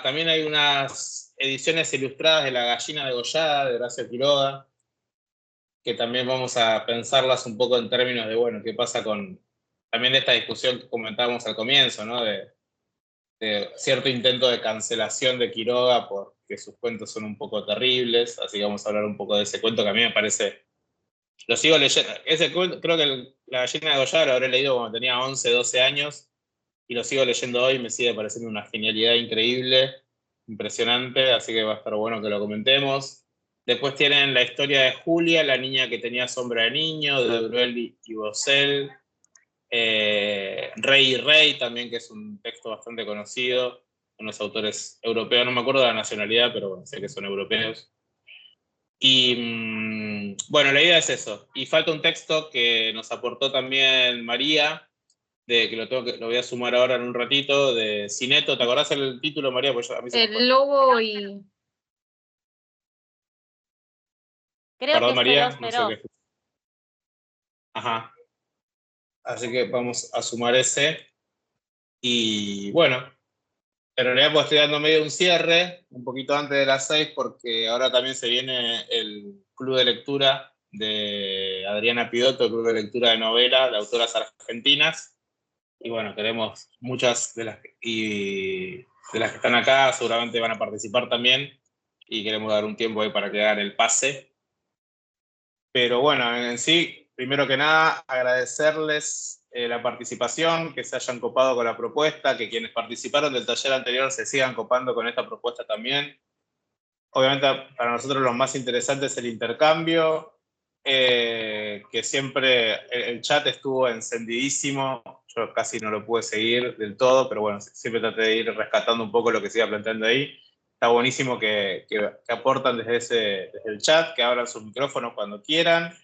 Speaker 1: También hay unas ediciones ilustradas de La gallina degollada, de Horacio Quiroga, que también vamos a pensarlas un poco en términos de, bueno, qué pasa con también de esta discusión que comentábamos al comienzo, ¿no? De cierto intento de cancelación de Quiroga porque sus cuentos son un poco terribles, así que vamos a hablar un poco de ese cuento que a mí me parece... Lo sigo leyendo. Ese cuento, creo que La gallina degollada lo habré leído cuando tenía 11, 12 años, y lo sigo leyendo hoy, me sigue pareciendo una genialidad increíble, impresionante, así que va a estar bueno que lo comentemos. Después tienen la historia de Julia, la niña que tenía sombra de niño, de Bruel y Bossel. Rey y Rey también, que es un texto bastante conocido, unos autores europeos, no me acuerdo de la nacionalidad, pero bueno, sé que son europeos. Y bueno, la idea es eso. Y falta un texto que nos aportó también María, que lo voy a sumar ahora en un ratito, de Cineto. ¿Te acordás el título, María? Pues a mí
Speaker 6: El lobo y...
Speaker 4: Creo
Speaker 1: Perdón,
Speaker 4: que es
Speaker 1: María,
Speaker 4: feroz,
Speaker 1: no sé
Speaker 4: feroz.
Speaker 1: qué. Ajá. Así que vamos a sumar ese. Y bueno, en realidad pues estoy dando medio un cierre, un poquito antes de las 6, porque ahora también se viene el club de lectura de Adriana Pidotto, el club de lectura de novela de autoras argentinas. Y bueno, tenemos muchas de las que están acá, seguramente van a participar también, y queremos dar un tiempo ahí para que hagan el pase. Pero bueno, en sí, primero que nada, agradecerles la participación, que se hayan copado con la propuesta, que quienes participaron del taller anterior se sigan copando con esta propuesta también. Obviamente para nosotros lo más interesante es el intercambio, que siempre el chat estuvo encendidísimo, yo casi no lo pude seguir del todo, pero bueno, siempre traté de ir rescatando un poco lo que se iba planteando ahí. Está buenísimo que aportan desde el chat, que abran sus micrófonos cuando quieran,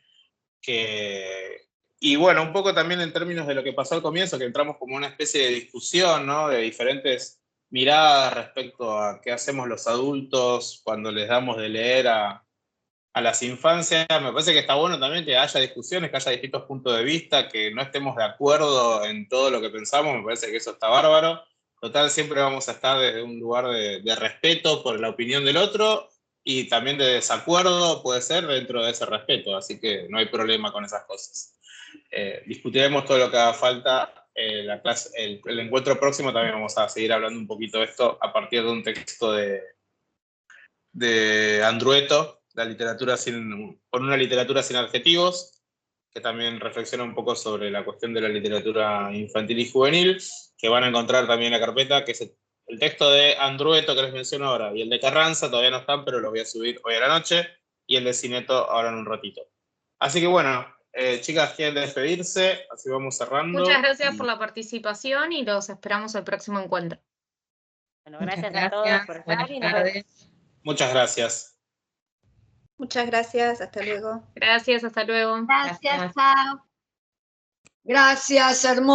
Speaker 1: y bueno, un poco también en términos de lo que pasó al comienzo, que entramos como una especie de discusión, ¿no? De diferentes miradas respecto a qué hacemos los adultos cuando les damos de leer a las infancias. Me parece que está bueno también que haya discusiones, que haya distintos puntos de vista, que no estemos de acuerdo en todo lo que pensamos, me parece que eso está bárbaro. Total, siempre vamos a estar desde un lugar de respeto por la opinión del otro, y también de desacuerdo puede ser dentro de ese respeto, así que no hay problema con esas cosas. Discutiremos todo lo que haga falta. El encuentro próximo también vamos a seguir hablando un poquito de esto a partir de un texto de Andrueto, con una literatura sin adjetivos, que también reflexiona un poco sobre la cuestión de la literatura infantil y juvenil, que van a encontrar también en la carpeta, que es el texto de Andrueto que les menciono ahora, y el de Carranza todavía no están, pero los voy a subir hoy a la noche, y el de Cineto ahora en un ratito. Así que bueno, chicas, quieren despedirse, así vamos cerrando.
Speaker 6: Muchas gracias por la participación y los esperamos el próximo encuentro.
Speaker 4: Bueno, gracias a todos por estar y nos vemos.
Speaker 1: Muchas gracias.
Speaker 10: Muchas gracias, hasta luego.
Speaker 6: Gracias, hasta luego.
Speaker 8: Gracias, chao.
Speaker 13: Gracias, hermoso.